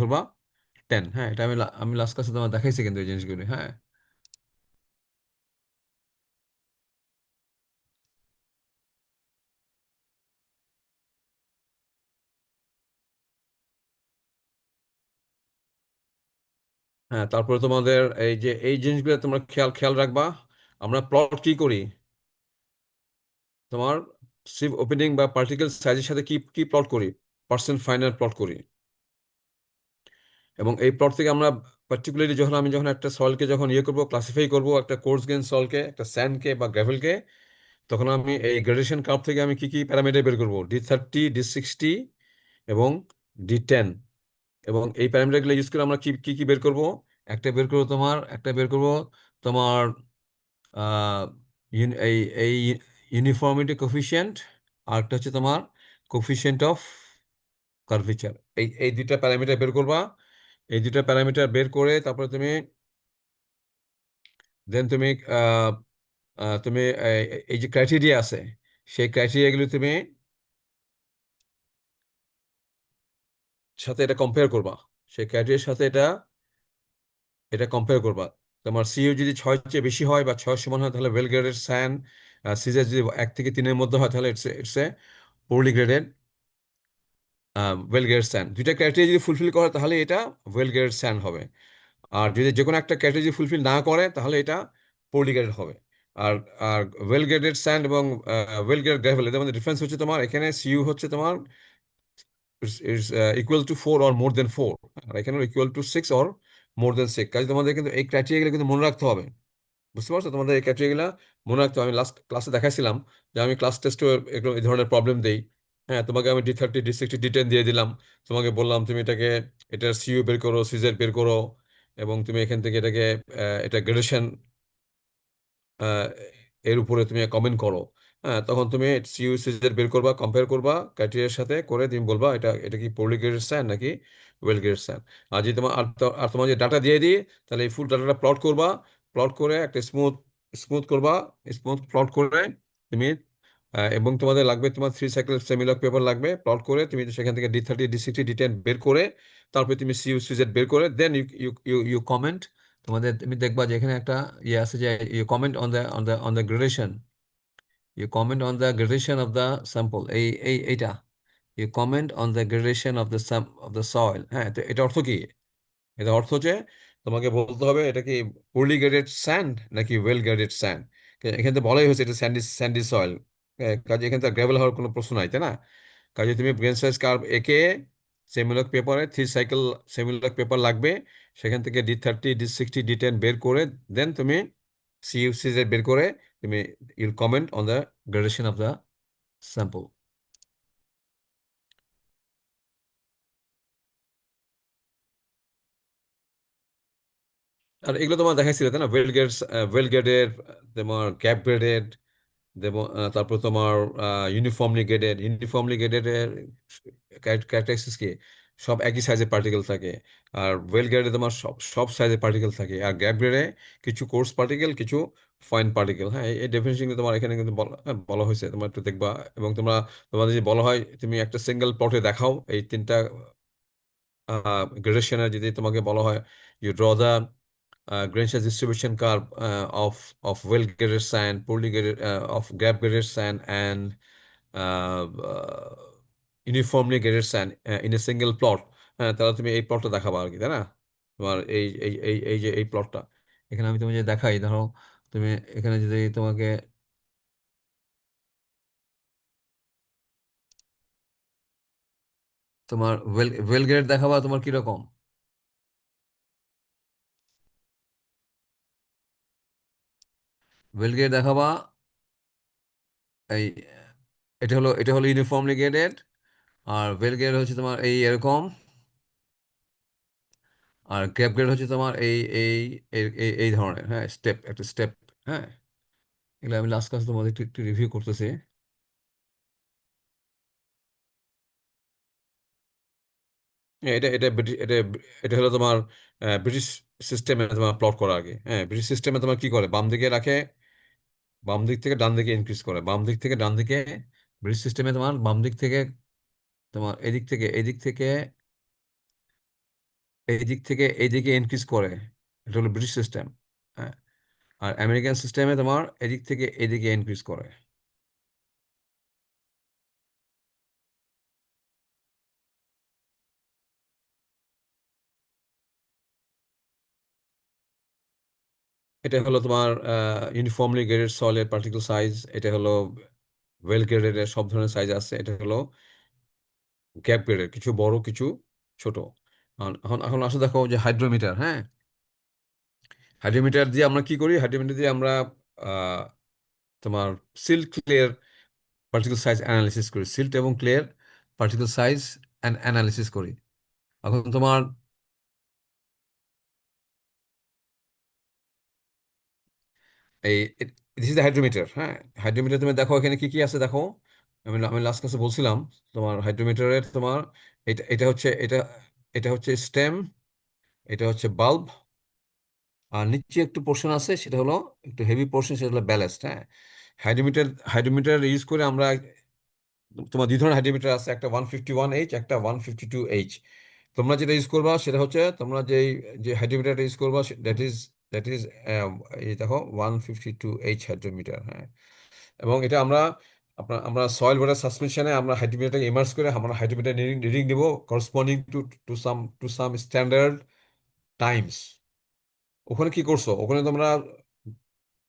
ধরবা 10। হ্যাঁ, এটা আমি লাস্ট ক্লাসে তোমার দেখাইছি কিন্তু এই জিনিসগুলি। হ্যাঁ, হ্যাঁ, তারপরে তোমাদের এই যে এই জিনিসগুলো তোমরা খেয়াল খেয়াল রাখবা। আমরা প্লট কি করি, তোমার সিভ ওপেনিং বা পার্টিকেল সাইজের সাথে কি কি প্লট করি, পার্সেন্ট ফাইনাল প্লট করি। এবং এই প্লট থেকে আমরা পার্টিকুলারলি যখন একটা সয়েলকে যখন ইয়ে করবো, ক্লাসিফাই করবো, একটা কোর্স গ্রেন সয়েলকে, একটা স্যান্ডকে বা গ্রাভেলকে, তখন আমি এই গ্রেডেশন কার্ভ থেকে আমি কি কি প্যারামিটার বের করবো, D30, D60 এবং D10। এবং এই প্যারামিটারগুলো ইউজ করে আমরা কি কি কি বের করব। একটা বের করব তোমার আহ, এই এই ইউনিফর্মিটি কোফিশিয়েন্ট, আর একটা হচ্ছে তোমার কোফিশিয়েন্ট অফ কার্ভেচার। এই দুইটা প্যারামিটার বের করবা। এই দুইটা প্যারামিটার বের করে তারপরে তুমি দেন তুমি আহ, তুমি এই যে ক্রাইটেরিয়া আছে, সেই ক্রাইটেরিয়াগুলো তুমি সাথে এটা কম্পেয়ার করবা। সেই ক্রাইটেরিয়ার সাথে এটা কম্পেয়ার করবা। তোমার সিইউ যদি 6 চেয়ে বেশি হয় বা 6 সমান হয় তাহলে ওয়েল গ্রেডেড স্যান। সিজার যদি 1 থেকে 3-এর মধ্যে হয় তাহলে it's a poorly graded well graded sand. দুইটা ক্রাইটেরিয়া যদি ফুলফিল করে তাহলে এটা ওয়েল গ্রেডেড স্যান হবে। আর যদি যে কোনো একটা ক্রাইটেরিয়া ফুলফিল না করে তাহলে এটা পোরলি গ্রেডেড হবে। আর আর ওয়েল গ্রেডেড স্যান্ড এবং ওয়েল গ্রেডেড গ্রাভেল এদের মধ্যে ডিফারেন্স হচ্ছে তোমার এখানে সিইউ হচ্ছে তোমার is equal to 4 or more than 4, আর এখানে equal to 6 or more than 6। কাজে তোমাদের কিন্তু এই ক্রাইটেরিয়াগুলো কিন্তু মনে রাখতে হবে। বুঝতে পারছো, তোমাদের এই ক্রাইটেরিয়াগুলো মনে রাখতে হবে। আমি লাস্ট ক্লাসে দেখাইছিলাম যে আমি ক্লাস টেস্টে এগুলো এই ধরনের প্রবলেম দেই। হ্যাঁ, তোমাকে আমি D30, D60, D10 দিয়ে দিলাম। তোমাকে বললাম তুমি এটার সিইউ বের করো, সিজের বের করো, এবং তুমি এখান থেকে এটা গ্রেডেশন আহ, এর উপরে তুমি কমেন্ট করো। হ্যাঁ, তখন তুমি সিইউসিজের বের করবা, কম্পেয়ার করবা ক্রাইটেরিয়ার সাথে করে, তুমি বলবা এটা এটা কি পোর্লি গ্রেডেড স্যান নাকি ওয়েল গ্রেডেড স্যান। আর যদি তোমার আর তোমার যে ডাটা দিয়ে দিই, তাহলে এই ফুল ডাটাটা প্লট করবা। প্লট করে একটা স্মুথ স্মুথ করবা, স্মুথ প্লট করে তুমি এবং তোমাদের লাগবে তোমার 3 সাইকেল সেমিলক পেপার লাগবে। প্লট করে তুমি সেখান থেকে D30, D60, D10 বের করে তারপরে তুমি সিইউসিজেড বের করে then you you you you comment. তোমাদের তুমি দেখবা যে এখানে একটা ইয়ে আছে যে you comment on the gradation, you comment on the gradation of the sample. এইটা you comment on the gradation of the soil. হ্যাঁ, তো এটা অর্থ কি? এটা অর্থ হচ্ছে তোমাকে বলতে হবে এটা কি পোরলি গ্রেডেড স্যান্ড নাকি ওয়েল গ্রেডেড স্যান্ড। এখানে তো বলাই হয়েছে এটা স্যান্ডি স্যান্ডি সয়েল। কাজে এখানে তো গ্রেভেল হওয়ার কোনো প্রশ্ন নাই, তাই না? কাজে তুমি ব্রেন সাইজ কার্ভ এঁকে সেমিলক পেপারে 3 সাইকেল সেমিলক পেপার লাগবে। সেখান থেকে D30, D60, D10 বের করে দেন তুমি সিইউসি বের করে তুমি you'll comment on the gradation of the sample. আর এগুলো তোমার দেখাইছিল তাই না, ওয়েল গ্রেডেড, তোমার গ্যাপ গ্রেডেড, তারপর তোমার ইউনিফর্মলি গ্রেডেড এর ক্যারেক্টারিস্টিক্স কি, সব একই সাইজের পার্টিকেল থাকে। আর ওয়েল গ্রেডে তোমার সব সব সাইজের পার্টিকেল থাকে। আর গ্যাপ গ্রেডে কিছু কোর্স পার্টিকেল, কিছু ফাইন পার্টিকেল। হ্যাঁ, এই ডেফিনেশন তোমার এখানে কিন্তু বলা হয়েছে, তোমরা একটু দেখবা। এবং তোমাদের যদি বলা হয় তুমি একটা সিঙ্গেল প্লটে দেখাও এই 3টা গ্রেডেশনের, যদি তোমাকে বলা হয় you draw the Green's distribution curve of well-graded sand, poorly graded of gap-graded sand, and uniformly graded sand in a single plot। হ্যাঁ, তাহলে তুমি এই প্লটটা দেখাবা আর কি, তাই না? তোমার এই যে এই প্লটটা এখানে আমি তোমাকে যে দেখাই, ধরো তুমি এখানে যদি তোমাকে তোমার ওয়েল গ্রেড দেখাবা, তোমার কিরকম ওয়েল গ্রেড দেখাবা। এই এটা হলো uniformly graded. Are well grade হচ্ছে তোমার এই এরকম। আর গ্যাপ গ্রেড হচ্ছে তোমার এই ধরনের। হ্যাঁ, একটা স্টেপ। হ্যাঁ, এগুলো আমি লাস্ট ক্লাস তোমাদের একটু একটু রিভিউ করতেছি। হ্যাঁ, এটা হলো তোমার ব্রিটিশ সিস্টেমে তোমার প্লট করা আগে। হ্যাঁ, ব্রিটিশ সিস্টেমে তোমার কি করে, বাম দিকে রাখে, বাম দিক থেকে ডান দিকে ইনক্রিজ করে, বাম দিক থেকে ডান দিকে। ব্রিটিশ সিস্টেমে তোমার বাম দিক থেকে তোমার এদিক থেকে এই দিক থেকে এই দিকে ইনক্রিজ করে। এটা হলো ব্রিটিশ সিস্টেম। হ্যাঁ। আর আমেরিকান সিস্টেমে তোমার এদিক থেকে এদিকে ইনক্রিজ করে। এটা হলো তোমার ইউনিফর্মলি গ্রেডেড সয়েলের পার্টিকেল সাইজ। এটা হলো ওয়েল গ্রেডেড, সব ধরনের সাইজ আছে। এটা হলো গ্যাপ গ্রেডের, কিছু বড় কিছু ছোট। এখন এখন আসলে দেখো যে হাইড্রোমিটার, হ্যাঁ, হাইড্রোমিটার দিয়ে আমরা কি করি? হাইড্রোমিটার দিয়ে আমরা আহ, তোমার সিল্ট ক্লের পার্টিকেল সাইজ অ্যানালিসিস করি, সিল্ট এবং ক্লের পার্টিকেল সাইজ অ্যানালিসিস করি। এখন তোমার এই দিস ইজ দ্য হাইড্রোমিটার। হ্যাঁ, হাইড্রোমিটার তুমি দেখো এখানে কি কি আছে দেখো। আমি আমি লাস্ট ক্লাসে বলছিলাম তোমার হাইড্রোমিটারের তোমার এটা এটা হচ্ছে এটা এটা হচ্ছে স্টেম, এটা হচ্ছে বাল্ব, আর নিচে একটু পোর্শন আছে সেটা হলো একটু হেভি পোর্শন, সেটা হলো ব্যালাস্ট। হ্যাঁ, হাইড্রোমিটার হাইড্রোমিটার ইউজ করে আমরা, তোমার দুই ধরনের হাইড্রোমিটার আছে, একটা 151H, একটা 152H। তোমরা যেটা ইউজ করবা সেটা হচ্ছে, তোমরা যে হাইড্রোমিটারটা ইউজ করবা দ্যাট ইজ এই দেখো 152H হাইড্রোমিটার। হ্যাঁ, এবং এটা আমরা আমরা সয়েল ওয়াটার সাসপেনশনে আমরা হাইড্রোমিটারটাকে ইমার্স করে আমরা হাইড্রোমিটার রিডিং রিডিং দিব corresponding to some standard Times. ওখানে কি করছো? ওখানে তোমরা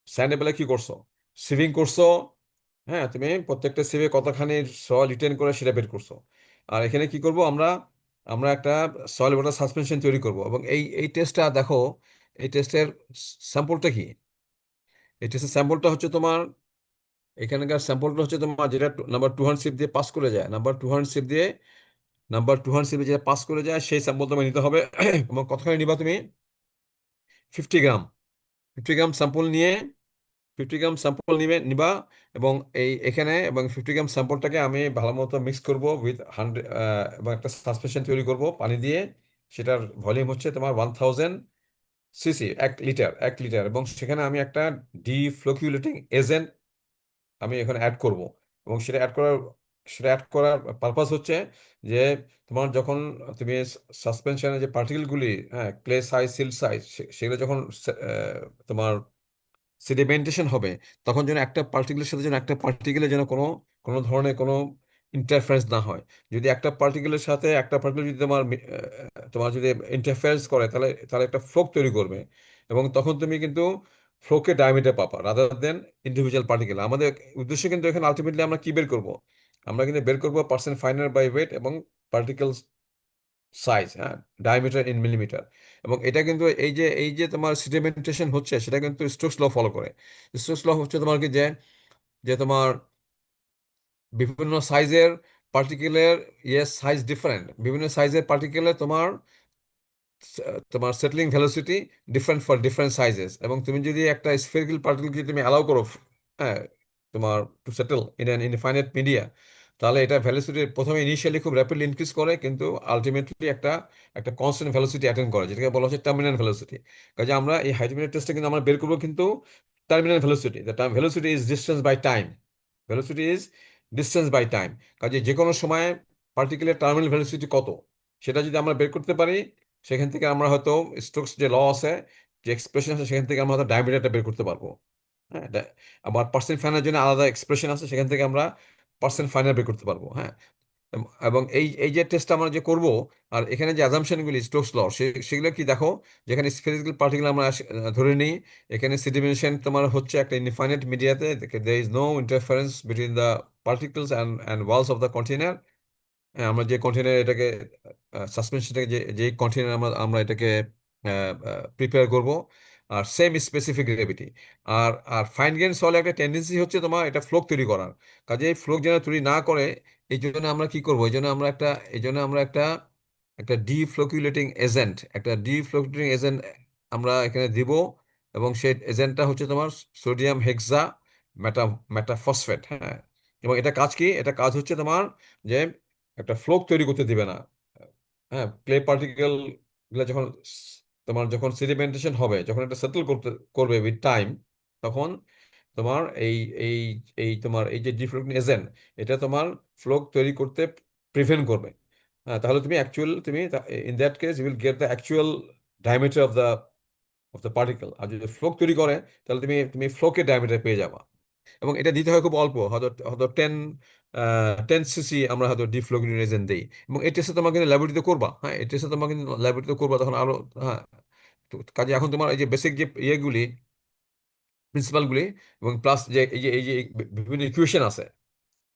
স্যান্ডে বেলা কি করছো? সিভিং করছো। হ্যাঁ, তুমি প্রত্যেকটা সিভে কতখানি সয়েল রিটেন করে সেটা বের করছো। আর এখানে কি করব আমরা? আমরা একটা সয়েল ওয়াটার সাসপেনশন তৈরি করব, এবং এই এই টেস্টটা দেখো। এই টেস্টের স্যাম্পলটা কি? এই টেস্টের স্যাম্পলটা হচ্ছে তোমার, এখানকার স্যাম্পলটা হচ্ছে তোমার যেটা নাম্বার 200 দিয়ে পাস করে যায়, নাম্বার 200 যেটা পাস করে যায় সেই স্যাম্পল তোমায় নিতে হবে। এবং কতখানি নিবা তুমি? 50 গ্রাম। 50 গ্রাম স্যাম্পল নিয়ে, 50 গ্রাম স্যাম্পল নিবা। এবং এখানে এবং 50 গ্রাম স্যাম্পলটাকে আমি ভালো মতো মিক্স করব উইথ 100, এবং একটা সাসপেনশন তৈরি করব পানি দিয়ে। সেটার ভলিউম হচ্ছে তোমার 1000 সিসি, 1 লিটার, 1 লিটার। এবং সেখানে আমি একটা ডিফ্লোকিউলেটিং এজেন্ট আমি এখানে অ্যাড করব। এবং সেটা অ্যাড করার পারপাস হচ্ছে যে তোমার যখন তুমি সাসপেনশনের যে পার্টিকেলগুলি, হ্যাঁ, ক্লে সাইজ, সিল্ট সাইজ, সেগুলো যখন তোমার সেডিমেন্টেশন হবে, তখন যেন একটা পার্টিকেলের সাথে যেন একটা পার্টিকেলের যেন কোনো কোনো ধরনের কোনো ইন্টারফারেন্স না হয়। যদি একটা পার্টিকেলের সাথে একটা পার্টিকেল যদি তোমার যদি ইন্টারফারেন্স করে, তাহলে তাহলে একটা ফ্লোক তৈরি করবে। এবং তখন তুমি কিন্তু ফ্লোকে ডায়ামিটার পাবা রাদার দেন ইন্ডিভিজুয়াল পার্টিকেল। আমাদের উদ্দেশ্য কিন্তু এখানে আলটিমেটলি আমরা কি বের করব? আমরা কিন্তু বের করবো পার্সেন্ট ফাইনার বাই ওয়েট এবং পার্টিকেল সাইজ, হ্যাঁ, ডায়ামিটার ইন মিলিমিটার। এবং এটা কিন্তু এই যে তোমার সেডিমেন্টেশন হচ্ছে সেটা কিন্তু স্টোকস ল ফলো করে। স্টোকস ল হচ্ছে তোমার কি যে যে তোমার বিভিন্ন সাইজের পার্টিকেলের, সাইজ ডিফারেন্ট, বিভিন্ন সাইজের পার্টিকেলের তোমার settling velocity different for different sizes. এবং তুমি যদি একটা স্ফেরিক্যাল পার্টিকেলকে তুমি অ্যালাউ করো, হ্যাঁ, তোমার to settle in an infinite media, তাহলে এটা ভ্যালোসিটি প্রথমে ইনিশিয়ালি খুব র্যাপিডলি ইনক্রিজ করে, কিন্তু আলটিমেটলি একটা একটা কনস্ট্যান্ট ভ্যালোসিটি অ্যাটেন্ড করে, যেটাকে বলা হচ্ছে টার্মিনাল ভ্যালোসিটি। কাজে আমরা এই হাইড্রোমিটার টেস্টে কিন্তু আমরা বের করবো কিন্তু terminal velocity. The term velocity is distance by time. Velocity is distance by time. কাজে যে কোনো সময় পার্টিকেলের টার্মিনাল ভ্যালোসিটি কত, সেটা যদি আমরা বের করতে পারি, সেখান থেকে আমরা হয়তো স্টোকস যে ল আছে, যে এক্সপ্রেশন আছে, সেখান থেকে আমরা হয়তো ডায়ামিটারটা বের করতে পারবো। হ্যাঁ, আবার পার্সেন্ট ফাইনাল জন্য আলাদা এক্সপ্রেশন আছে, সেখান থেকে আমরা পার্সেন্ট ফাইনাল বের করতে পারবো। হ্যাঁ, এবং এই এই যে টেস্টটা আমরা যে করব, আর এখানে যে অ্যাজাম্পশনগুলি স্টোকস ল, সেগুলো কি দেখো, যেখানে স্ফেরিক্যাল পার্টিকেল আমরা ধরে নিই, এখানে সেডিমেশন তোমার হচ্ছে একটা ইনফাইনাইট মিডিয়াতে, there is no interference between the particles and walls of the container। হ্যাঁ, আমরা যে কন্টেনার এটাকে সাসপেনশনটাকে যে কন্টেনার আমরা আমরা এটাকে প্রিপেয়ার করব, আর সেম স্পেসিফিক গ্রেভিটি। আর আর ফাইন গ্রেইন সয়েল একটা টেন্ডেন্সি হচ্ছে তোমার এটা ফ্লোক তৈরি করার। কাজে এই ফ্লোক যেন তৈরি না করে, এই জন্য আমরা কি করব? এই জন্য আমরা একটা একটা ডিফ্লোকুলেটিং এজেন্ট আমরা এখানে দিব। এবং সেই এজেন্টটা হচ্ছে তোমার সোডিয়াম হেক্সা মেটা মেটাফসফেট। হ্যাঁ, এবং এটা কাজ কি? এটা কাজ হচ্ছে তোমার যে একটা ফ্লোক তৈরি করতে দিবে না। হ্যাঁ, ক্লে পার্টিকেল গুলো যখন যখন সেডিমেন্টেশন হবে, যখন এটা সেটেল করবে উইথ টাইম, তখন তোমার এই এই তোমার এই যে ডিফ্লোটিং এজেন্ট, এটা তোমার ফ্লোক তৈরি করতে প্রিভেন্ট করবে। হ্যাঁ, তাহলে তুমি অ্যাকচুয়াল তুমি in that case you will get the actual diameter of the particle. আর যদি ফ্লোক তৈরি করে তাহলে তুমি তুমি ফ্লোকের ডায়ামিটার পেয়ে যাবা। এবং এটা দিতে হয় খুব অল্প, হয়তো হয়তো 10 সিসি আমরা হয়তো ডিফ্লোরিনেশন এজেন্ট দিই। এবং এই টেস্টে তোমাকে কিন্তু ল্যাবরেটরিতে করবা, হ্যাঁ এই টেস্টে তোমাকে ল্যাবরেটরিতে করবা তখন আরো। হ্যাঁ, তো কাজে এখন তোমার এই যে বেসিক যে ইয়েগুলি, প্রিন্সিপালগুলি, এবং প্লাস যে এই যে বিভিন্ন ইকুয়েশন আছে,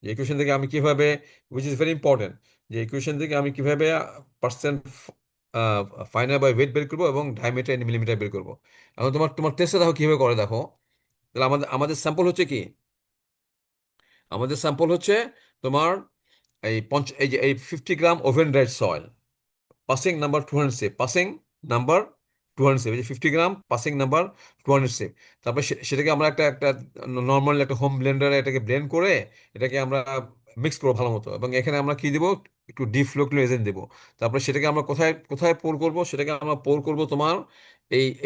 যে ইকুয়েশন থেকে আমি কিভাবে, উইচ ইজ ভেরি ইম্পর্টেন্ট, যে ইকুয়েশন থেকে আমি কিভাবে পার্সেন্ট ফাইনাল বাই ওয়েট বের করবো এবং ডায়ামিটার ইন মিলিমিটার বের করবো। এখন তোমার তোমার টেস্টে দেখো কিভাবে করে দেখো। তাহলে আমাদের আমাদের স্যাম্পল হচ্ছে কি, আমাদের স্যাম্পল হচ্ছে তোমার এই যে এই 50 gram oven dried soil, passing number 200 passing number 200 এই যে 50 গ্রাম পাসিং নাম্বার 200। তারপর সেটাকে আমরা একটা একটা নর্মাল একটা হোম ব্লেন্ডারে এটাকে ব্লেন্ড করে এটাকে আমরা মিক্স করবো ভালো মতো, এবং এখানে আমরা কি দেবো, একটু ডিফ্লোক্লো এজেন্ট দেবো। তারপরে সেটাকে আমরা কোথায় কোথায় পোর করব, সেটাকে আমরা পোর করব তোমার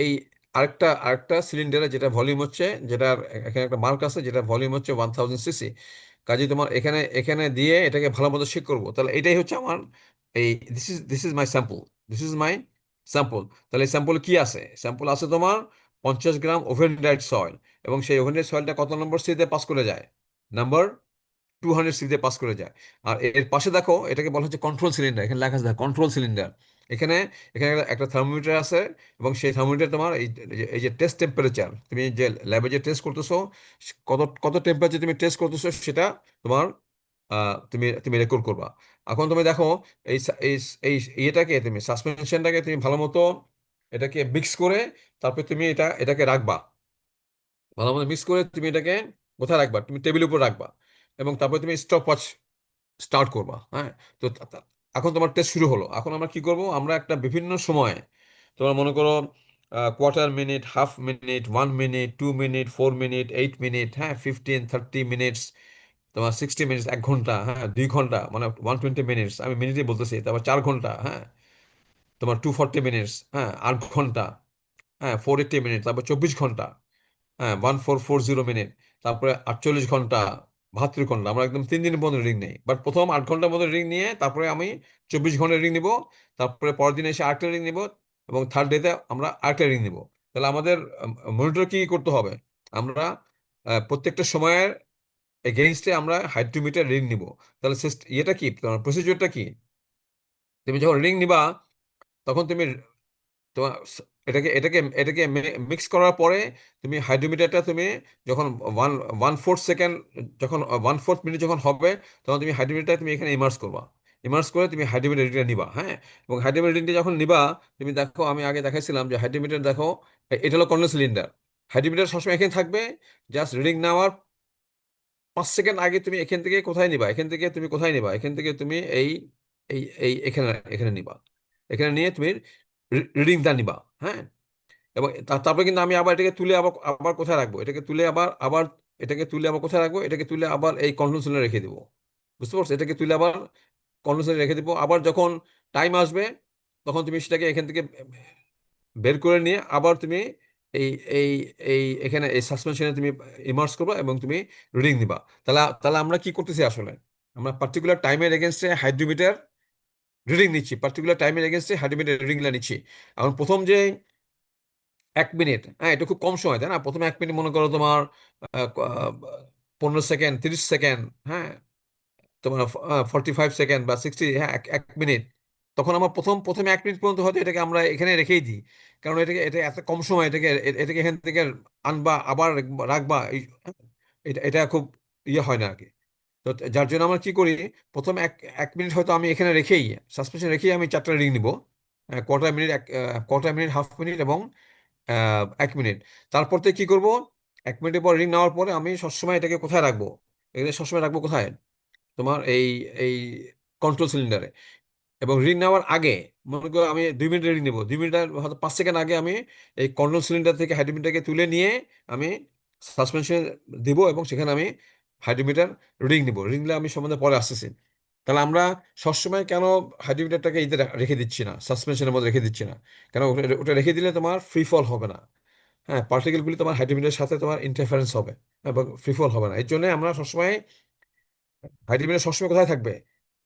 এই আরেকটা আরেকটা সিলিন্ডারে, যেটা ভলিউম হচ্ছে, যেটা এখানে একটা মার্ক আছে, যেটা ভলিউম হচ্ছে 1000 সিসি। কাজে তোমার এখানে এখানে দিয়ে এটাকে ভালো মতো শেক করবো। তাহলে এটাই হচ্ছে আমার এই this is my sample, this is my sample. তাহলে এই স্যাম্পল কি আছে, স্যাম্পল আছে তোমার 50 গ্রাম ওভেন ডাইড সয়েল। এবং সেই ওভেন ডাইড সয়েলটা কত নম্বর সিতে পাস করে যায়, নাম্বার 200 সিতে পাস করে যায়। আর এর পাশে দেখো এটাকে বলা হচ্ছে কন্ট্রোল সিলিন্ডার, এখানে লেখা আছে কন্ট্রোল সিলিন্ডার। এখানে এখানে একটা থার্মোমিটার আছে, এবং সেই থার্মোমিটার তোমার এই যে টেস্ট টেম্পারেচার, তুমি যে ল্যাবে যে টেস্ট করতেছো, কত কত টেম্পারেচার তুমি টেস্ট করতেছো সেটা তোমার তুমি তুমি রেকর্ড করবা। এখন তুমি দেখো এই এই এই ইয়েটাকে তুমি সাসপেনশনটাকে তুমি ভালো মতো এটাকে মিক্স করে তারপর তুমি এটাকে রাখবা, ভালো মতো মিক্স করে তুমি এটাকে কোথায় রাখবা, তুমি টেবিলের উপর রাখবা। এবং তারপর তুমি স্টপ ওয়াচ স্টার্ট করবা। হ্যাঁ, তো এখন তোমার টেস্ট শুরু হলো। এখন আমরা কি করব, আমরা একটা বিভিন্ন সময়ে, তোমার মনে করো quarter minute, half minute, 1 minute, 2 minute, 4 minute, 8 minute, হ্যাঁ 15, 30 মিনিটস, তোমার 60 মিনিটস, 1 ঘন্টা, হ্যাঁ 2 ঘন্টা, মানে 120 মিনিটস, আমি মিনিটে বলতেছি, তারপর 4 ঘন্টা, হ্যাঁ তোমার 240 মিনিটস, হ্যাঁ 8 ঘন্টা, হ্যাঁ 480 মিনিট, তারপর 24 ঘন্টা, হ্যাঁ 1440 মিনিট, তারপরে 48 ঘন্টা, 72 ঘন্টা। আমরা একদম 3 দিনের মধ্যে রিং নেই, বাট প্রথম 8 ঘন্টার মধ্যে রিং নিয়ে তারপরে আমি 24 ঘন্টা রিং নিব। তারপরে পরের দিন এসে আরেকটা রিং নিব, এবং থার্ড ডেতে আমরা আরেকটা রিং নিব। তাহলে আমাদের মনিটর কি করতে হবে, আমরা প্রত্যেকটা সময়ের এগেইনস্টে আমরা হাইড্রোমিটার রিং নিব। তাহলে ইয়েটা কি, তোমার প্রসিডিওরটা কি, তুমি যখন রিং নিবা তখন তুমি তোমার এটাকে এটাকে এটাকে মিক্স করার পরে তুমি হাইড্রোমিটারটা তুমি যখন ওয়ান 1/4 সেকেন্ড, যখন 1/4 মিনিট যখন হবে, তখন তুমি হাইড্রোমিটারটা তুমি এখানে ইমার্স করবা। ইমার্স করে তুমি হাইড্রোমিটার রিডিংটা নিবা। হ্যাঁ, এবং হাইড্রোমিটার রিডিংটা যখন নিবা, তুমি দেখো আমি আগে দেখাইছিলাম যে হাইড্রোমিটার দেখো, এটা হলো কর্নার সিলিন্ডার। হাইড্রোমিটার সবসময় এখানে থাকবে, জাস্ট রিডিং নেওয়ার 5 সেকেন্ড আগে তুমি এখান থেকে কোথায় নিবা, এখান থেকে তুমি কোথায় নিবা, এখান থেকে তুমি এই এই এই এখানে এখানে নিবা। এখানে নিয়ে তুমি রিডিংটা নিবা। হ্যাঁ, এবং তারপরে কিন্তু আমি আবার এটাকে তুলে আবার আবার কোথায় রাখবো, এটাকে তুলে আবার আবার এটাকে তুলে আবার কোথায় রাখবো, এটাকে তুলে আবার এই কন্ট্রোল রেখে দিব। বুঝতে পারছো, এটাকে তুলে আবার কন্ট্রোল রেখে দিব। আবার যখন টাইম আসবে তখন তুমি সেটাকে এখান থেকে বের করে নিয়ে আবার তুমি এই এই এই এখানে এই সাসপেনশনে তুমি ইমার্স করবে এবং তুমি রিডিং দিবা। তাহলে তাহলে আমরা কি করতেছি আসলে, আমরা পার্টিকুলার টাইমের এগেনস্টে হাইড্রোমিটার রিডিং নিচ্ছি, পার্টিকুলার টাইমের এগেনস্টে হাইড্রোমিটার রিডিংটা নিচ্ছি। এখন প্রথম যে 1 মিনিট, হ্যাঁ এটা খুব কম সময়, তাই না, প্রথমে 1 মিনিট মনে করো তোমার 15 সেকেন্ড, 30 সেকেন্ড, হ্যাঁ তোমার 45 সেকেন্ড বা 60, হ্যাঁ 1 মিনিট। তখন আমার প্রথম প্রথমে 1 মিনিট পর্যন্ত হয়তো এটাকে আমরা এখানে রেখেই দিই, কারণ এটাকে এটা এত কম সময়, এটাকে এটাকে এখান থেকে আনবা আবার রাখবা, এটা এটা খুব ইয়ে হয় না আর কি। তো যার জন্য আমরা কি করি, প্রথম এক 1 মিনিট হয়তো আমি এখানে রেখেই, সাসপেনশন রেখেই আমি 4টা রিং নিব, quarter minute, quarter minute, half minute এবং 1 মিনিট। তারপর থেকে কি করব, 1 মিনিটের পর রিং নেওয়ার পরে আমি সবসময় এটাকে কোথায় রাখবো, এখানে সবসময় রাখবো কোথায়, তোমার এই এই কন্ট্রোল সিলিন্ডারে। এবং রিং নেওয়ার আগে মনে করো আমি 2 মিনিট রিং নেবো, 2 মিনিটের হয়তো 5 সেকেন্ড আগে আমি এই কন্ট্রোল সিলিন্ডার থেকে হাইড্রোমিটারকে তুলে নিয়ে আমি সাসপেনশন দিব, এবং সেখানে আমি হাইড্রোমিটার রিং নিব। রিং নিলে আমি সম্বন্ধে পরে আসতেছি। তাহলে আমরা সবসময় কেন হাইড্রোমিটারটাকে ইতে রেখে দিচ্ছি না, সাসপেনশনের মধ্যে রেখে দিচ্ছি না, কেন ওটা ওটা রেখে দিলে তোমার ফ্রি ফল হবে না। হ্যাঁ, পার্টিকেলগুলি তোমার হাইড্রোমিটারের সাথে তোমার ইন্টারফারেন্স হবে এবং ফ্রি ফল হবে না। এই জন্য আমরা সবসময় হাইড্রোমিটার সবসময় কোথায় থাকবে,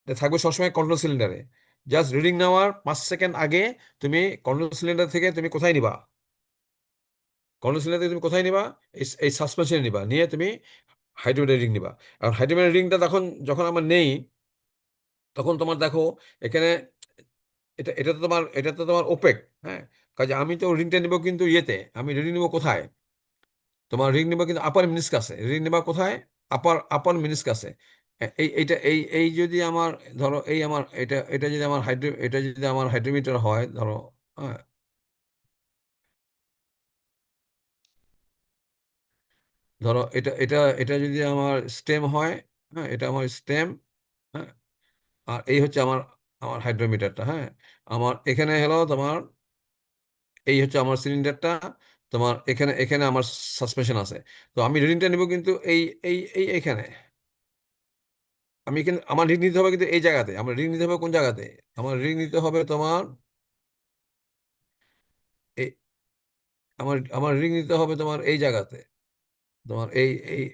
এটা থাকবে সবসময় কন্ট্রোল সিলিন্ডারে। জাস্ট রিডিং নেওয়ার 5 সেকেন্ড আগে তুমি কন্ট্রোল সিলিন্ডার থেকে তুমি কোথায় নিবা, কন্ট্রোল সিলিন্ডার থেকে তুমি কোথায় নিবা, এই সাসপেনশনে নিবা, নিয়ে তুমি হাইড্রোমিটার রিডিং নিবা। আর হাইড্রোমিটার রিডিংটা তখন যখন আমার নেই, তখন তোমার দেখো এখানে এটা তো তোমার ওপেক। হ্যাঁ, কাজে আমি তো রিংটা নিব কিন্তু ইয়েতে, আমি রিডিং নিব কোথায়, তোমার রিং নিবা কিন্তু আপার মিনিসকাসে, রিং নিবা কোথায়, আপার আপার মিনিসকাসে। এই যদি আমার, ধরো এই আমার এটা যদি আমার হাইড্রোমিটার হয় ধরো, হ্যাঁ, ধরো এটা এটা এটা যদি আমার স্টেম হয়, হ্যাঁ, এটা আমার স্টেম, হ্যাঁ, আর এই হচ্ছে আমার আমার হাইড্রোমিটারটা, হ্যাঁ, আমার এখানে হলো তোমার, এই হচ্ছে আমার সিলিন্ডারটা, তোমার এখানে এখানে আমার সাসপেনশন আছে। তো আমি রিডিংটা নিব কিন্তু এইখানে, আমি কিন্তু আমার রিং নিতে হবে কিন্তু এই জায়গাতে, আমার রিং নিতে হবে কোন জায়গাতে, আমার রিং নিতে হবে তোমার এই, আমার আমার রিং নিতে হবে তোমার এই জায়গাতে, তোমার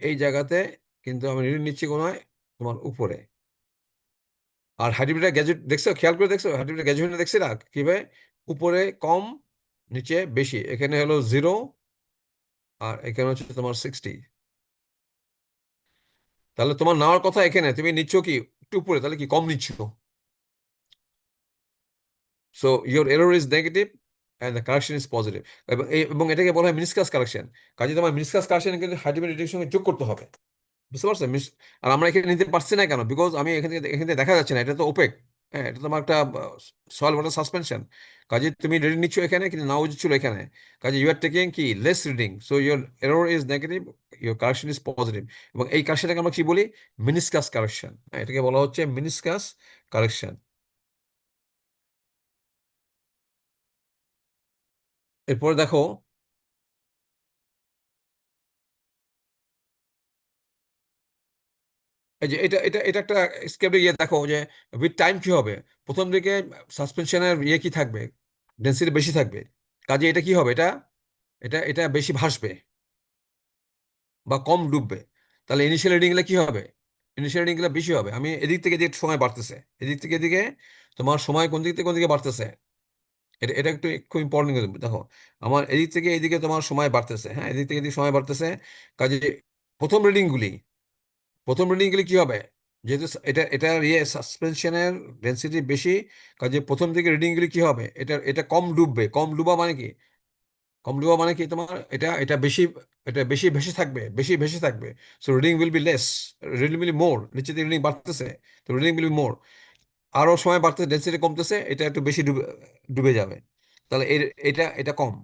এই জায়গাতে, কিন্তু আমি রিং নিচ্ছি কোনায়, তোমার উপরে। আর হাইড্রোমিটার গ্যাজেট দেখছো, খেয়াল করে দেখছো হাইড্রোমিটার গ্যাজেট দেখছি না কিভাবে, উপরে কম, নিচে বেশি, এখানে হলো 0, আর এখানে হচ্ছে তোমার 60। তাহলে তোমার নেওয়ার কথা এখানে, তুমি নিচ্ছ কি একটু উপরে, তাহলে কি কম নিচ্ছ। So your error is negative and the correction is positive. এবং এটাকে বলা হয় মিনিসকাস কারেকশন। কাজে তোমার মিনিসকাস কারেকশন কিন্তু হাইড্রোমিটার রিডিংয়ের সঙ্গে যোগ করতে হবে, বুঝতে পারছো? আর আমরা এখানে নিতে পারছি না কেন, বিকজ আমি এখান থেকে দেখা যাচ্ছে না, এটা তো ওপেক। হ্যাঁ, এটা তোমার একটা সয়েল ওয়াটার সাসপেনশন। কাজে তুমি রিডিং নিচ্ছ এখানে, কিন্তু নাও ছিল এখানে। কাজে ইউ আর টেকিং কি less reading, so your error is negative, your correction is positive. এবং এই কারেকশনটাকে আমরা কি বলি, মিনিসকাস কারেকশন। এটাকে বলা হচ্ছে মিনিসকাস কারেকশন। এরপরে দেখো, এই যে এটা এটা এটা একটা স্কেপে ইয়ে দেখো যে উইথ টাইম কি হবে। প্রথম দিকে সাসপেনশনের ইয়ে কি থাকবে, ডেন্সিটি বেশি থাকবে। কাজে এটা কি হবে, এটা এটা এটা বেশি ভাসবে বা কম ডুববে। তাহলে ইনিশিয়াল রিডিং গুলো কি হবে, ইনিশিয়াল রিডিং গুলো বেশি হবে। আমি এদিক থেকে এদিকে সময় বাড়তেছে, এদিক থেকে এদিকে তোমার সময় কোন দিক থেকে কোন দিকে বাড়তেছে, এটা এটা একটু খুব ইম্পর্টেন্ট। দেখো, আমার এদিক থেকে এদিকে তোমার সময় বাড়তেছে, হ্যাঁ, এদিক থেকে এদিকে সময় বাড়তেছে। কাজে প্রথম রিডিং গুলি প্রথম রিডিং গুলি কি হবে, যেহেতু এটা এটা ইয়ে সাসপেনশনের ডেন্সিটি বেশি, কাজে প্রথম দিকে রিডিং গুলি কি হবে, এটা এটা কম ডুববে। কম ডুবা মানে কি, কম ডুবা মানে কি তোমার, এটা এটা বেশি, এটা বেশি ভেসে থাকবে, বেশি ভেসে থাকবে। So reading will be less, reading will be more. নিচে দিকে রিডিং বাড়তেছে, তো রিডিং উইল বি মোর। আরো সময় বাড়তেছে, ডেন্সিটি কমতেছে, এটা একটু বেশি ডুবে ডুবে যাবে। তাহলে এটা এটা কম,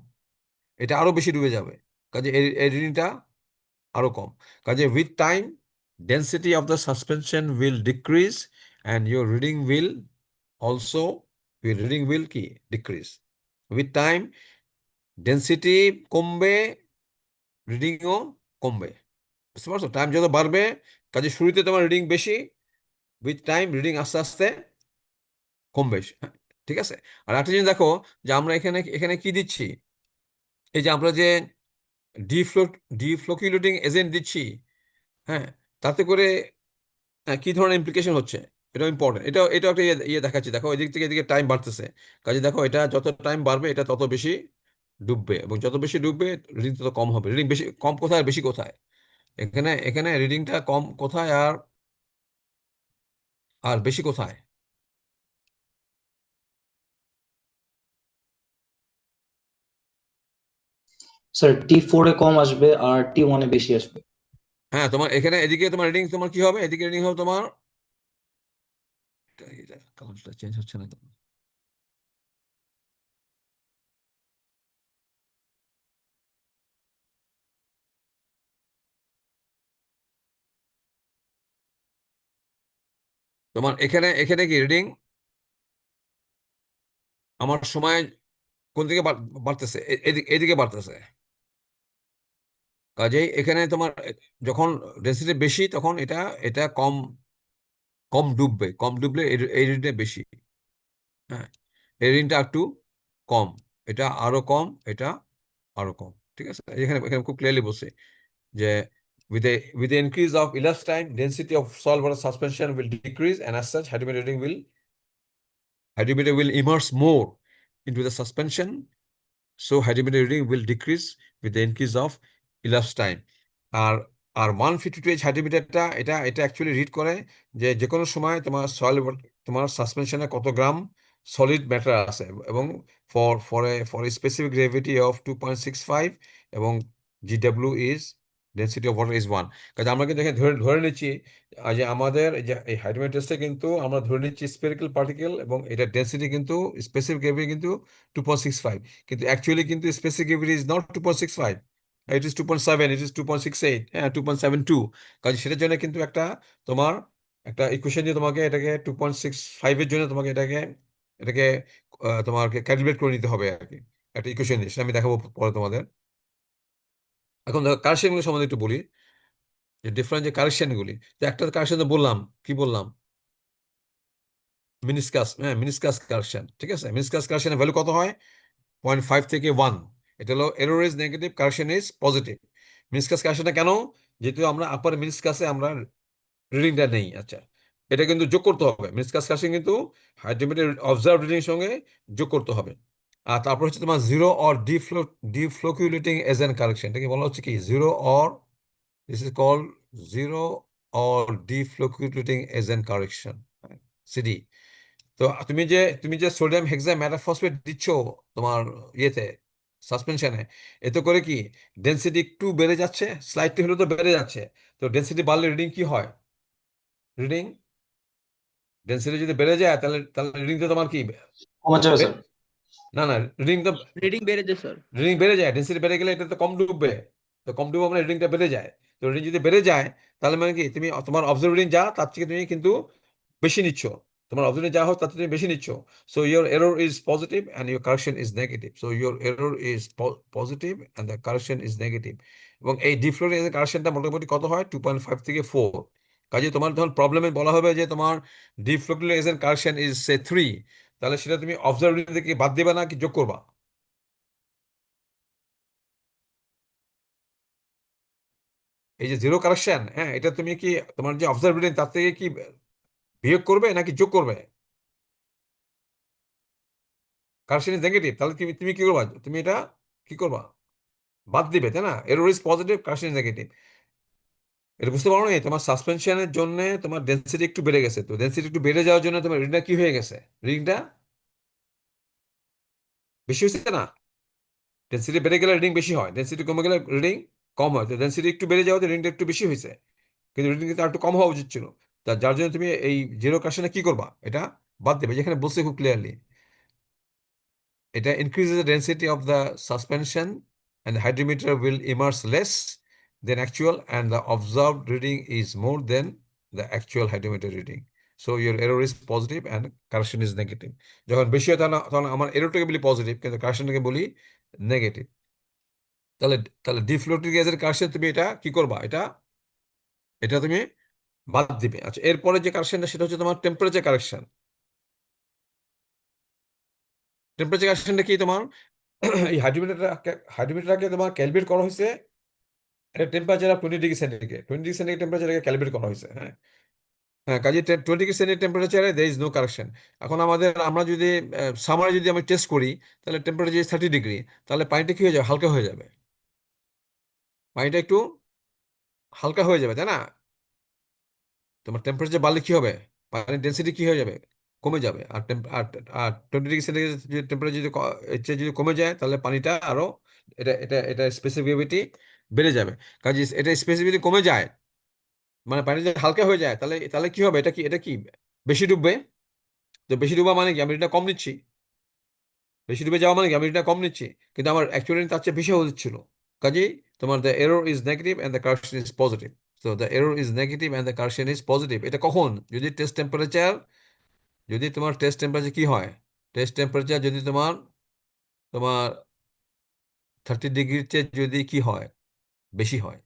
এটা আরো বেশি ডুবে যাবে। কাজে এই এই রিডিংটা আরো কম। কাজে with time density of the suspension will decrease and your reading will also, reading will কি ডিক্রিজ। উইথ টাইম ডেন্সিটি কমবে, রিডিংও কমবে, বুঝতে পারছো? টাইম যত বাড়বে, কাজে শুরুতে তোমার রিডিং বেশি, উইথ টাইম রিডিং আস্তে আস্তে কমবে। হ্যাঁ, ঠিক আছে। আর একটা জিনিস দেখো, যে আমরা এখানে এখানে কি দিচ্ছি, এই যে আমরা যে ডিফ্লো ডিফ্লোকিউলেটিং এজেন্ট দিচ্ছি, হ্যাঁ, তাতে করে কি ধরনের ইমপ্লিকেশন হচ্ছে, এটা ইম্পর্টেন্ট। এটা একটা ইয়ে ইয়ে দেখাচ্ছি, দেখো এদিক থেকে এদিকে টাইম বাড়তেছে। কাজে দেখো, এটা যত টাইম বাড়বে এটা তত বেশি ডুববে, এবং যত বেশি ডুববে রিডিং তত কম হবে। রিডিং বেশি কম কোথায় আর বেশি কোথায়, এখানে এখানে রিডিংটা কম কোথায় আর আর বেশি কোথায়। স্যার T4 কম আসবে আর T1 বেশি আসবে। হ্যাঁ, তোমার এখানে এদিকে তোমার রিডিং তোমার কি হবে, এদিকে রিডিং হবে তোমার, কালারটা চেঞ্জ হচ্ছে না তো। তোমার এখানে এখানে কি রিডিং, আমার সময় কোন দিকে বাড়তেছে, এদিকে এদিকে বাড়তেছে। কাজেই এখানে তোমার যখন ডেন্সিটি বেশি, তখন এটা এটা কম কম ডুববে, কম ডুবলে এই রিডিংটা বেশি। হ্যাঁ, এই রিডিংটা একটু কম, এটা আরো কম, এটা আরো কম। ঠিক আছে, এখানে এখানে খুব ক্লিয়ারলি বলছে যে with the increase of elapsed time, density of salt water suspension will decrease, and as such hydrometer reading will hydrometer will immerse more into the suspension, so hydrometer reading will decrease with the increase of elapsed time. R R 152H হাইড্রোমিটারটা এটা এটা actually read করে যে কোনো সময় তোমার soil, তোমার সাসপেনশনে কত গ্রাম solid matter আছে, এবং for a specific gravity of 2.65, এবং GW is density of water is 1। কাজে আমরা কিন্তু এখানে ধরে ধরে নিচ্ছি যে আমাদের এই যে এই হাইড্রোমিটার টেস্টে কিন্তু আমরা ধরে নিচ্ছি স্পেরিক্যাল পার্টিকেল, এবং এটা ডেন্সিটি কিন্তু স্পেসিফিক গ্রেভিটি কিন্তু 2.65, কিন্তু অ্যাকচুয়ালি কিন্তু specific gravity is not 2.65, it is 2.7, it is 2.68, হ্যাঁ 2.72। কাজে সেটার জন্য কিন্তু একটা তোমার একটা ইকুয়েশন দিয়ে তোমাকে এটাকে 2.65-এর জন্য তোমাকে এটাকে এটাকে তোমাকে ক্যালকুলেট করে নিতে হবে আর কি, একটা ইকুয়েশন দিয়ে, সেটা আমি দেখাবো পরে তোমাদের। এখন দেখো কারেকশনগুলো সম্বন্ধে একটু বলি, যে ডিফারেন্ট যে কারেকশনগুলি, তো একটা কারেকশন তো বললাম, কি বললাম, মিনিসকাস, হ্যাঁ মিনিসকাস কারেকশন, ঠিক আছে। মিনিসকাস কারেকশনের ভ্যালু কত হয়? 0.5 থেকে 1। এটা হলো error is negative, correction is positive. Meniscus কারেকশনটা কেন? যেহেতু আমরা আপার মিনিসকাসে আমরা রিডিংটা নেই, আচ্ছা, এটা কিন্তু যোগ করতে হবে। মিনিসকাস কারেকশন কিন্তু হাইড্রোমিটার অবজার্ভ রিডিং সঙ্গে যোগ করতে হবে। আর তারপর হচ্ছে তোমার zero or deflocculating agent correction, এটাকে বলা হচ্ছে কি zero or, this is called zero or deflocculating agent correction, CD. তো তুমি যে সোডিয়াম হেক্সা ম্যাটাফসফেট দিচ্ছ তোমার ইয়েতে, সাসপেনশনে, এতে করে কি ডেনসিটি একটু বেড়ে যাচ্ছে, স্লাইটলি হলেও তো বেড়ে যাচ্ছে। তো ডেনসিটি বাড়লে রিডিং কি হয়? রিডিং, ডেনসিটি যদি বেড়ে যায় তাহলে তাহলে রিডিংটা তোমার কি কমে যাবে স্যার। না না, রিডিং তো, রিডিং বেড়ে যায় স্যার। রিডিং বেড়ে যায়, ডেনসিটি বেড়ে গেলে এটা তো কম ডুববে, তো কম ডুবে মানে রিডিংটা বেড়ে যায়। তো রিডিং যদি বেড়ে যায় তাহলে মানে কি তুমি তোমার অবজার্ভ রিডিং যা তার থেকে তুমি কিন্তু বেশি নিচ্ছ, তোমার অবজেক্টিভ যা হোক তাতে তুমি বেশি নিচ্ছ। So your error is positive and your correction is negative. So your error is positive and the correction is negative. এবং এই ডিফ্লোরেন্স কারেকশনটা মোটামুটি কত হয়? 2.5 থেকে 4। কাজে তোমার যখন প্রবলেমে বলা হবে যে তোমার ডিফ্লোরেন্স কারেকশন ইজ সে 3, তাহলে সেটা তুমি অবজার্ভ থেকে বাদ দিবে না কি যোগ করবা? এই যে জিরো কারেকশন, হ্যাঁ, এটা তুমি কি তোমার যে অবজার্ভ তার থেকে কি বিয়োগ করবে নাকি যোগ করবে? কারেকশন ইজ নেগেটিভ, তাহলে তুমি তুমি কি করবা? তুমি এটা কি করবা? বাদ দিবে, তাই না? Error is positive, correction is negative. এটা বুঝতে পারো না? তোমার সাসপেনশনের জন্য তোমার ডেন্সিটি একটু বেড়ে গেছে, তো ডেন্সিটি একটু বেড়ে যাওয়ার জন্য তোমার রিডিংটা কি হয়ে গেছে? রিডিংটা বেশি হয়েছে না? ডেন্সিটি বেড়ে গেলে রিডিং বেশি হয়, ডেন্সিটি কমে গেলে রিডিং কম হয়। তো ডেন্সিটি একটু বেড়ে যাওয়াতে রিডিংটা একটু বেশি হয়েছে, কিন্তু রিডিং কিন্তু আর একটু কম হওয়া উচিত ছিল। তা যার জন্য তুমি এই জিরো কারেকশনে কি করবা? এটা বাদ দেবে, যেখানে বলছে খুব ক্লিয়ারলি, এটা increases the density of the suspension and the hydrometer will immerse less than actual, and the observed reading is more than the actual hydrometer reading. So your error is positive and correction is negative. যখন বেশি হয় তখন আমার এররটাকে বলি positive, কিন্তু কারেকশনটাকে বলি negative. তাহলে তাহলে ডিফ্লোটিং গ্যাসের কারেকশন তুমি এটা কি করবা? এটা এটা তুমি বাদ দিবে। আচ্ছা, এরপরে যে কারেকশনটা সেটা হচ্ছে তোমার টেম্পারেচার কারেকশন। টেম্পারেচার কারেকশনটা কি তোমার? এই হাইড্রোমিটারটাকে তোমার ক্যালকুলেট করা হয়েছে একটা temperature of 20 degree centigrade, 20 degree centigrade টেম্পারেচারকে ক্যালকুলেট করা হয়েছে, হ্যাঁ। হ্যাঁ, কাজে 20 ডিগ্রি সেন্টিগ্রেড টেম্পারেচারে দের ইজ নো কারেকশন। এখন আমরা যদি সামারে যদি আমি টেস্ট করি, তাহলে টেম্পারেচার 30 ডিগ্রি, তাহলে পানিটা কি হয়ে যাবে? হালকা হয়ে যাবে, পানিটা একটু হালকা হয়ে যাবে, তাই না? তোমার টেম্পারেচার বাড়লে কি হবে? পানির ডেন্সিটি কি হয়ে যাবে? কমে যাবে। আর আর 20 ডিগ্রি সেন্টিগ্রেড যদি টেম্পারেচার যদি এর চেয়ে যদি কমে যায়, তাহলে পানিটা আরো এটা এটা এটা স্পেসিফিসিটি বেড়ে যাবে। কাজে এটা স্পেসিফিসিটি কমে যায়, মানে পানি যদি হালকা হয়ে যায়, তাহলে তাহলে কি হবে? এটা কি বেশি ডুববে? তো বেশি ডুবা মানে কি আমি এটা কম নিচ্ছি, বেশি ডুবে যাওয়া মানে কি আমি এটা কম নিচ্ছি, কিন্তু আমার অ্যাকচুয়ালি তার চেয়ে বেশি হচ্ছিল। কাজেই তোমার the error is negative and the correction is positive. তো the error is negative and the correction is positive. এটা কখন? যদি টেস্ট টেম্পারেচার, যদি তোমার টেস্ট টেম্পারেচার কি হয়, টেস্ট টেম্পারেচার যদি তোমার তোমার 30 ডিগ্রির চেয়ে যদি কি হয়, বেশি হয়।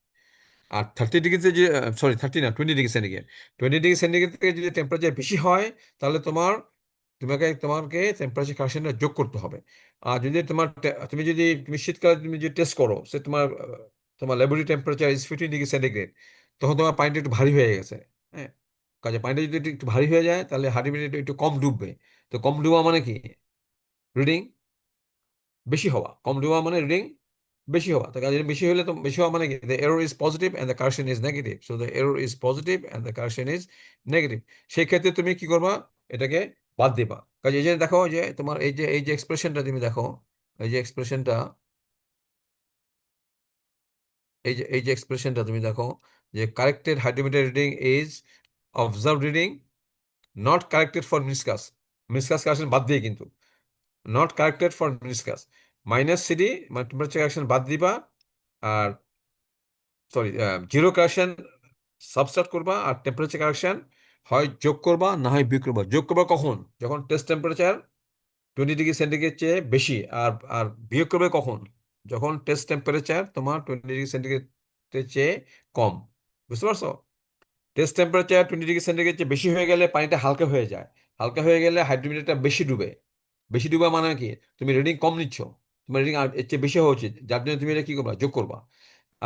আর 30 ডিগ্রিতে যে, সরি 30 না, 20 ডিগ্রি সেন্টিগ্রেড, 20 ডিগ্রি সেন্টিগ্রেড থেকে যদি টেম্পারেচার বেশি হয়, তাহলে তোমাকে টেম্পারেচার কারেকশনটা যোগ করতে হবে। আর যদি তুমি শীতকালে তুমি যদি টেস্ট করো, সে তোমার laboratory temperature is 15 degree centigrade, তখন তোমার পানিটা একটু ভারী হয়ে গেছে, হ্যাঁ। কাজে পানিটা যদি একটু একটু ভারী হয়ে যায় তাহলে হার্ডবিট একটু কম ডুববে। তো কম ডুবা মানে কি? রিডিং বেশি হওয়া। কম ডুবা মানে রিডিং বেশি হওয়া। তো কাজে বেশি হলে তো বেশি হওয়া মানে কি? The error is positive and the correction is negative. So the error is positive and the correction is negative. সেই ক্ষেত্রে তুমি কি করবা? এটাকে বাদ দিবা। কাজে এই যে দেখো যে তোমার এই যে এক্সপ্রেশনটা তুমি দেখো, এই যে এক্সপ্রেশনটা, এই যে এক্সপ্রেশনটা তুমি দেখো যে corrected hydrometer reading is observe reading not corrected for meniscus. Meniscus correction বাদ দিয়ে কিন্তু, not corrected for meniscus, minus CD মানে টেম্পারেচার কারেকশন বাদ দিবা। আর সরি, জিরো কারেকশন সাবস্ট্রাক্ট করবা, আর টেম্পারেচার কারেকশন হয় যোগ করবা না হয় বিয়োগ করবা। যোগ করবা কখন? যখন টেস্ট টেম্পারেচার 20 ডিগ্রি সেন্টিগ্রেড চেয়ে বেশি। আর আর বিয়োগ করবে কখন? যখন টেস্ট টেম্পারেচার তোমার 20 ডিগ্রি সেন্টিগ্রেডের চেয়ে কম। বুঝতে পারছো? টেস্ট টেম্পারেচার 20 ডিগ্রি সেন্টিগ্রেড চেয়ে বেশি হয়ে গেলে পানিটা হালকা হয়ে যায়। হালকা হয়ে গেলে হাইড্রোমিটারটা বেশি ডুবে। বেশি ডুবা মানে কি? তুমি রিডিং কম নিচ্ছ, তোমার রিডিং আর এর চেয়ে বেশি হওয়া উচিত, যার জন্য তুমি এটা কি করবা? যোগ করবা।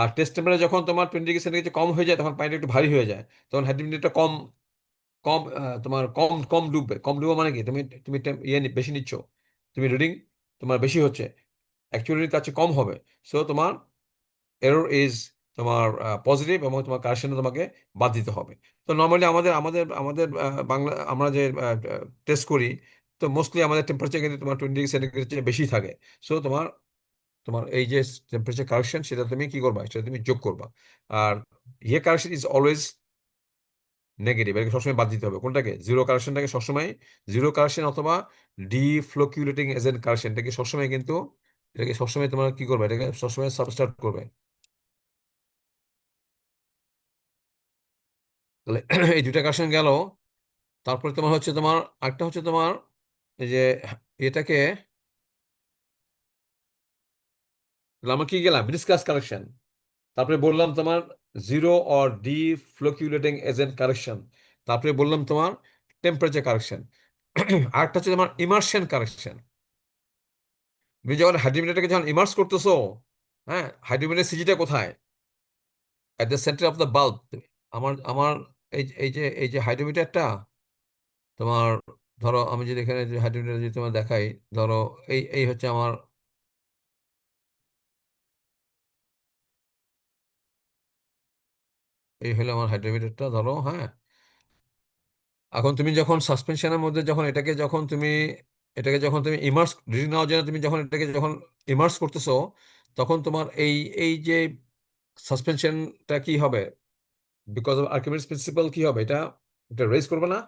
আর টেস্ট টেম্পারেচার যখন তোমার 20 ডিগ্রি সেন্টিগ্রেড কম হয়ে যায় তখন পানিটা একটু ভারী হয়ে যায়, তখন হাইড্রোমিটারটা কম কম তোমার কম কম ডুববে। কম ডুবা মানে কি? তুমি তুমি বেশি নিচ্ছ, তুমি রিডিং তোমার বেশি হচ্ছে, অ্যাকচুয়ালি তার চেয়ে কম হবে। সো তোমার এরর ইজ তোমার পজিটিভ, এবং তোমার কারেকশনে তোমাকে বাদ দিতে হবে। তো নর্মালি আমাদের আমাদের আমাদের বাংলা আমরা যে টেস্ট করি, তো মোস্টলি আমাদের টেম্পারেচার কিন্তু তোমার 20 ডিগ্রি সেন্টিগ্রেড চেয়ে বেশি থাকে। সো তোমার তোমার এই যে টেম্পারেচার কারেকশন, সেটা তুমি কি করবা? সেটা তুমি যোগ করবা। আর ইয়ে কারেকশন ইজ অলওয়েজ নেগেটিভ, এটাকে সবসময় বাদ দিতে হবে। কোনটাকে? জিরো কারেকশনটাকে সবসময়, জিরো কারেকশন অথবা ডিফ্লোকিউলেটিং এজেন্ট কারেকশনটাকে সবসময় কিন্তু, এটাকে সবসময় তোমার কি করবে? এটাকে সবসময় সাবস্ট্রাক্ট করবে। তাহলে এই দুইটা কারেকশন গেল। তারপরে তোমার হচ্ছে তোমার আরেকটা হচ্ছে তোমার এই যে এটাকে, তাহলে আমরা কি গেলাম? ডিসকাস কারেকশন, তারপরে বললাম তোমার জিরো অর ডিফ্লোকিউলেটিং এজেন্ট কারেকশন, তারপরে বললাম তোমার টেম্পারেচার কারেকশন। আরেকটা হচ্ছে তোমার ইমার্শন কারেকশন। তুমি যখন হাইড্রোমিটারটাকে যখন ইমার্স করতেছো, হ্যাঁ, হাইড্রোমিটার সিজিটা কোথায়? At the centre of the bulb. আমার আমার এই যে হাইড্রোমিটারটা তোমার, ধরো আমি যদি এখানে হাইড্রোমিটার যদি তোমার দেখাই, ধরো এই এই হচ্ছে আমার, এই হলো আমার হাইড্রোমিটারটা, ধরো, হ্যাঁ। এখন তুমি যখন সাসপেনশনের মধ্যে যখন এটাকে যখন তুমি ইমার্স রিডিং নেওয়ার জন্য তুমি যখন এটাকে যখন ইমার্স করতেছো, তখন তোমার এই এই যে সাসপেনশনটা কি হবে? বিকজ অফ আর্কিমিডিস প্রিন্সিপাল কি হবে? এটা এটা রেজ করবে না?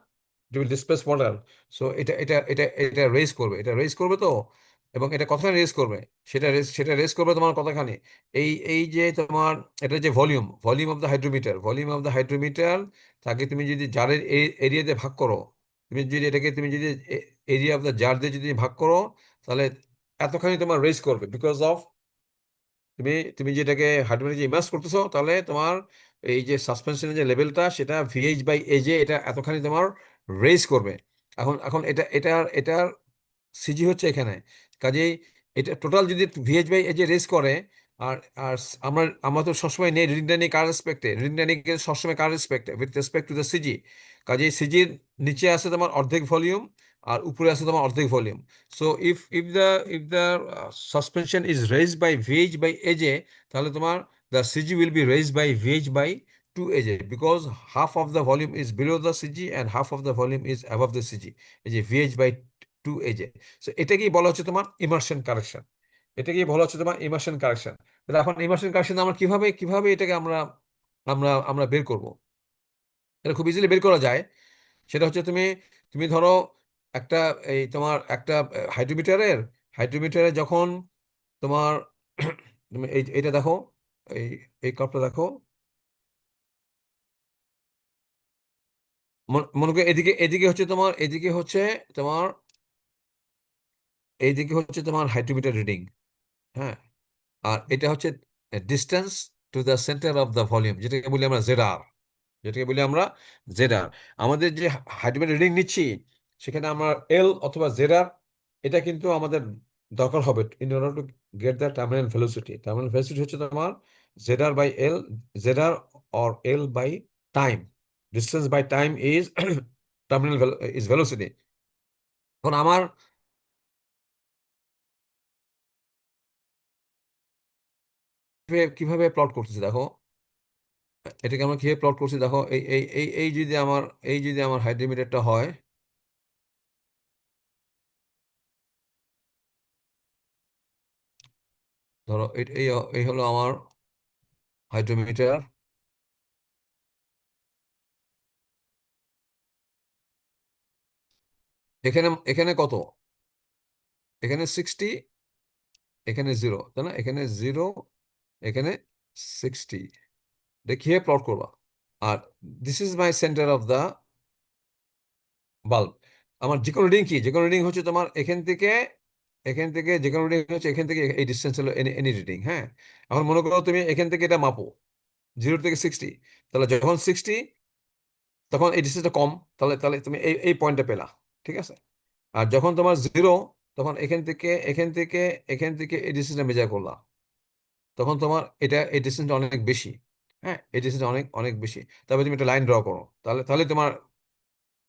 It will displace water. So এটা রেজ করবে তো। এবং এটা কতখানি রেজ করবে? সেটা রেজ করবে তোমার কতখানি? এই যে তোমার, এটা যে ভলিউম অফ দ্য হাইড্রোমিটার, তাকে তুমি যদি জারের এরিয়া দিয়ে ভাগ করো, তুমি যদি এরিয়া অফ দ্য জার দিয়ে যদি ভাগ করো, তাহলে এতখানি তোমার রেজ করবে। বিকজ অফ তুমি তুমি যেটাকে হার্ডওয়্যারে যে ইমার্স করতেছো, তাহলে তোমার এই যে সাসপেনশনের যে লেভেলটা, সেটা ভিএইচ বাই এজে এটা এতখানি তোমার রেজ করবে। এখন এখন এটার সিজি হচ্ছে এখানে। কাজেই এটা টোটাল যদি ভিএইচ বাই এজে রেজ করে, আর আর আমরা তো সবসময় নেই রিডিংটা নেই কার রেসপেক্টে? রিডিংটা নেই সবসময় কার রেসপেক্টে? With respect to the CG. কাজেই সিজির নিচে আছে তোমার অর্ধেক ভলিউম, আর উপরে আছে তোমার অর্ধেক volume. So if the suspension is raised by VH by AJ, তাহলে তোমার the CG will be raised by VH by 2AJ, because half of the volume is below the CG and half of the volume is above the CG, এই যে VH by 2AJ। So এটাকেই বলা হচ্ছে তোমার immersion correction. এটাকেই বলা হচ্ছে তোমার ইমার্শন কারেকশন। তাহলে এখন ইমার্শন কারেকশন আমরা কিভাবে কিভাবে এটাকে আমরা আমরা আমরা বের করব? এটা খুব ইজিলি বের করা যায়। সেটা হচ্ছে তুমি তুমি ধরো একটা, এই তোমার একটা হাইড্রোমিটারে যখন তোমার তুমি এইটা দেখো, এই এই কাপটা দেখো। মনে করো এদিকে এদিকে হচ্ছে তোমার, তোমার এইদিকে হচ্ছে তোমার হাইড্রোমিটার রিডিং, হ্যাঁ। আর এটা হচ্ছে distance to the centre of the volume, যেটাকে বলি আমরা জেডার। আমাদের যে হাইড্রোমিটার রিডিং নিচ্ছি, সেখানে আমরা এল অথবা জেডার, এটা কিন্তু আমাদের দরকার হবে in order to get the terminal velocity. Terminal velocity হচ্ছে তোমার Z R by L, Z R or L by time. Distance by time is terminal is velocity. এখন আমার কিভাবে প্লট করতেছি দেখো, এটাকে আমরা কিভাবে প্লট করছি দেখো, এই যদি আমার, এই যদি আমার হাইড্রোমিটারটা হয়, ধরো এই এই হলো আমার হাইড্রোমিটার। এখানে এখানে কত, এখানে 60, এখানে 0, তাই না? এখানে 0, এখানে 60। দেখিয়ে প্লট করবা। আর this is my centre of the bulb. আমার যে কোনো রিডিং কি, যে কোনো রিডিং হচ্ছে তোমার এখান থেকে, এখান থেকে যে কোনো রিডিং হচ্ছে এখান থেকে এই ডিস্টেন্স হলো এনি এনি রিডিং। হ্যাঁ, এখন মনে করো তুমি এখান থেকে এটা মাপো 0 থেকে 60, তাহলে যখন 60 তখন এই ডিস্টেন্সটা কম, তাহলে তাহলে তুমি এই এই পয়েন্টটা পেলা, ঠিক আছে? আর যখন তোমার 0, তখন এখান থেকে এখান থেকে এখান থেকে এই ডিস্টেন্সটা মেজার করলা, তখন তোমার এটা এই ডিস্টেন্সটা অনেক বেশি। হ্যাঁ, এই ডিস্টেন্সটা অনেক অনেক বেশি। তারপরে তুমি একটা লাইন ড্র করো, তাহলে তাহলে তোমার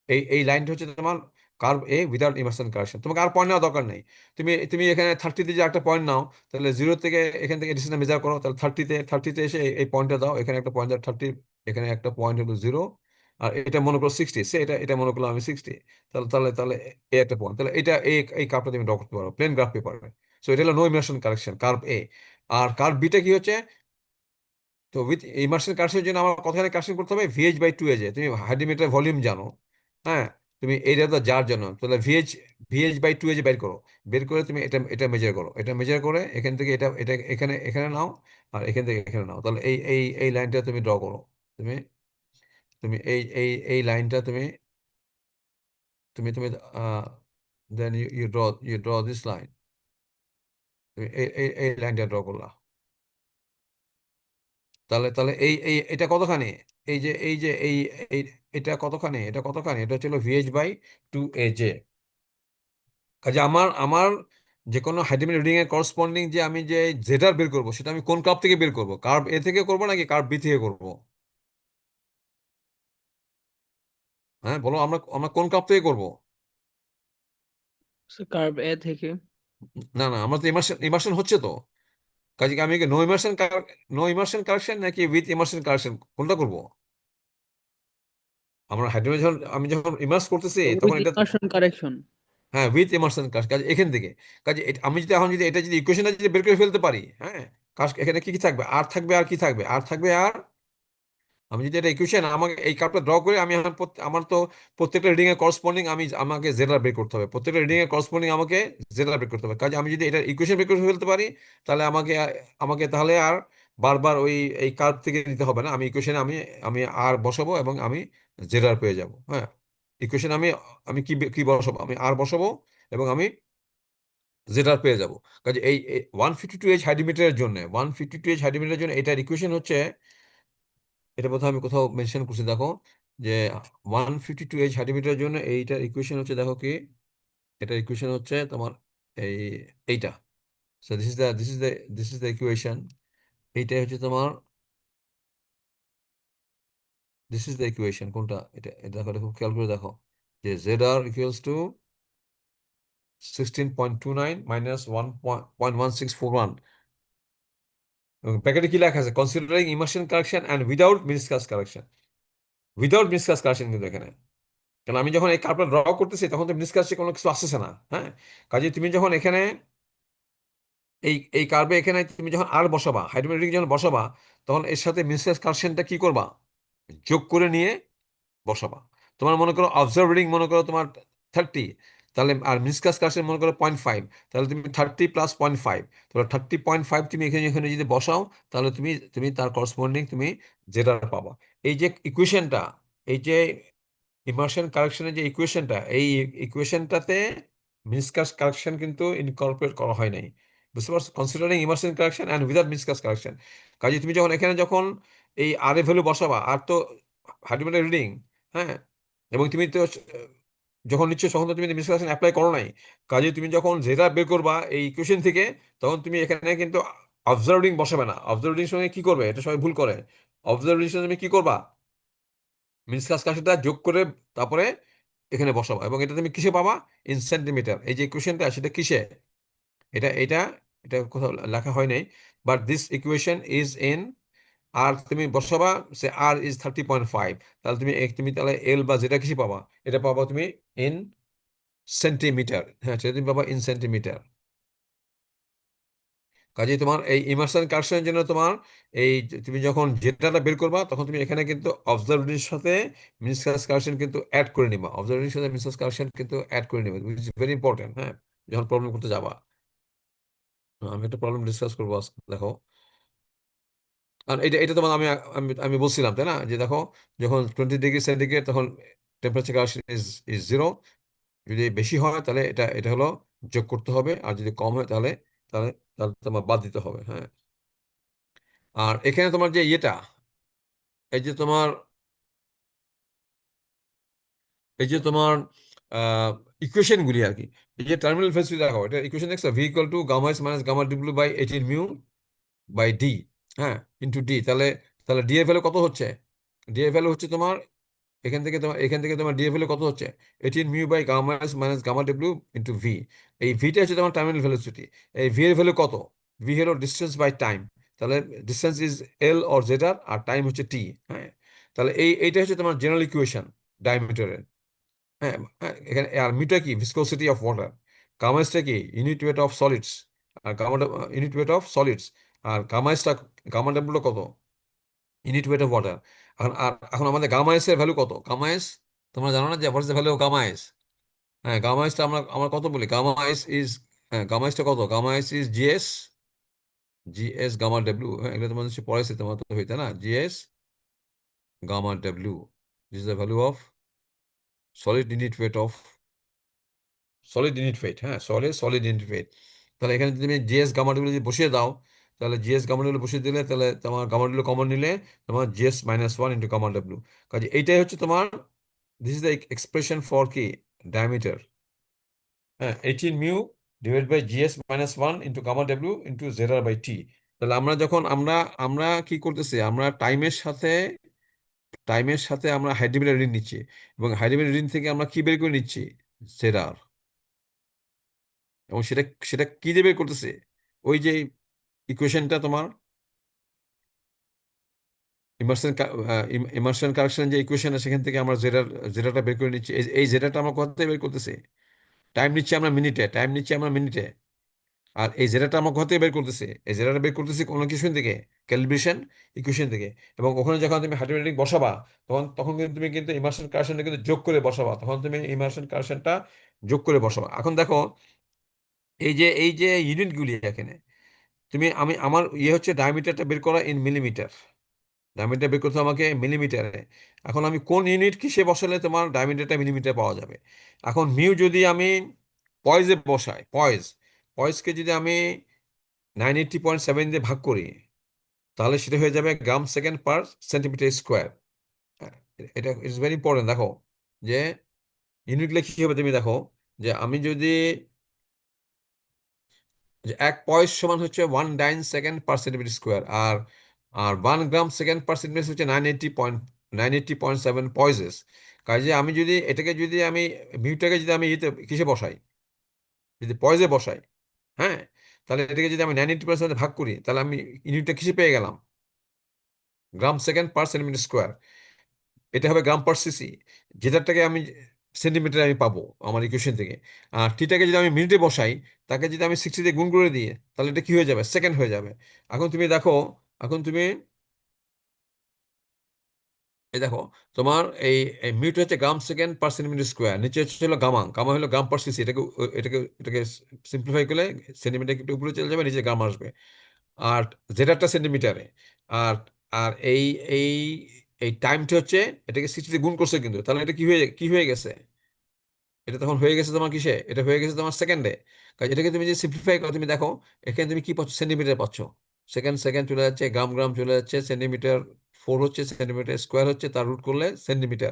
এই এই লাইনটা হচ্ছে তোমার কার্ভ এ উইদাউট ইমার্সন কারেকশন। তোমাকে আর পয়েন্ট নেওয়া দরকার নেই। তুমি তুমি এখানে 30তে যে একটা পয়েন্ট নাও, তাহলে 0 থেকে এখান থেকে ডিস্টেন্স মেজার করো, তাহলে 30তে এসে এই পয়েন্টটা দাও, এখানে একটা পয়েন্ট দাও 30, এখানে একটা পয়েন্ট হলো 0, আর এটা মনে করো 60, সে এটা এটা মনে করলাম আমি 60, তাহলে তাহলে তাহলে এই একটা পয়েন্ট, তাহলে এটা এই এই কার্ভটা তুমি ড্র করতে পারো প্লেন গ্রাফ পেপারে। সো এটা হলো নো ইমার্সন কারেকশন, কার্ভ এ। আর কার্ভ বিটা কি হচ্ছে, তো উইথ ইমার্শন কারেকশনের জন্য আমার কতখানি কারেকশন করতে হবে, VH/2 যে তুমি হাইড্রোমিটার ভলিউম জানো। হ্যাঁ, তুমি এইটা তো যার জন্য, তাহলে VH/2 বের করো। বের করে তুমি এটা এটা মেজার করো, এটা মেজার করে এখান থেকে এটা এটা এখানে এখানে নাও, আর এখান থেকে এখানে নাও, তাহলে এই এই এই লাইনটা তুমি ড্র করো। তুমি তুমি এই এই এই লাইনটা তুমি তুমি তুমি then you draw this line. তুমি এই এই এই লাইনটা ড্র করলা, তাহলে তাহলে এই এই এটা কতখানি, এই যে এই যে এই এটা কতখানি, এটা কতখানি, এটা হচ্ছিল VH/2 কাজে আমার আমার যে কোনো হাইড্রোমিটার রিডিং এর করসপন্ডিং যে আমি যে জেটার বের করবো, সেটা আমি কোন কার্ভ থেকে বের করবো, কার্ভ এ থেকে করবো নাকি কার্ভ বি থেকে করবো? হ্যাঁ বলো, আমরা আমরা কোন কার্ভ থেকে করবো? কার্ভ এ থেকে। না না, আমরা তো ইমার্শন ইমার্শন হচ্ছে তো, কাজে কি আমি no immersion, no immersion correction নাকি উইথ ইমার্শন কারেকশন, কোনটা করবো? আমরা হাইড্রোমিটার যখন আমি যখন ইমার্স করতেছি তখন উইথ এটা, ইমার্শন কারেকশন। হ্যাঁ উইথ ইমার্সন কাজ, কাজ এখান থেকে। কাজে আমি যদি এখন যদি এটা যদি ইকুয়েশনটা যদি বের করে ফেলতে পারি, হ্যাঁ, কাজ এখানে কি কি থাকবে, আর থাকবে, আর কি থাকবে, আর থাকবে, আর আমি যদি এটা ইকুয়েশন আমাকে এই কার্ভটা ড্র করে আমি এখন আমার তো প্রত্যেকটা রিডিং এর করসপন্ডিং আমি আমাকে জেডার বের করতে হবে, প্রত্যেকটা রিডিং এর করসপন্ডিং আমাকে জেডার বের করতে হবে। কাজে আমি যদি এটা ইকুয়েশন বের করে ফেলতে পারি, তাহলে আমাকে আমাকে তাহলে আর বারবার ওই এই কার্ভ থেকে নিতে হবে না, আমি ইকুয়েশনে আমি আমি আর বসাবো এবং আমি জেডার পেয়ে যাব। হ্যাঁ, ইকুয়েশন আমি আমি কি কি বসাবো, আমি আর বসাবো এবং আমি জেডার পেয়ে যাব। কাজে এই 152H হাইড্রোমিটারের জন্য, 152H হাইড্রোমিটারের জন্য এটার ইকুয়েশন হচ্ছে, এটা বোধহয় আমি কোথাও মেনশন করছি দেখো, যে 152H হাইড্রোমিটারের জন্য এইটার ইকুয়েশন হচ্ছে দেখো কি, এটার ইকুয়েশন হচ্ছে তোমার এই এইটা। So this is the equation. এইটাই হচ্ছে তোমার, দিস ইজ দ্য ইকুয়েশন কোনটা, এটা এটা দেখো, দেখো খেয়াল করে দেখো, যে Z r = 16.29 - 1.1641, এবং প্যাকেটে কি লেখা আছে, considering immersion correction and without meniscus correction. Without meniscus correction কিন্তু এখানে, কারণ আমি যখন এই কার্ভটা ড্র করতেছি তখন তো মিনিসকাসে কোনো কিছু আসতেছে না। হ্যাঁ, কাজে তুমি যখন এখানে এই এই কার্ভে এখানে তুমি যখন আর বসাবা, হাইড্রোমেট্রিক যখন বসাবা, তখন এর সাথে মিনিসকাস কারেকশনটা কি করবা, যোগ করে নিয়ে বসাবা। তোমার মনে করো অবজার্ভ রিডিং মনে করো তোমার 30, তাহলে আর মিনিসকাস কারেকশন মনে করো 0.5, তাহলে তুমি 30 + 0.5, তাহলে 30.5 তুমি এখানে এখানে যদি বসাও, তাহলে তুমি তুমি তার করসপন্ডিং তুমি যেটা পাবা। এই যে ইকুয়েশনটা, এই যে ইমার্শন কারেকশনের যে ইকুয়েশনটা, এই ইকুয়েশনটাতে মিসকাস কারেকশন কিন্তু ইনকর্পোরেট করা হয় নাই। বুঝতে পারছো, considering immersion correction and without meniscus correction. কাজে তুমি যখন এখানে যখন এই আর এ ভ্যালু বসাবা, আর তো হার্ডওয়্যার রিডিং, হ্যাঁ, এবং তুমি তো যখন নিচ্ছ তখন তো তুমি মিসকালেশন অ্যাপ্লাই করো নাই। কাজে তুমি যখন যেটা বের করবা এই ইকুয়েশন থেকে, তখন তুমি এখানে কিন্তু অবজার্ভিং বসাবে না। অবজার্ভিং সঙ্গে কি করবে, এটা সবাই ভুল করে। অবজার্ভিং তুমি কি করবা, মিনিস্কাস কার্শনটা যোগ করে তারপরে এখানে বসাবো, এবং এটা তুমি কিসে পাবা? In centimetre. এই যে ইকুয়েশনটা সেটা কিসে? এটা এটা এটা কোথাও লেখা হয় নাই, but this equation is in, আর তুমি বসাবা সে আর ইজ 30.5, তাহলে তুমি তুমি তাহলে এল বা যেটা কিছু পাবা, এটা পাবা তুমি ইন সেন্টিমিটার। হ্যাঁ, সেটা তুমি পাবা ইন সেন্টিমিটার। কাজে তোমার এই ইমার্শন কারেকশনের জন্য তোমার এই তুমি যখন যেটাটা বের করবা, তখন তুমি এখানে কিন্তু অবজারভেশনের সাথে মিনিস্কাস কারেকশন কিন্তু অ্যাড করে নিবা, অবজারভেশনের সাথে মিনিস্কাস কারেকশন কিন্তু অ্যাড করে নিবা, উইচ ইজ ভেরি ইম্পর্টেন্ট। হ্যাঁ, যখন প্রবলেম করতে যাবা। আমি একটা প্রবলেম ডিসকাস করবো আজকে, দেখো। আর এটা এটা তোমার আমি আমি আমি বলছিলাম তাই না, যে দেখো, যখন 20 ডিগ্রি সেন্টিগ্রেড, তখন টেম্পারেচার কারেকশন ইজ ইজ 0। যদি বেশি হয় তাহলে এটা এটা হলো যোগ করতে হবে, আর যদি কম হয় তাহলে তাহলে তাহলে তোমার বাদ দিতে হবে। হ্যাঁ, আর এখানে তোমার যে ইয়েটা, এই যে তোমার এই যে তোমার ইকুয়েশন গুলি আর কি, এই যে টার্মিনাল ভেলোসিটি দেখো, এটা ইকুয়েশন দেখছো, V equal to gamma S minus gamma W by 18 mu by D. হ্যাঁ, ইন্টু ডি। তাহলে তাহলে ডি এর ভ্যালু কত হচ্ছে? ডি এর ভ্যালু হচ্ছে তোমার, এখান থেকে তোমার ডি এর ভ্যালু কত হচ্ছে? 18 mu by gamma S minus gamma W into V. এই ভিটা হচ্ছে তোমার টার্মিনাল ভেলোসিটি। এই ভি এর ভ্যালু কত? ভি হলো ডিস্টেন্স বাই টাইম। তাহলে distance is L or Z আর টাইম হচ্ছে টি। হ্যাঁ, তাহলে এইটা হচ্ছে তোমার জেনারেল ইকুয়েশন ডায়ামিটারের। হ্যাঁ, হ্যাঁ, এখানে আর মিটা কি? Viscosity of water. গামাসটা কি? Unit weight of solids. আর ইউনিট ওয়েট অফ সলিডস। আর গামাসটা, গামা ডাব্লুটা কত? Unit weight of water. এখন আমাদের গামা এস এর ভ্যালু কত? গামা এস তোমরা জানো না, যে what is the value of gamma S? হ্যাঁ, গামা এসটা আমরা কত বলি? গামা এস ইজ, হ্যাঁ, গামা এসটা কত? Gamma S is GS, GS gamma W. হ্যাঁ, এগুলো তোমাদের নিশ্চয়ই পড়াইছে, তোমার তো হইতে না, GS gamma W. This is the value of solid unit weight of solid unit weight. হ্যাঁ, সলিড ইউনিট ওয়েট। তাহলে এখানে যদি তুমি জিএস গামাডুলো যদি বসিয়ে দাও, তাহলে জিএস গামাডুলো বসিয়ে দিলে, তাহলে তোমার গামাডুলো কমন নিলে তোমার GS minus one into gamma W. কাজে এইটাই হচ্ছে তোমার, this is the expression for কি? ডায়ামিটার। হ্যাঁ, 18 mu divide by GS minus one into gamma W into Z R by T. তাহলে আমরা যখন আমরা আমরা কি করতেছি, আমরা টাইমের সাথে আমরা হাইড্রোমিটার রিডিং নিচ্ছি, এবং হাইড্রোমিটার রিডিং থেকে আমরা কি বের করে নিচ্ছি? জেড আর। এবং সেটা সেটা কি দিয়ে বের করতেছে? ওই যে ইকুয়েশনটা তোমার ইমার্শন ইমার্শন কারেকশন যে ইকুয়েশন, সেখান থেকে আমরা জেডাটা বের করে নিচ্ছি। এই জেডাটা আমরা কোথা থেকে বের করতেছি? টাইম নিচ্ছি আমরা মিনিটে। আর এই জেডাটা আমরা কোথা থেকে বের করতেছি? এই জেডাটা বের করতেছি কোনো কিছু থেকে, ক্যালিব্রেশন ইকুয়েশন থেকে। এবং ওখানে যখন তুমি হাইড্রোমেটিক বসাবা, তখন তখন কিন্তু তুমি কিন্তু ইমার্শন কারেকশনটা কিন্তু যোগ করে বসাবা, তখন তুমি ইমার্শন কারেকশনটা যোগ করে বসাবা। এখন দেখো, এই যে ইউনিটগুলি এখানে, তুমি আমি আমার ইয়ে হচ্ছে ডায়ামিটারটা বের করা ইন মিলিমিটার। ডায়ামিটার বের করতে হবে আমাকে মিলিমিটারে। এখন আমি কোন ইউনিট কিসে বসালে তোমার ডায়ামিটারটা মিলিমিটার পাওয়া যাবে? এখন মিউ যদি আমি পয়েজে বসাই, পয়েজকে যদি আমি 980.7 দিয়ে ভাগ করি, তাহলে সেটা হয়ে যাবে গ্রাম সেকেন্ড পার সেন্টিমিটার স্কোয়ার। এটা ইটস ভেরি ইম্পর্টেন্ট। দেখো যে ইউনিটগুলো কি হবে, তুমি দেখো যে আমি যদি, যে 1 পয়েস সমান হচ্ছে 1 ডাইন সেকেন্ড পার সেন্টিমিটার স্কোয়ার, আর আর 1 গ্রাম সেকেন্ড পার সেন্টিমিটার হচ্ছে 980.7 পয়েসেস। কাজে আমি যদি এটাকে যদি আমি মিউটাকে যদি আমি ইয়েতে কিসে বসাই, যদি পয়েসে বসাই, হ্যাঁ, তাহলে এটাকে যদি আমি 980% ভাগ করি, তাহলে আমি ইউনিটটা কিসে পেয়ে গেলাম? গ্রাম সেকেন্ড পার সেন্টিমিটার স্কোয়ার। এটা হবে গ্রাম পার সিসি। যেটাকে আমি সেন্টিমিটার আমি পাবো আমার ইকুয়েশন থেকে। আর টিটাকে যদি আমি মিনিটে বসাই, তাকে যদি আমি 60 দিয়ে গুণ করে দিই, তাহলে এটা কি হয়ে যাবে? সেকেন্ড হয়ে যাবে। এখন তুমি দেখো, এখন তুমি এই দেখো, তোমার এই মিউট হচ্ছে গ্রাম সেকেন্ড পার সেন্টিমিটার স্কোয়ার, নিচে হলো গামা, গামা হলো গ্রাম পার সিসি। এটাকে সিম্পলিফাই করলে সেন্টিমিটার একটু উপরে চলে যাবে, নিচে গ্রাম আসবে। আর যেটাটা সেন্টিমিটারে। আর আর এই এই টাইমটা হচ্ছে, এটাকে 60 গুণ করছে কিন্তু, তাহলে এটা কি হয়ে গেছে? এটা তখন হয়ে গেছে তোমার কিসে? এটা হয়ে গেছে তোমার সেকেন্ডে। কাজে এটাকে তুমি যে সিম্পলিফাই করো, তুমি দেখো এখানে তুমি কি পাচ্ছ? সেন্টিমিটার পাচ্ছ। সেকেন্ড সেকেন্ড চলে যাচ্ছে, গ্রাম গ্রাম চলে যাচ্ছে, সেন্টিমিটার ফোর হচ্ছে, সেন্টিমিটার স্কোয়ার হচ্ছে, তার রুট করলে সেন্টিমিটার।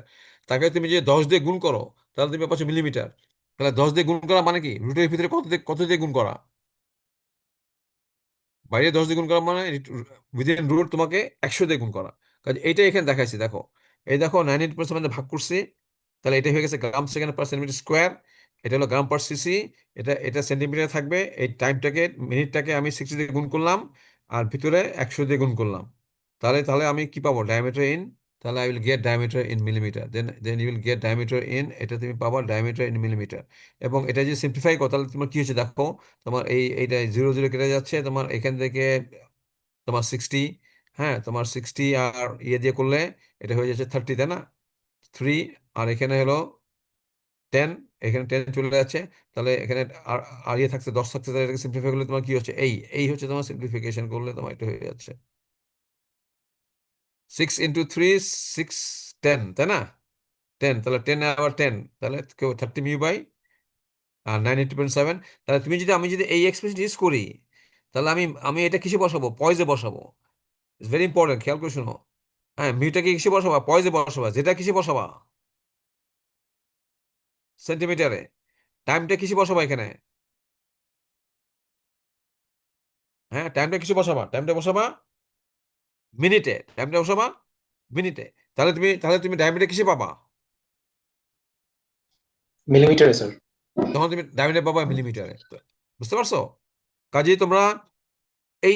তাকে তুমি যে 10 দিয়ে গুণ করো, তাহলে তুমি পাচ্ছ মিলিমিটার। তাহলে 10 দিয়ে গুণ করা মানে কি? রুটের ভিতরে কত দিয়ে গুণ করা? বাইরে 10 দিয়ে গুণ করা মানে উইদিন রুট তোমাকে 100 দিয়ে গুণ করা। কাজে এইটাই এখানে দেখাইছি, দেখো। এই দেখো 98% ভাগ করছি, তাহলে এটা হয়ে গেছে গ্রাম সেকেন্ড পার সেন্টিমিটার স্কোয়ার। এটা হলো গ্রাম পার সিসি। এটা এটা সেন্টিমিটার থাকবে। এই টাইমটাকে, মিনিটটাকে আমি 60 দিয়ে গুণ করলাম, আর ভিতরে 100 দিয়ে গুণ করলাম। তাহলে তাহলে আমি কি পাবো, ডায়ামিটার ইন। তাহলে I will get diameter in millimetre, then then you will get diameter in, এটা তুমি পাবা ডায়ামিটার ইন মিলিমিটার। এবং এটা যদি সিম্পলিফাই করো তাহলে তোমার কি হচ্ছে দেখো, তোমার এইটা 0 0 কেটে যাচ্ছে, তোমার এখান থেকে তোমার 60, হ্যাঁ তোমার 60 আর ইয়ে দিয়ে করলে এটা হয়ে যাচ্ছে 30, তাই না? 3, আর এখানে হলো 10, এখানে 10 চলে যাচ্ছে। তাহলে এখানে আর আর ইয়ে থাকছে 10 থাকছে, তাহলে এটাকে সিম্পলিফাই করলে তোমার কি হচ্ছে, এই এই হচ্ছে তোমার সিম্পলিফিকেশন করলে তোমার এটা হয়ে যাচ্ছে 6 × 3, 6, 10, তাই না? 10, তাহলে 10 আবার 10, তাহলে কেউ 30 μ/980.7। তাহলে তুমি যদি, আমি যদি এই এক্সপ্রেশন ইউজ করি, তাহলে আমি আমি এটা কিসে বসাবো, পয়সে বসাবো। ইটস ভেরি ইম্পর্টেন্ট, খেয়াল করে শোনো। হ্যাঁ, মিউটাকে কিসে বসাবা, পয়সে বসাবা, যেটা কিসে বসাবা, সেন্টিমিটারে। টাইমটা কিসে বসাবা এখানে, হ্যাঁ টাইমটা কিসে বসাবা, টাইমটা বসাবা মিনিটে, টাইমটা বসাবা মিনিটে। তাহলে তুমি ডায়ামিটার কিসে পাবা, মিলিমিটারে স্যার। তখন তুমি ডায়ামিটার পাবা মিলিমিটারে। তো বুঝতে পারছো? কাজেই তোমরা এই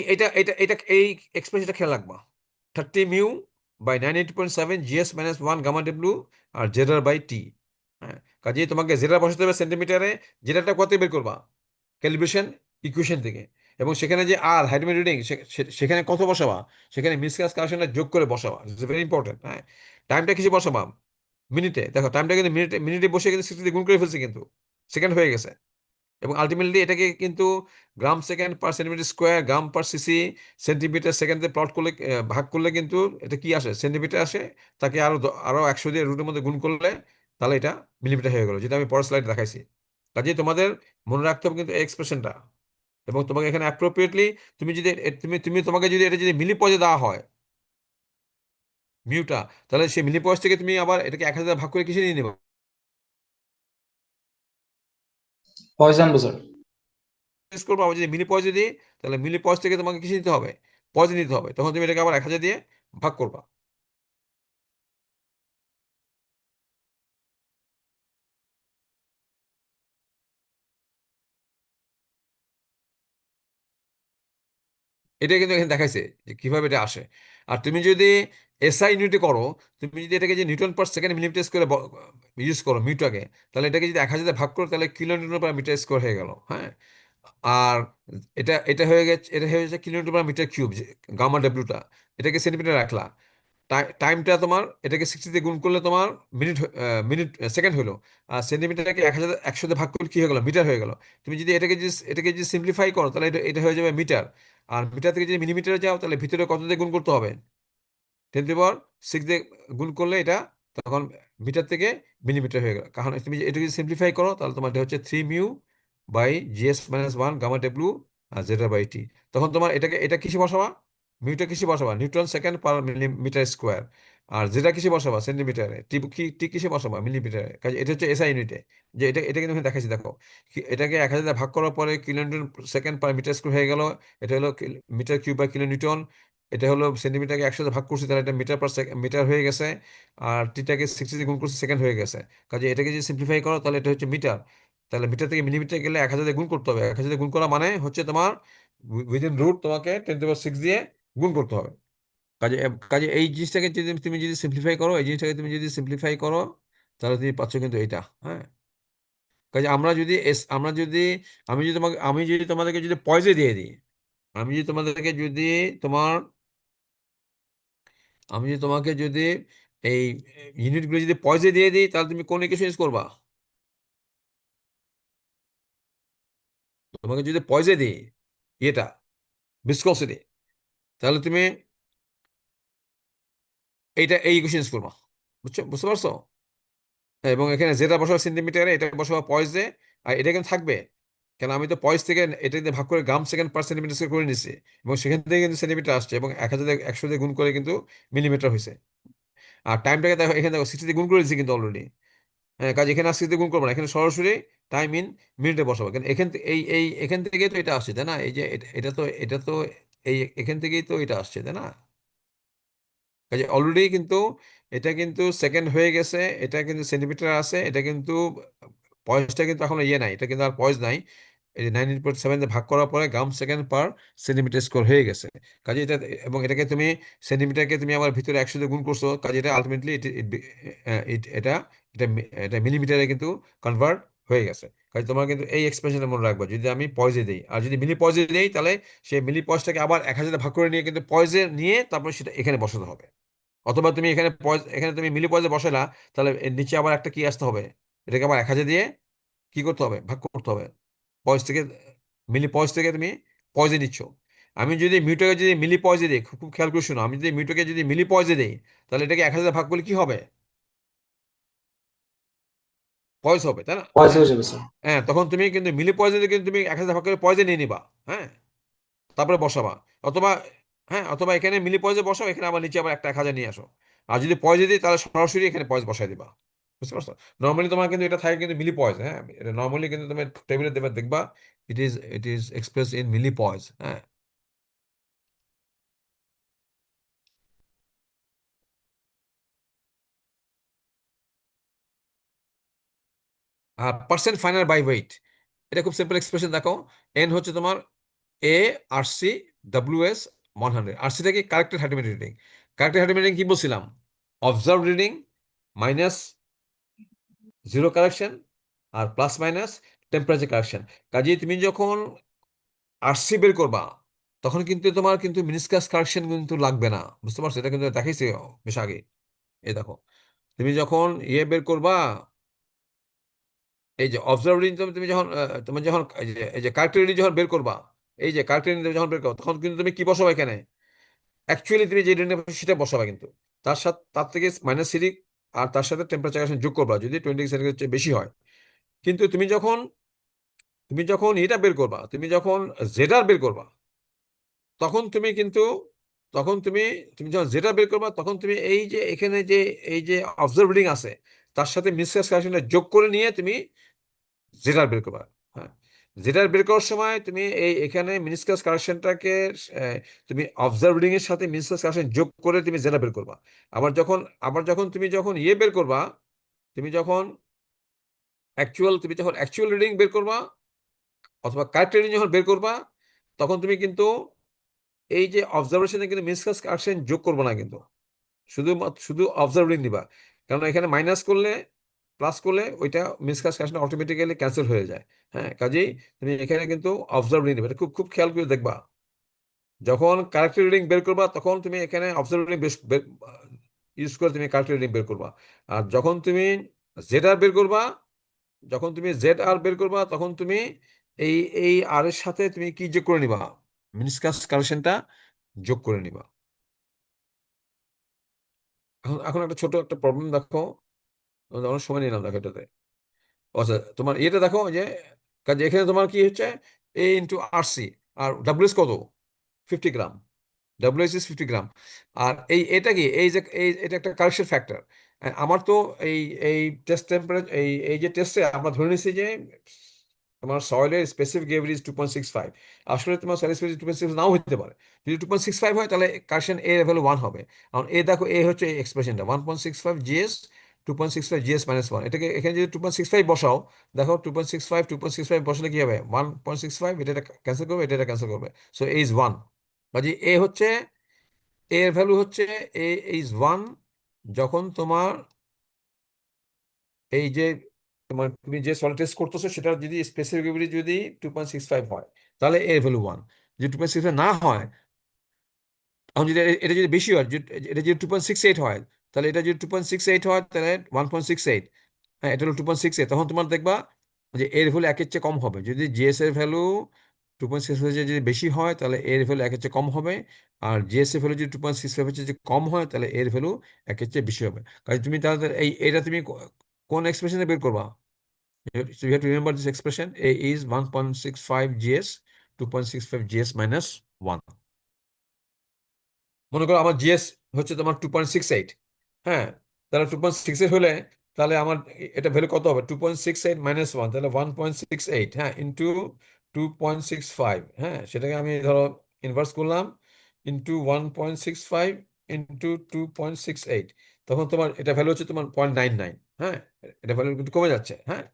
এক্সপ্রেশনটা খেয়াল রাখবা। 30 μ/980.7 GS-1 গামা ডব্লিউ, আর জেডার বাই টি। হ্যাঁ, কাজেই তোমাকে জেডার বসাতে হবে সেন্টিমিটারে। জেডারটা কত বের করবা, ক্যালিব্রেশন ইকুয়েশন থেকে। এবং সেখানে যে আর হাইড্রোমেট্রিক রিডিং, সেখানে কত বসাবা, সেখানে মিসক্যাস কারেকশনটা যোগ করে বসাবা, ইটস ভেরি ইম্পর্টেন্ট। হ্যাঁ, টাইমটা কিসে বসাবা, মিনিটে। দেখো টাইমটা কিন্তু মিনিটে মিনিটে বসে কিন্তু 60 দিয়ে গুণ করে ফেলছি, কিন্তু সেকেন্ড হয়ে গেছে। এবং আলটিমেটলি এটাকে কিন্তু গ্রাম সেকেন্ড পার সেন্টিমিটার স্কোয়ার, গ্রাম পার সিসি, সেন্টিমিটার সেকেন্ডে প্লট করলে, ভাগ করলে কিন্তু এটা কি আসে, সেন্টিমিটার আসে। তাকে আরো 100 দিয়ে রুটের মধ্যে গুণ করলে তাহলে এটা মিলিমিটার হয়ে গেল, যেটা আমি পরের স্লাইড দেখাইছি। কাজেই তোমাদের মনে রাখতে হবে কিন্তু এই এক্সপ্রেশনটা। এবং তোমাকে এখানে অ্যাপ্রোপ্রিয়েটলি, তুমি যদি তোমাকে যদি এটা যদি মিলি পয়সে দেওয়া হয়, মিউটা, তাহলে সেই মিলি পয়স থেকে তুমি আবার এটাকে 1000 ভাগ করে কিসে নিয়ে নেবে, পয়সা আনবো স্যার। চেঞ্জ করবো। আবার যদি মিলি পয়সা দিই, তাহলে মিলি পয়স থেকে তোমাকে কিসে নিতে হবে, পয়সা নিতে হবে। তখন তুমি এটাকে আবার 1000 দিয়ে ভাগ করবা। এটা কিন্তু এখানে দেখাইছে যে কিভাবে এটা আসে। আর তুমি যদি এসআই ইউনিটে করো, তুমি যদি এটাকে যে নিউটন পার সেকেন্ড মিলিমিটার স্কোয়ারে ইউজ করো মিউটাকে, তাহলে এটাকে যদি 1000 দিয়ে ভাগ করো, তাহলে kilo newton per metre square হয়ে গেল। হ্যাঁ, আর এটা এটা হয়ে গেছে, এটা হয়ে গেছে kilo newton per metre cube, gamma ডাব্লিউটা। এটাকে সেন্টিমিটার রাখলা। টাইমটা তোমার এটাকে 60 দিয়ে গুণ করলে তোমার মিনিট সেকেন্ড হলো। আর সেন্টিমিটারটাকে 100 দিয়ে ভাগ করলে কি হয়ে গেল, মিটার হয়ে গেল। তুমি যদি এটাকে যদি সিম্পলিফাই করো, তাহলে এটা এটা হয়ে যাবে মিটার। আর মিটার থেকে যদি মিলিমিটারে যাও, তাহলে ভিতরে কত দিয়ে গুণ করতে হবে, 10⁻6 দিয়ে গুণ করলে এটা তখন মিটার থেকে মিলিমিটার হয়ে গেল। কারণ তুমি এটা যদি সিম্পলিফাই করো, তাহলে তোমার এটা হচ্ছে 3 μ/GS-1 গামা ডব্লিউ আর জেডার বাই টি। তখন তোমার এটাকে, এটা কিসে বসাবা, মিউটা কিসে বসাবা, newton second per millimetre square. আর যেটা কিসে বসাবা, সেন্টিমিটারে। টি কিসে বসাবা, মিলিমিটারে। কাজে এটা হচ্ছে এসআই ইউনিটে। যে এটা এটা কিন্তু এখানে দেখাচ্ছি, দেখো এটাকে 1000 দিয়ে ভাগ করার পরে kilo newton second per metre square হয়ে গেল। এটা হলো metre cube by kilo newton. এটা হলো সেন্টিমিটারকে 100 দিয়ে ভাগ করছি, তাহলে এটা মিটার পার মিটার হয়ে গেছে। আর টিটাকে 60 দিয়ে গুণ করছি, সেকেন্ড হয়ে গেছে। কাজে এটাকে যদি সিম্পলিফাই করো, তাহলে এটা হচ্ছে মিটার। তাহলে মিটার থেকে মিলিমিটার গেলে 1000 দিয়ে গুণ করতে হবে। 1000 দিয়ে গুণ করা মানে হচ্ছে তোমার উইদিন রুট তোমাকে 10⁻6 দিয়ে গুণ করতে হবে। কাজে কাজে এই জিনিসটাকে যদি তুমি যদি সিম্পলিফাই করো, এই জিনিসটাকে তুমি যদি সিম্পলিফাই করো, তাহলে তুমি পাচ্ছ কিন্তু এইটা। হ্যাঁ, কাজে আমরা যদি, আমি যদি তোমাদেরকে যদি পয়সা দিয়ে দিই, আমি যদি তোমাদেরকে যদি তোমার আমি যদি তোমাকে যদি এই ইউনিটগুলো যদি পয়সা দিয়ে দিই, তাহলে তুমি কোন ইকুয়েশন ইউজ করবা, তোমাকে যদি পয়সা দিই এটা ভিসকসিটি, তাহলে তুমি এই ইকুয়েশন ইউজ করবা। বুঝছো, বুঝতে পারছো? এবং এখানে যেটা বসাবো সেন্টিমিটারে, এটা বসাবো পয়সে। আর এটা কিন্তু থাকবে, কেন আমি তো পয়স থেকে এটা দিয়ে ভাগ করে গ্রাম সেকেন্ড পার সেন্টিমিটার করে নিছি। এবং সেখান থেকে কিন্তু সেন্টিমিটার আসছে, এবং 1000 100 দিয়ে গুণ করে কিন্তু মিলিমিটার হয়েছে। আর টাইমটাকে দেখো, এখানে দেখো 60 দিয়ে গুণ করে দিচ্ছি কিন্তু অলরেডি। হ্যাঁ, কাজ এখানে আসছে গুণ করবো না, এখানে সরাসরি টাইম ইন মিনিটে বসাবো। কেন এখান থেকে এখান থেকেই তো এটা আসছে, তাই না? এই যে এটা তো এই এখান থেকেই তো এটা আসছে, তাই না? কাজে অলরেডি কিন্তু এটা কিন্তু সেকেন্ড হয়ে গেছে, এটা কিন্তু সেন্টিমিটার আছে, এটা কিন্তু পয়েসটা কিন্তু এখন ইয়ে নাই, এটা কিন্তু আর পয়েস নাই। এই যে 19.7 দিয়ে ভাগ করার পরে গ্রাম সেকেন্ড পার সেন্টিমিটার স্কোয়ার হয়ে গেছে। কাজে এটা, এবং এটাকে তুমি সেন্টিমিটারকে তুমি আবার ভিতরে 100 দিয়ে গুণ করছো, কাজে এটা আলটিমেটলি এটা এটা এটা মিলিমিটারে কিন্তু কনভার্ট হয়ে গেছে। কাজে তোমার কিন্তু এই এক্সপ্রেশনটা মনে রাখবে, যদি আমি পয়সে দিই আর যদি মিলি পয়সে দিই, তাহলে সেই মিলি পয়সটাকে আবার 1000 দিয়ে ভাগ করে নিয়ে কিন্তু পয়সে নিয়ে তারপর সেটা এখানে বসাতে হবে। অথবা তুমি এখানে এখানে তুমি মিলি পয়সা বসালা, তাহলে এর নিচে আবার একটা কি আসতে হবে, এটাকে আবার 1000 দিয়ে কি করতে হবে, ভাগ করতে হবে। পয়স থেকে, মিলি পয়স থেকে তুমি পয়সে নিচ্ছ। আমি যদি মিউটাকে যদি মিলি পয়সে দিই, খুব খুব খেয়াল করে শোনো, আমি যদি মিউটাকে যদি মিলি পয়সে দিই, তাহলে এটাকে 1000 ভাগ করলে কি হবে, পয়স হবে, তাই না? পয়সা হয়ে যাবে স্যার। হ্যাঁ, তখন তুমি কিন্তু মিলি পয়সা দিয়ে কিন্তু তুমি 1000 ভাগ করে পয়সা নিয়ে নিবা। হ্যাঁ, তারপরে বসাবা। অথবা, হ্যাঁ, অথবা এখানে মিলি পয়সা বসাও, এখানে আবার নিচে আবার একটা 1000 নিয়ে আসো। আর যদি পয়সা দিই, তাহলে সরাসরি এখানে পয়সা বসাই দিবা। বুঝতে পারছো? নর্মালি তোমার কিন্তু এটা থাকে কিন্তু মিলি পয়সা। হ্যাঁ, এটা নর্মালি কিন্তু তুমি টেবিলে দেবে, দেখবা it is express in millipoise. হ্যাঁ, আর পার্সেন্ট ফাইনাল বাই ওয়েট, এটা খুব সিম্পল এক্সপ্রেশন। দেখো, এন হচ্ছে তোমার A R C W S 100। আর সিটা কি corrected hydrometric reading. Corrected hydrometric কি বলছিলাম? Observe reading minus zero correction আর প্লাস মাইনাস টেম্পারেচার কারেকশন। কাজেই তুমি যখন আরসি বের করবা, তখন কিন্তু তোমার কিন্তু মিনিস্কাস কারেকশন কিন্তু লাগবে না। বুঝতে পারছো? এটা কিন্তু দেখাইছি বেশ আগে। এই দেখো, তুমি যখন ইয়ে বের করবা, এই যে অবজার্ভ রিডিং, তুমি যখন তুমি যখন এই যে কারেক্ট রিডিং যখন বের করবা, এই যে কারেক্ট রিডিং যখন বের করো, তখন কিন্তু তুমি কি বসাবো এখানে, অ্যাকচুয়ালি তুমি যে রিডিং সেটা বসাবা কিন্তু। তার সাথে তার থেকে মাইনাস সিরিক, আর তার সাথে টেম্পারেচার যোগ করবা যদি 20 সেন্টিগ্রেড চেয়ে বেশি হয়। কিন্তু তুমি যখন এটা বের করবা, তুমি যখন জেডার বের করবা, তখন তুমি কিন্তু, তখন তুমি তুমি যখন জেডার বের করবা, তখন তুমি এই যে এখানে যে এই যে অবজার্ভ রিডিং আছে, তার সাথে মিসক্যাস কারেকশনটা যোগ করে নিয়ে তুমি জেডার বের করবা। হ্যাঁ, জেডার বের করার সময় তুমি এই এখানে মিনিসকাস কারেকশনটাকে তুমি অবজার্ভ রিডিং এর সাথে মিনিসকাস কারেকশন যোগ করে তুমি জেডার বের করবা। আবার যখন তুমি যখন ইয়ে বের করবা, তুমি যখন অ্যাকচুয়াল রিডিং বের করবা অথবা কারেক্ট রিডিং যখন বের করবা, তখন তুমি কিন্তু এই যে অবজারভেশনে কিন্তু মিসকাস কারেকশন যোগ করবো না কিন্তু, শুধু অবজার্ভিং নিবা। কারণ এখানে মাইনাস করলে প্লাস করলে ওইটা মিসকাস কারেকশন অটোমেটিক্যালি ক্যান্সেল হয়ে যায়। হ্যাঁ, কাজেই তুমি এখানে কিন্তু অবজার্ভিং নিবে, এটা খুব খুব খেয়াল করে দেখবা। যখন কারেক্ট রিডিং বের করবা, তখন তুমি এখানে অবজার্ভিং ইউজ করে তুমি কারেক্ট রিডিং বের করবা। আর যখন তুমি জেড আর বের করবা, তখন তুমি এই এই আর এর সাথে তুমি কি যোগ করে নিবা, মিনিসকাস কারেকশনটা যোগ করে নিবা। এখন এখন একটা ছোট একটা প্রবলেম দেখো, অনেক সময় নিলাম দেখো এটাতে। আচ্ছা, তোমার ইয়েটা দেখো যে, কাজে এখানে তোমার কি হচ্ছে, এ ইন্টু আর সি, আর ডাব্লিউএস কত, 50 গ্রাম। ডাব্লিউএস ইজ 50 গ্রাম। আর এটা কি, এই যে এটা একটা কারেকশন ফ্যাক্টর। আমার তো এই এই টেস্ট টেম্পারেচার, এই যে টেস্টে আমরা ধরে নিচ্ছি যে তোমার সয়েলের স্পেসিফিক গ্রেভিটি ইজ 2.65। আসলে তোমার সয়েল স্পেসিফিক 2.6 নাও হতে পারে। যদি 2.65 হয়, তাহলে কারেকশন এ ভ্যালু 1 হবে। কারণ এ দেখো, এ হচ্ছে এই এক্সপ্রেশনটা 1.65 জিএস, 2.65 জিএস মাইনাস 1। এটাকে এখানে যদি 2.65 বসাও, দেখো 2.65 বসালে কি হবে, 1.65, এটা ক্যান্সেল করবে, এটা ক্যান্সেল করবে। So A is 1। কাজে এ হচ্ছে, এর ভ্যালু হচ্ছে এ ইজ 1, যখন তোমার এই যে তোমার তুমি যে সল্ট টেস্ট করতেছো, সেটা যদি স্পেসিফিক যদি 2.65 হয়, তাহলে এর ভ্যালু 1। যদি 2.65 না হয়, এখন যদি এটা যদি বেশি হয়, এটা যদি 2.68 হয়, তাহলে এটা যদি 2.68 হয়, তাহলে 1.68, হ্যাঁ, এটা হলো 2.68, তখন তোমার দেখবা যে এর ভ্যালু একের চেয়ে কম হবে। যদি জিএস এর ভ্যালু 2.6 যদি বেশি হয়, তাহলে এর ভ্যালু একের চেয়ে কম হবে। আর জিএস এর ভ্যালু যদি 2.65 হচ্ছে যে কম হয়, তাহলে এর ভ্যালু একের চেয়ে বেশি হবে। কারণ তুমি তাহলে এটা তুমি কোন এক্সপ্রেশনে বের করবা? So you have to remember this expression: A is 1.65 GS, 2.65 GS minus 1. মনে করো আমার জিএস হচ্ছে তোমার 2.68। হ্যাঁ, তাহলে 2.68 হলে, তাহলে আমার এটা ভ্যালু কত হবে, 2.68 মাইনাস 1, তাহলে 1.68, হ্যাঁ, ইন্টু 2.65। হ্যাঁ, সেটাকে আমি ধরো ইনভার্স করলাম, ইন্টু 1.65 ইন্টু 2.68, তখন তোমার এটা ভ্যালু হচ্ছে তোমার 0.99। হ্যাঁ, এটা ভ্যালু কিন্তু কমে যাচ্ছে। হ্যাঁ,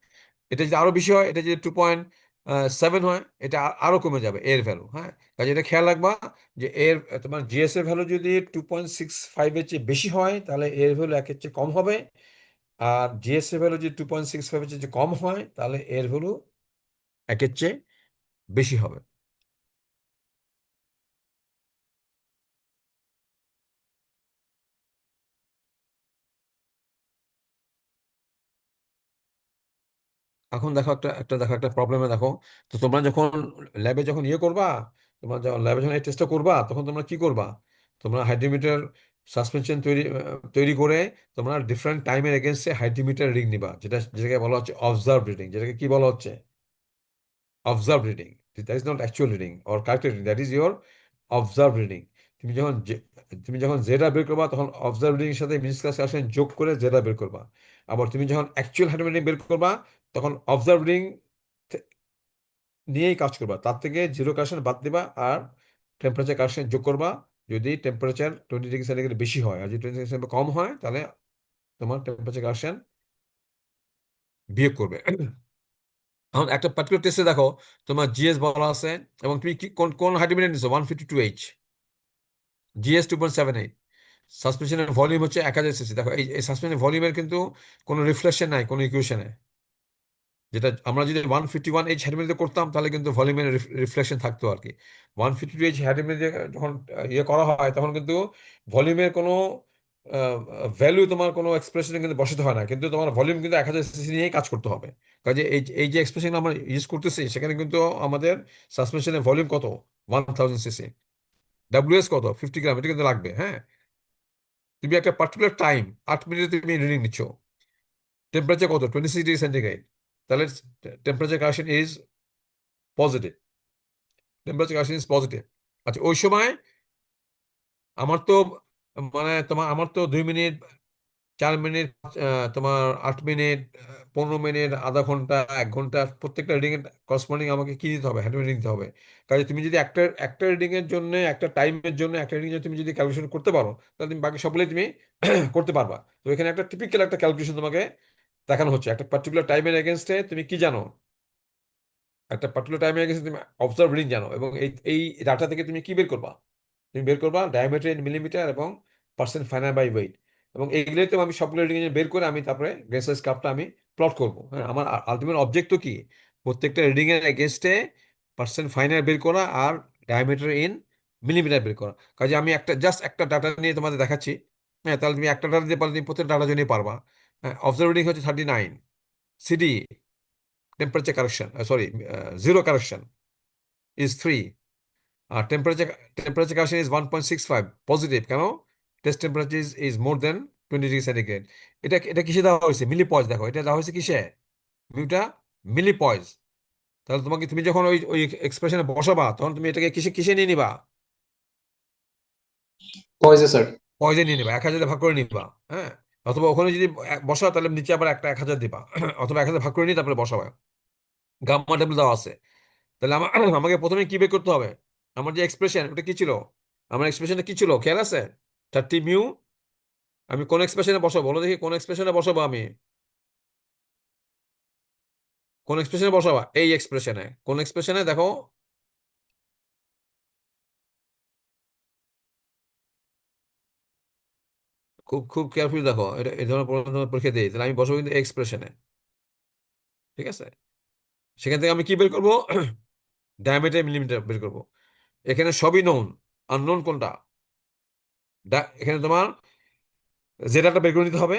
এটা যদি আরো বেশি হয়, এটা যদি 2.7 হয়, এটা আরো কমে যাবে এর ভ্যালু। হ্যাঁ, কাজে এটা খেয়াল রাখবা যে এর তোমার জিএস এর ভ্যালু যদি 2.65 এর চেয়ে বেশি হয়, তাহলে এর ভ্যালু একের চেয়ে কম হবে। আর জিএস এর ভ্যালু যদি 2.65 এর চেয়ে কম হয়, তাহলে এর ভ্যালু একের চেয়ে বেশি হবে। এখন দেখো একটা একটা দেখো একটা প্রবলেমে দেখো। তো তোমরা যখন ল্যাবে যখন ইয়ে করবা, তোমরা যখন ল্যাবে যখন এই টেস্টটা করবা, তখন তোমরা কি করবা? তোমরা হাইড্রোমিটার সাসপেনশন তৈরি করে তোমরা ডিফারেন্ট টাইমের এগেনস্টে হাইড্রোমিটার রিডিং নিবা, যেটাকে বলা হচ্ছে অবজার্ভ রিডিং। যেটাকে কি বলা হচ্ছে? Observe reading. That is not actual reading or correct reading, that is your observe reading. তুমি যখন তুমি যখন জেডা বের করবা, তখন অবজার্ভ রিডিং এর সাথে মিনিট ক্লাস আসেন যোগ করে জেডা বের করবা। আবার তুমি যখন অ্যাকচুয়াল হাইড্রোমিটার বের করবা, তখন অবজার্ভ রিডিং নিয়েই কাজ করবা। তার থেকে জিরো কারেকশন বাদ দিবা আর টেম্পারেচার কারেকশন যোগ করবা। যদি টেম্পারেচার 20 ডিগ্রি সেন্টিগ্রেড বেশি হয় আর যদি 20 ডিগ্রি সেন্টিগ্রেড কম হয়, তাহলে তোমার টেম্পারেচার কারেকশন বিয়োগ করবে। এখন একটা পার্টিকুলার টেস্টে দেখো তোমার জিএস বলা আছে, এবং তুমি কি কোন কোন হাইড্রোমিটার নিছো? 152H, GS 2.78। সাসপেনশনের ভলিউম হচ্ছে 1000 সিসি। দেখো এই সাসপেনশনের ভলিউমের কিন্তু কোনো রিফ্লেকশন নাই কোনো ইকুয়েশনে। যেটা আমরা যদি 151H হ্যাডমিলে করতাম, তাহলে কিন্তু ভলিউমের রিফ্লেকশন থাকতো আর কি। 152H হ্যাডমিলে যখন ইয়ে করা হয়, তখন কিন্তু ভলিউমের কোনো ভ্যালু, তোমার কোনো এক্সপ্রেশনে কিন্তু বসাতে হয় না, কিন্তু তোমার ভলিউম কিন্তু 1000 সিসি নিয়েই কাজ করতে হবে। কাজে এই যে এক্সপ্রেশন আমরা ইউজ করতেছি, সেখানে কিন্তু আমাদের সাসপেনশনের ভলিউম কত? 1000 সিসি। ডাব্লিউএস কত? 50 গ্রাম। এটা কিন্তু লাগবে। হ্যাঁ, তুমি একটা পার্টিকুলার টাইম, 8 মিনিটে তুমি রিডিং নিচ্ছ, টেম্পারেচার কত? 26 ডিগ্রি সেন্টিগ্রেড। তাহলে temperature correction is positive. Temperature correction is positive. আচ্ছা, ওই সময় আমার তো মানে তোমার আমার তো 2 মিনিট, 4 মিনিট, তোমার 8 মিনিট, 15 মিনিট, আধা ঘন্টা, 1 ঘন্টা, প্রত্যেকটা রিডিং এর করসপন্ডিং আমাকে কি দিতে হবে? হ্যান্ড দিতে হবে। কাজে তুমি যদি একটা একটা রিডিং এর জন্য, একটা টাইমের জন্য, একটা রিডিং এর তুমি যদি ক্যালকুলেশন করতে পারো, তাহলে তুমি বাকি সবগুলোই তুমি করতে পারবা। তো এখানে একটা টিপিক্যাল একটা ক্যালকুলেশন তোমাকে দেখানো হচ্ছে। একটা পার্টিকুলার টাইমের এগেনস্টে তুমি কি জানো? একটা পার্টিকুলার টাইমে গেছে তুমি অবজার্ভ রিডিং জানো, এবং এই এই ডাটা থেকে তুমি কি বের করবা? তুমি বের করবা ডায়ামিটার ইন মিলিমিটার এবং পার্সেন্ট ফাইনাল বাই ওয়েট। এবং এইগুলোই তো আমি সবগুলো রিডিং বের করে আমি তারপরে গ্রেন সাইজ কাপটা আমি প্লট করবো। হ্যাঁ, আমার আলটিমেট অবজেক্ট তো কি? প্রত্যেকটা রিডিং এর এগেনস্টে পার্সেন্ট ফাইনাল বের করা আর ডায়ামিটার ইন মিলিমিটার বের করা। কাজে আমি একটা জাস্ট একটা ডাটা নিয়ে তোমাদের দেখাচ্ছি। হ্যাঁ, তাহলে তুমি একটা ডাটা দিতে পারলে তুমি প্রত্যেকটা ডাটা জন্যই পারবা। হ্যাঁ, অবজার্ভ রিডিং হচ্ছে 39, CD temperature correction, sorry, zero correction is 3, আর টেম্পারেচার কারেকশন ইজ 1.65 পজিটিভ। কেন? Test temperature is more than 20 degree centigrade. এটা এটা কিসে দেওয়া হয়েছে? মিলি পয়েজ। দেখো এটা দেওয়া হয়েছে কিসে? মিউটা মিলি পয়েজ। তাহলে তোমাকে তুমি যখন ওই ওই এক্সপ্রেশনে বসাবা, তখন তুমি এটাকে কিসে কিসে নিয়ে নিবা? পয়সে স্যার। পয়েজে নিয়ে নিবা, 1000 ভাগ করে নিবা। হ্যাঁ, অথবা ওখানে যদি বসাও, তাহলে নিচে আবার একটা 1000 দিবা। অথবা 1000 ভাগ করে নিয়ে তারপরে বসাবা। গাম্মা টেবিল দেওয়া আছে। তাহলে আমার আমাকে প্রথমে কি বের করতে হবে? আমার যে এক্সপ্রেশন, ওটা কি ছিল? আমার এক্সপ্রেশনটা কি ছিল খেয়াল আছে? 30 মিউ। আমি কোন এক্সপ্রেশনে বসাবো? বলো দেখি, কোন এক্সপ্রেশনে বসাবো আমি? কোন এক্সপ্রেশনে বসাবা? এই এক্সপ্রেশনে। কোন এক্সপ্রেশনে দেখো? খুব খুব কেয়ারফুলি দেখো, এটা এই ধরনের প্রশ্ন তোমার পরীক্ষা দিই, তাহলে আমি বসবো কিন্তু এক্সপ্রেশনে। ঠিক আছে? সেখান থেকে আমি কি বের করবো? ডায়ামিটার মিলিমিটার বের করবো। এখানে সবই নোন। আননোন কোনটা? এখানে তোমার জেডাটা বের করে নিতে হবে।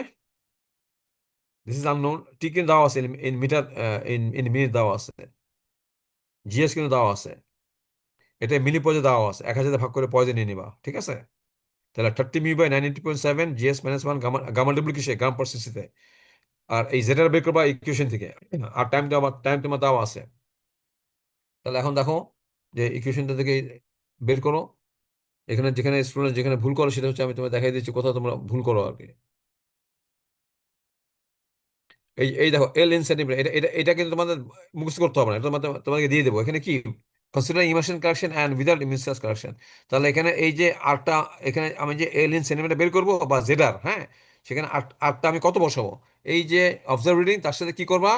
This is unknown. টি কিন্তু দেওয়া আছে, ইন মিটার, ইন মিনিট দেওয়া আছে। জিএস কিন্তু দেওয়া আছে। এটা মিলি পয়জে দেওয়া আছে, 1000 ভাগ করে পয়জে নিয়ে নিবা। ঠিক আছে? তাহলে 30 mu by 90.7 GS minus one, gamma gamma W কিসে? গ্রাম পার সিসিতে। আর এই জেটার বের করবা ইকুয়েশন থেকে। আর টাইম তোমার দেওয়া আছে। তাহলে এখন দেখো যে ইকুয়েশনটা থেকে বের করো। এখানে যেখানে স্টুডেন্ট যেখানে ভুল করো, সেটা হচ্ছে আমি তোমায় দেখাই দিচ্ছি কোথাও তোমরা ভুল করো আর কি। এই এই দেখো, এল ইন সেন্টিমিটার। এটা এটা এটা কিন্তু তোমাদের মুখস্থ করতে হবে না, এটা তোমাদেরকে দিয়ে দেবো। এখানে কি consider immersion correction and without immune correction. তাহলে এখানে এই যে আরটা, এখানে আমি যে এল ইন সেন্টিমিটার বের করবো বা জেডার, হ্যাঁ, সেখানে আরটা আমি কত বসাবো? এই যে অবজার্ভ রিডিং তার সাথে কি করবা?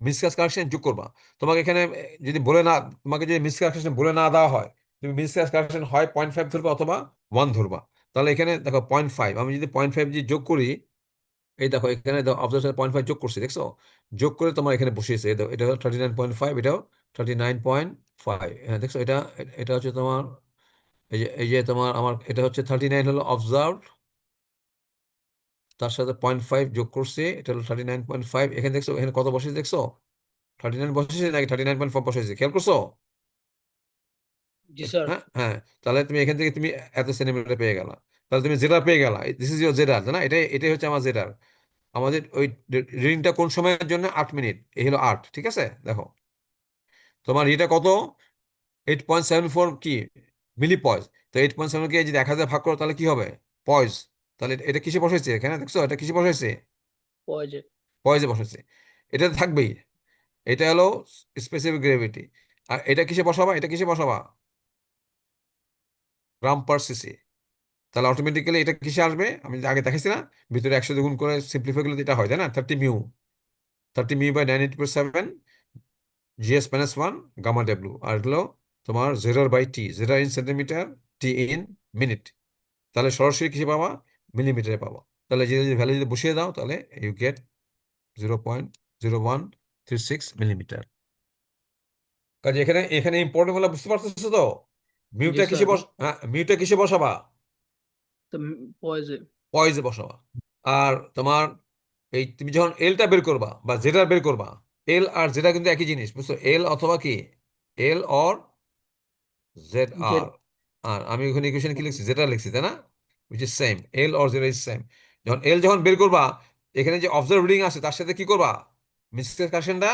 মিসকাস কারেকশন যোগ করবা। তোমাকে এখানে যদি বলে না, তোমাকে যদি মিসকাস কারেকশন বলে না দেওয়া হয়, তুমি মিসকাস কারেকশন হয় 0.5 ধরবা অথবা 1 ধরবা। তাহলে এখানে দেখো 0.5, আমি যদি 0.5 যদি যোগ করি, এই দেখো এখানে অবজারভেশন 0.5 যোগ করছি, দেখছো? যোগ করে তোমার এখানে বসিয়েছে, এটা 39.5, এটাও 39.5, হ্যাঁ দেখছো এটা? এটা হচ্ছে তোমার, এই যে তোমার আমার এটা হচ্ছে 39 হলো অবজার্ভ, তার সাথে 0.5 যোগ করছি, এটা হলো 39.5। এখানে দেখছো এখানে কত বসেছে দেখছো? 39 বসেছে নাকি 39.5 বসেছে, খেয়াল করছো? জি স্যার। হ্যাঁ হ্যাঁ। তাহলে তুমি এখান থেকে তুমি এত সেন্টিমিটার পেয়ে গেলা। তাহলে তুমি জেডার পেয়ে গেলা, দিস ইজ ইউর জেডার, না? এটাই হচ্ছে আমার জেডার। আমাদের ওই রিডিংটা কোন সময়ের জন্য? 8 মিনিট, এই হলো 8, ঠিক আছে? দেখো তোমার এটা কত? 8.74 কি মিলি পয়েজ। তো 8.7 কে যদি 1,000 ভাগ করো তাহলে কি হবে? পয়েজ। তাহলে এটা কিসে বসাইছে এখানে দেখছো? এটা কিসে বসাইছে? পয়জে। পয়েজে বসাইছে। এটা তো থাকবেই। এটা হলো স্পেসিফিক গ্রেভিটি। আর এটা কিসে বসাবা? এটা কিসে বসাবা? গ্রাম পার সিসি। তাহলে অটোমেটিক্যালি এটা কিসে আসবে? আমি যে আগে দেখাইছি না, ভিতরে 100 গুণ করে সিম্পলিফাই করলে এটা হয়, তাই না? 30 মিউ, 30 মিউ/987 GS minus one gamma W. আর হলো তোমার Z R by T, Z R in centimetre, T in minute. তাহলে সরাসরি কিসে পাবা? মিলিমিটারে পাবা। তাহলে যদি ভ্যালু যদি বসিয়ে দাও তাহলে ইউ গেট 0.0136 মিলিমিটার। কাজে এখানে এখানে ইম্পর্টেন্ট গুলো বুঝতে পারতেছো তো? জি মিউটা কিসে স্যার। হ্যাঁ, মিউটা কিসে বসাবা? তো পয়জে। পয়েজে বসাবা। আর তোমার এই তুমি যখন এলটা বের করবা বা জেডার বের করবা, এল আর জেডা কিন্তু একই জিনিস, বুঝছো? এল অথবা কি, এল অর জেড জেড। আর। আর আমি ওখানে ইকুয়েশন কি লিখছি? জেডার লিখছি, তাই না? Which is same, L or Z is same. যখন বের করবা, এখানে যে অবজার্ভ রিডিং আছে তার সাথে কি করবা? মিসকের কারেকশনটা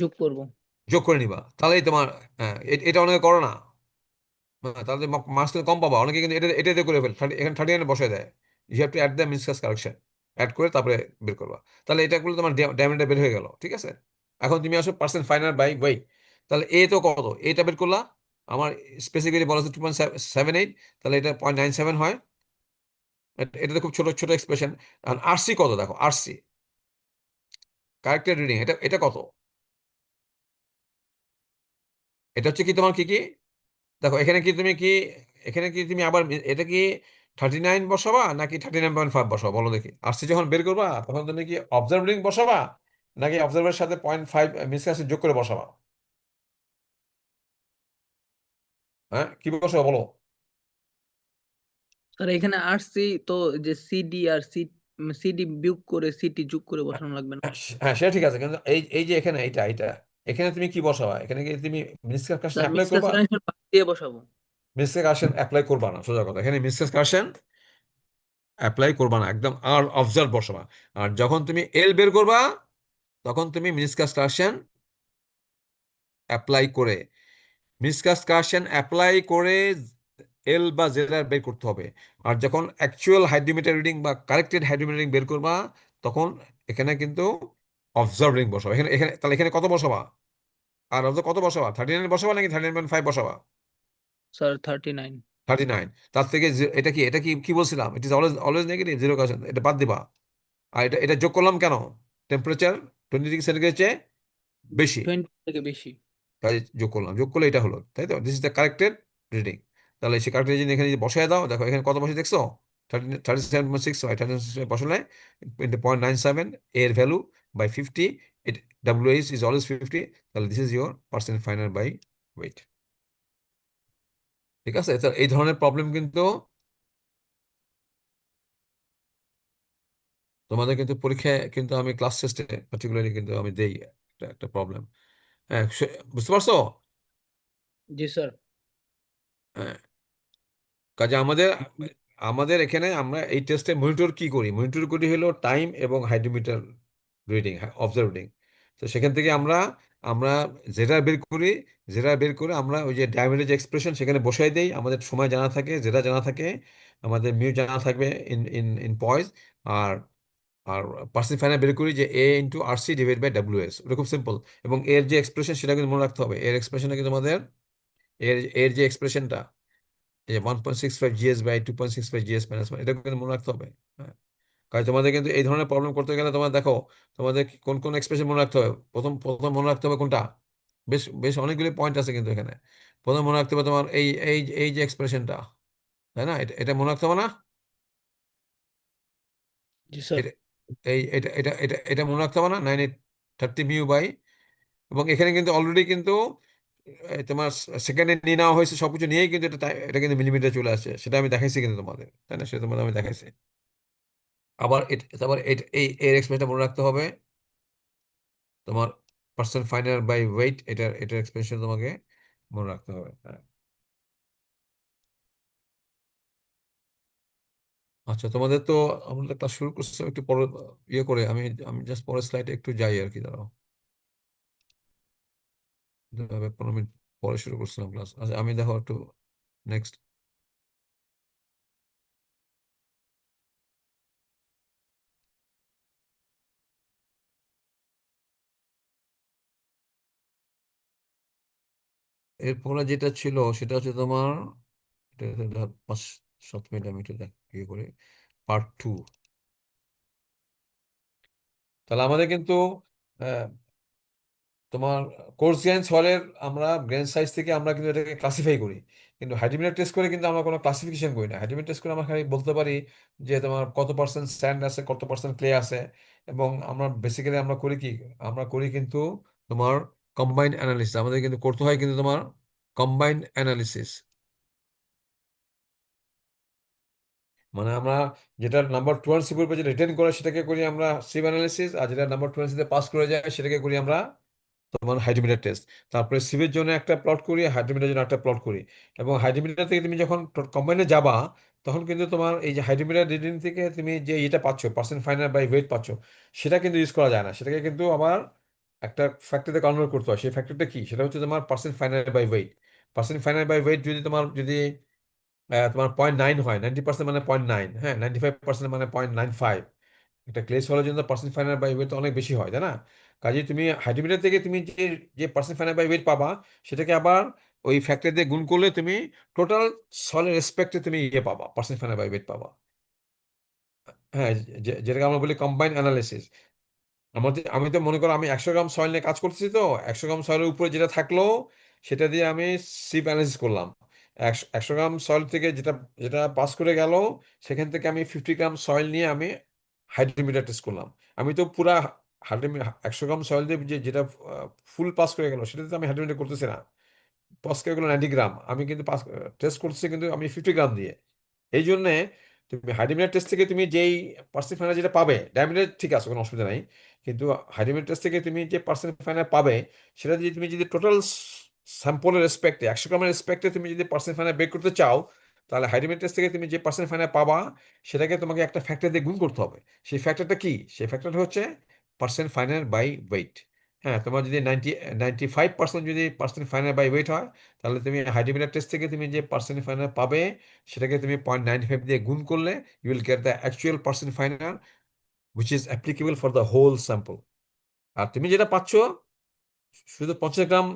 যোগ করব। যোগ করে নিবা। তাহলেই তোমার, হ্যাঁ, এটা অনেকে করো না। হ্যাঁ, তাহলে মার্কস কিন্তু কম পাবা। অনেকে কিন্তু এটাতে করে ফেল, এখানে 39 বসায় দেয়। You have to add the meniscus correction, add করে তারপরে বের করবা। তাহলে এটা করলে তোমার ডায়মন্ডটা বের হয়ে গেল, ঠিক আছে? এখন তুমি আসো পার্সেন্ট ফাইনাল বাই ওয়েট। তাহলে এ তো কত? এটা বের করলা, আমার স্পেসিফিকলি বলা হচ্ছে 2.78, তাহলে এটা 0.97 হয়। এটা তো খুব ছোট ছোট এক্সপ্রেশন। আর আরসি কত দেখো, আরসি কারেক্টেড রিডিং, এটা এটা কত? এটা হচ্ছে কি তোমার কি কি, দেখো এখানে কি তুমি কি, এখানে কি তুমি আবার এটা কি 39 বসাবা নাকি 39.5 বসাবা বলো দেখি? আসছে যখন বের করবা তখন তুমি কি অবজার্ভিং বসাবা নাকি অবজার্ভের সাথে 0.5 মিসকাস যোগ করে বসাবা? হ্যাঁ, কি বসাবা বলো? স্যার এখানে আসছি তো, যে সিডি আর সিডি বিয়োগ করে সিটি যোগ করে হ্যাঁ, বসানো লাগবে না? হ্যাঁ, হ্যাঁ, সেটা ঠিক আছে, কিন্তু এই এই যে এখানে এইটা এইটা এখানে তুমি কি বসাবা? এখানে কি তুমি মিসকাস স্যার অ্যাপ্লাই মিসকাস করবা? কানেকশন বাদ দিয়ে বসাবো। মিসকাস অ্যাপ্লাই করবা না, সোজা কথা, এখানে মিসকাস অ্যাপ্লাই করবা না একদম, আর অবজার্ভ বসাবা। আর যখন তুমি এল বের করবা তখন তুমি মিসকাস অ্যাপ্লাই করে, মিসকাস কারেকশন অ্যাপ্লাই করে এল বা জেড আর বের করতে হবে। আর যখন অ্যাকচুয়াল হাইড্রোমিটার রিডিং বা কারেক্টেড হাইড্রোমিটার রিডিং বের করবা তখন এখানে কিন্তু অবজার্ভ রিডিং বসাবা। এখানে এখানে তাহলে এখানে কত বসাবা? আর অবজার্ভ কত বসাবা? 39 বসাবা নাকি 39.5 বসাবা? স্যার 39। 39। তার থেকে এটা কি, এটা কি কি বলছিলাম? It is always always negative, zero correction, এটা বাদ দিবা। আর এটা এটা যোগ করলাম কেন? টেম্পারেচার 20 ডিগ্রি সেন্টিগ্রেড চেয়ে বেশি, 20 থেকে বেশি। তাই যোগ করলাম, যোগ করলে এটা হলো, তাই তো? This is the corrected reading. তাহলে সেই কারেক্টেড রিডিং এখানে যদি বসায় দাও, দেখো এখানে কত বসে দেখছো? 37.6 হয়, 37 বসালে ইন্টু 0.97 এর value by 50, it W is always 50। তাহলে this is your percent final by weight. ঠিক আছে? তো এই ধরনের প্রবলেম কিন্তু তোমাদের কিন্তু পরীক্ষায় কিন্তু আমি ক্লাস টেস্টে পার্টিকুলারলি কিন্তু আমি দেই একটা একটা প্রবলেম। হ্যাঁ, বুঝতে পারছো? জি স্যার। হ্যাঁ। কাজে আমাদের আমাদের এখানে আমরা এই টেস্টে মনিটর কি করি? মনিটর করি হলো টাইম এবং হাইড্রোমিটার রিডিং, অবজার্ভ রিডিং। তো সেখান থেকে আমরা আমরা যেটা বের করি, যেটা বের করে আমরা ওই যে ডায়ামিটার যে এক্সপ্রেশন সেখানে বসাই দেই, আমাদের সময় জানা থাকে, যেটা জানা থাকে, আমাদের মিউ জানা থাকবে ইন ইন ইন পয়েজ। আর আর পার্সেন্ট ফাইনাল বের করি যে A into R C divide by W S, ওটা খুব সিম্পল। এবং এর যে এক্সপ্রেশন সেটা কিন্তু মনে রাখতে হবে, এর এক্সপ্রেশনটা কিন্তু তোমাদের, এর এর যে এক্সপ্রেশনটা, এই যে 1.65 জিএস বাই 2.65 জিএস মাইনাস 1, এটা কিন্তু মনে রাখতে হবে। হ্যাঁ, কারণ তোমাদের কিন্তু এই ধরনের প্রবলেম করতে গেলে তোমার দেখো, তোমাদের কোন কোন এক্সপ্রেশন মনে রাখতে হবে। প্রথম প্রথম মনে রাখতে হবে কোনটা, বেশ বেশ অনেকগুলি পয়েন্ট আছে কিন্তু এখানে। প্রথম মনে রাখতে হবে তোমার এই এই এই যে এক্সপ্রেশনটা, তাই না? এটা এটা মনে রাখতে হবে না? জি স্যার। এটা এই এটা এটা এটা এটা মনে রাখতে হবে না, 9830 মিউ বাই, এবং এখানে কিন্তু অলরেডি কিন্তু তোমার সেকেন্ডে নিয়ে নেওয়া হয়েছে, সবকিছু নিয়েই কিন্তু এটা এটা কিন্তু মিলিমিটার চলে আসছে, সেটা আমি দেখাইছি কিন্তু তোমাদের, তাই না? সেটা তোমাদের আমি দেখাইছি। আবার তারপর এই এর এক্সপ্রেশনটা মনে রাখতে হবে তোমার, পার্সেন্ট ফাইনাল বাই ওয়েট, এটার এটার এক্সপ্রেশন তোমাকে মনে রাখতে হবে। হ্যাঁ। আচ্ছা, তোমাদের তো, আমাদের ক্লাস শুরু করছে একটু পরে, ইয়ে করে আমি আমি জাস্ট পরের স্লাইডে একটু যাই আর কি, দাঁড়াও। 15 মিনিট পরে শুরু করছিলাম ক্লাস। আচ্ছা, আমি দেখো একটু নেক্সট। এরপরে যেটা ছিল সেটা হচ্ছে তোমার, এটা 5-7 মিনিট আমি একটু ইয়ে করি, পার্ট 2। তাহলে আমাদের কিন্তু তোমার কোর্স গ্রেন সয়েলের আমরা গ্রেন সাইজ থেকে আমরা কিন্তু এটাকে ক্লাসিফাই করি, কিন্তু হাইড্রোমিটার টেস্ট করে কিন্তু আমরা কোনো ক্লাসিফিকেশন করি না। হাইড্রোমিটার টেস্ট করে আমরা খালি বলতে পারি যে তোমার কত পার্সেন্ট স্যান্ড আছে, কত পার্সেন্ট ক্লে আছে। এবং আমরা বেসিক্যালি আমরা করি কি, আমরা করি কিন্তু তোমার কম্বাইন্ড অ্যানালিসিস, আমাদের কিন্তু করতে হয় কিন্তু তোমার কম্বাইন্ড অ্যানালিসিস। মানে আমরা যেটা নাম্বার টু অ্যান্ড সি গ্রুপে যেটা রিটেন করে সেটাকে করি আমরা সিভ অ্যানালিসিস, আর যেটা নাম্বার টু অ্যান্ড সিতে পাস করে যায় সেটাকে করি আমরা তোমার হাইড্রোমিটার টেস্ট। তারপরে সিভের জন্য একটা প্লট করি, হাইড্রোমিটার জন্য একটা প্লট করি। এবং হাইড্রোমিটার থেকে তুমি যখন কম্বাইনে যাবা, তখন কিন্তু তোমার এই যে হাইড্রোমিটার রিডিং থেকে তুমি যে এটা পাচ্ছ, পার্সেন্ট ফাইনাল বাই ওয়েট পাচ্ছ, সেটা কিন্তু ইউজ করা যায় না। সেটাকে কিন্তু আবার একটা ফ্যাক্টরিতে কনভার্ট করতে হয়। সেই ফ্যাক্টরটা কি, সেটা হচ্ছে তোমার percent final by weight. Percent final by weight যদি তোমার যদি তোমার 0.9 হয়, 90% মানে 0.9, হ্যাঁ, 95% মানে 0.95। একটা ক্লে সলের জন্য পার্সেন্ট ফাইনাল বাই ওয়েট অনেক বেশি হয়, তাই না? কাজে তুমি হাইড্রোমিটার থেকে তুমি যে যে পার্সেন্ট ফাইনাল বাই ওয়েট পাবা, সেটাকে আবার ওই ফ্যাক্টর দিয়ে গুণ করলে তুমি টোটাল সলের রেসপেক্টে তুমি ইয়ে পাবা, পার্সেন্ট ফাইনাল বাই ওয়েট পাবা। হ্যাঁ, যেটাকে আমরা বলি কম্বাইন্ড অ্যানালিসিস। আমি তো মনে করো আমি 100 গ্রাম সয়েল নিয়ে কাজ করতেছি, তো 100 গ্রাম সয়েলের উপরে যেটা থাকলো সেটা দিয়ে আমি সিপ অ্যানালিসিস করলাম। 100 গ্রাম সয়েল থেকে যেটা যেটা পাস করে গেল, সেখান থেকে আমি 50 গ্রাম সয়েল নিয়ে আমি হাইড্রোমিটার টেস্ট করলাম। আমি তো পুরা হাইড্রোমিটার 100 গ্রাম সয়েল দিয়ে যেটা ফুল পাস করে গেল সেটাতে তো আমি হাইড্রোমিটার করতেছি না। পাস করে গেলো 90 গ্রাম, আমি কিন্তু পাস টেস্ট করতেছি কিন্তু আমি 50 গ্রাম দিয়ে। এই জন্যে তুমি হাইড্রোমিটার টেস্ট থেকে তুমি যেই পার্সেন্ট ফাইনাল যেটা পাবে, ডায়ামিটার ঠিক আছে, কোনো অসুবিধা নাই, কিন্তু হাইড্রোমিটার টেস্ট থেকে তুমি যে পার্সেন্ট ফাইনাল পাবে, সেটা যদি তুমি যদি টোটাল স্যাম্পলের রেসপেক্টে 100 গ্রামের রেসপেক্টে তুমি যদি পার্সেন্ট ফাইনাল বের করতে চাও, তাহলে হাইড্রোমিটার টেস্ট থেকে তুমি যে পার্সেন্ট ফাইনাল পাবা, সেটাকে তোমাকে একটা ফ্যাক্টর দিয়ে গুণ করতে হবে। সেই ফ্যাক্টরটা কি, সেই ফ্যাক্টরটা হচ্ছে পার্সেন্ট ফাইনাল বাই ওয়েট। হ্যাঁ, তোমার যদি 95% যদি পার্সেন্ট ফাইনাল বাই ওয়েট হয়, তাহলে তুমি হাইড্রোমিটার টেস্ট থেকে তুমি যে পার্সেন্ট ফাইনাল পাবে, সেটাকে তুমি 0.95 দিয়ে গুণ করলে you will get the actual percent final which is applicable for the whole sample. আর তুমি যেটা পাচ্ছ শুধু 50 গ্রাম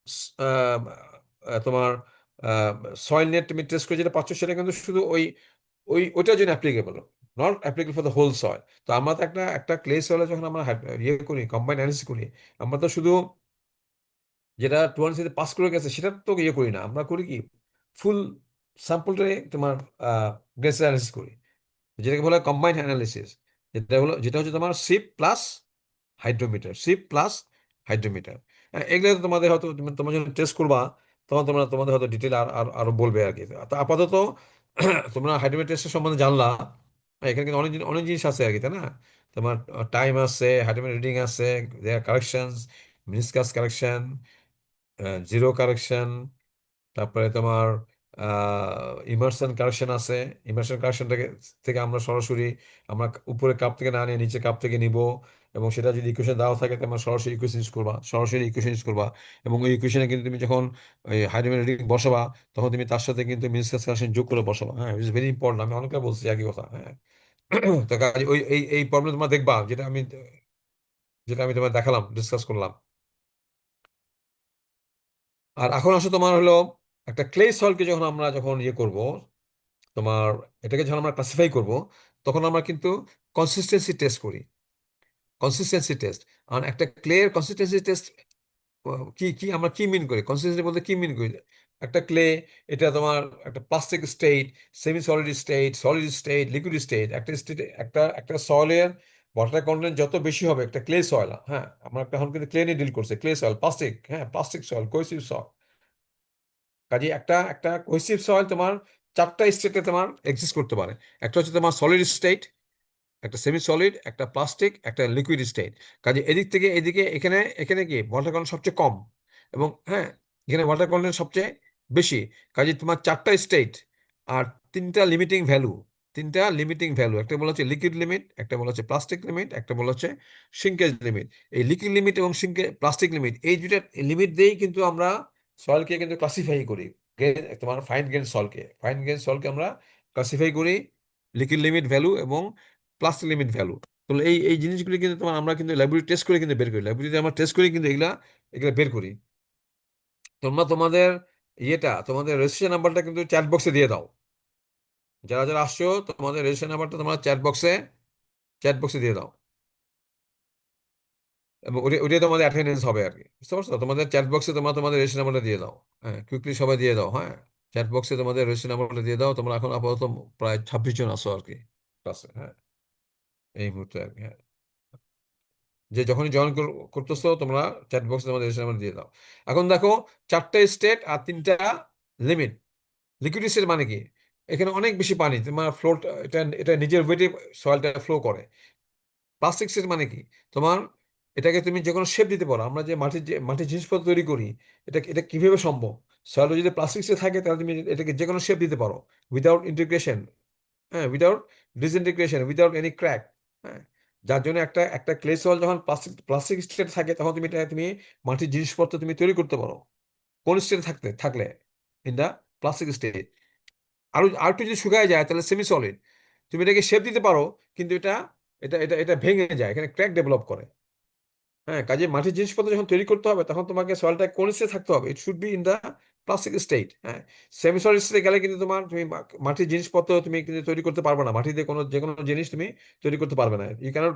স- আহ, তোমার সয়েল নিয়ে তুমি টেস্ট করে যেটা পাচ্ছ, সেটা কিন্তু শুধু ওই ওই ওইটার জন্য applicable, not applicable for the whole soil. তো আমরা তো একটা একটা ক্লে সয়েলে যখন আমরা ইয়ে করি, কম্বাইন অ্যানালিসিস করি, আমরা তো শুধু যেটা টুয়ান্সিতে পাস করে গেছে সেটা তো ইয়ে করি না, আমরা করি কি ফুল স্যাম্পলটাই তোমার গ্যাস অ্যানালিসিস করি, যেটাকে বলে কম্বাইন্ড অ্যানালিসিস। যেটা হচ্ছে তোমার sheep plus hydrometer, sheep plus hydrometer. এগুলো তো তোমাদের হয়তো তোমরা যখন টেস্ট করবা, তখন তোমরা তোমাদের হয়তো ডিটেল আর আরো বলবে আর কি। তো আপাতত তোমরা হাইড্রোমিটার টেস্টের সম্বন্ধে জানলা। এখানে কিন্তু অনেক অনেক জিনিস আছে আর কি, তাই না? তোমার টাইম আছে, হাইড্রোমিটার রিডিং আছে, there corrections, meniscus correction, zero correction, তারপরে তোমার ইমার্শন কারেকশন আছে। ইমার্শন কারেকশন থেকে আমরা সরাসরি আমরা উপরে কাপ থেকে না নিয়ে নিচে কাপ থেকে নিব। এবং সেটা যদি ইকুয়েশন দেওয়া থাকে, তোমরা সরাসরি ইকুয়েশন ইউজ করবা, সরাসরি ইকুয়েশন ইউজ করবা। এবং ওই ইকুয়েশনে কিন্তু তুমি যখন ওই হাইড্রোমিটার রিডিং বসাবা, তখন তুমি তার সাথে কিন্তু মিনিস্কাস কারেকশন যোগ করে বসাবা। হ্যাঁ, ইটস ভেরি ইম্পর্টেন্ট, আমি অনেকবার বলছি একই কথা। হ্যাঁ, তো কাজে ওই এই প্রবলেম তোমরা দেখবা, যেটা আমি তোমার দেখালাম, ডিসকাস করলাম। আর এখন আসো তোমার হলো একটা ক্লে সয়েলকে যখন ইয়ে করব, তোমার এটাকে যখন আমরা ক্লাসিফাই করব, তখন আমরা কিন্তু কনসিস্টেন্সি টেস্ট করি। Consistency test. আর একটা ক্লের কনসিস্টেন্সি টেস্ট কি কি আমরা কি মিন করি, কনসিস্টেন্সি বলতে কি মিন করি? একটা ক্লে, এটা তোমার একটা plastic state, semi solid state, solid state, liquid state. একটা স্টেট, একটা একটা সয়েলের ওয়াটার কন্টেন্ট যত বেশি হবে, একটা ক্লে সয়েল, হ্যাঁ আমরা একটা এখন কিন্তু ক্লে নিয়ে ডিল করছি, ক্লে সয়েল, প্লাস্টিক, হ্যাঁ প্লাস্টিক সয়েল, কোহেসিভ সয়েল। কাজে একটা একটা কোহেসিভ সয়েল তোমার চারটা স্টেটে তোমার এক্সিস্ট করতে পারে। একটা হচ্ছে তোমার সলিড স্টেট, একটা সেমি সলিড, একটা প্লাস্টিক, একটা লিকুইড স্টেট। কাজে এদিক থেকে এদিকে এখানে এখানে কি ওয়াটার কন্টেন্ট সবচেয়ে কম, এবং হ্যাঁ এখানে ওয়াটার কন্টেন্ট সবচেয়ে বেশি। কাজে তোমার চারটা স্টেট আর তিনটা লিমিটিং ভ্যালু। তিনটা লিমিটিং ভ্যালু, একটা বলা হচ্ছে লিকুইড লিমিট, একটা বলা হচ্ছে প্লাস্টিক লিমিট, একটা বলা হচ্ছে সিঙ্কেজ লিমিট। এই লিকুইড লিমিট এবং প্লাস্টিক লিমিট, এই দুইটা লিমিট দিয়েই কিন্তু আমরা সয়েলকে কিন্তু ক্লাসিফাই করি। তোমার ফাইন গ্রেন সয়েলকে আমরা ক্লাসিফাই করি লিকুইড লিমিট ভ্যালু এবং প্লাস্টিক লিমিট ভ্যালু। তো এই এই জিনিসগুলি কিন্তু তোমার আমরা কিন্তু ল্যাবরেটরি টেস্ট করে কিন্তু বের করি, ল্যাবরেটরিতে আমরা টেস্ট করে কিন্তু এগুলা এগুলা বের করি। তোমরা তোমাদের তোমাদের রেজিস্ট্রেশন নাম্বারটা কিন্তু চ্যাট বক্সে দিয়ে দাও। যারা যারা আসছো, তোমাদের রেজিস্ট্রেশন নাম্বারটা তোমরা চ্যাট বক্সে দিয়ে দাও, এবং ওটাই তোমাদের অ্যাটেন্ডেন্স হবে আর কি, বুঝতে পারছো? তোমাদের চ্যাট বক্সে তোমরা তোমাদের রেজিস্ট্রেশন নাম্বারটা দিয়ে দাও, হ্যাঁ কুইকলি সবাই দিয়ে দাও, হ্যাঁ চ্যাট বক্সে তোমাদের রেজিস্ট্রেশন নাম্বারটা দিয়ে দাও। তোমরা এখন আপাতত প্রায় 26 জন আসো আর কি ক্লাসে, হ্যাঁ এই মুহূর্তে আর কি, হ্যাঁ। যে যখনই জয়েন করতেছো তোমরা চ্যাট বক্সে তোমাদের রেজিস্ট্রেশন নাম্বার দিয়ে দাও। এখন দেখো, চারটা স্টেট আর তিনটা লিমিট। লিকুইড স্টেট মানে কি? এখানে অনেক বেশি পানি, তোমার ফ্লোট, এটা এটা নিজের ওয়েটে সয়েলটা ফ্লো করে। প্লাস্টিক স্টেট মানে কি? তোমার এটাকে তুমি যে কোনো শেপ দিতে পারো। আমরা যে মাটির জিনিসপত্র তৈরি করি, এটা এটা কিভাবে সম্ভব? সয়েল যদি প্লাস্টিক স্টেট থাকে তাহলে তুমি এটাকে যে কোনো শেপ দিতে পারো, উইদাউট ইন্টিগ্রেশন, হ্যাঁ without disintegration, without any crack, হ্যাঁ। যার জন্য একটা একটা ক্লে সয়েল যখন প্লাস্টিক প্লাস্টিক স্টেট থাকে, তখন তুমি মাটির জিনিসপত্র তুমি তৈরি করতে পারো কোন স্টেটে থাকলে, ইন দা প্লাস্টিক স্টেট। আর একটু যদি শুকায় যায় তাহলে সেমি সলিড, তুমি এটাকে শেপ দিতে পারো, কিন্তু এটা এটা এটা এটা ভেঙে যায়, এখানে ক্র্যাক ডেভেলপ করে। হ্যাঁ, কাজে মাটির জিনিসপত্র যখন তৈরি করতে হবে, তখন তোমাকে সয়েলটা কোন স্টেটে থাকতে হবে? It should be in the plastic state, হ্যাঁ। সেমি সলিড স্টেটে গেলে কিন্তু তুমি মাটির জিনিসপত্র তুমি কিন্তু তৈরি করতে পারবে না, মাটিতে যে কোনো জিনিস তুমি তৈরি করতে পারবে না। You cannot,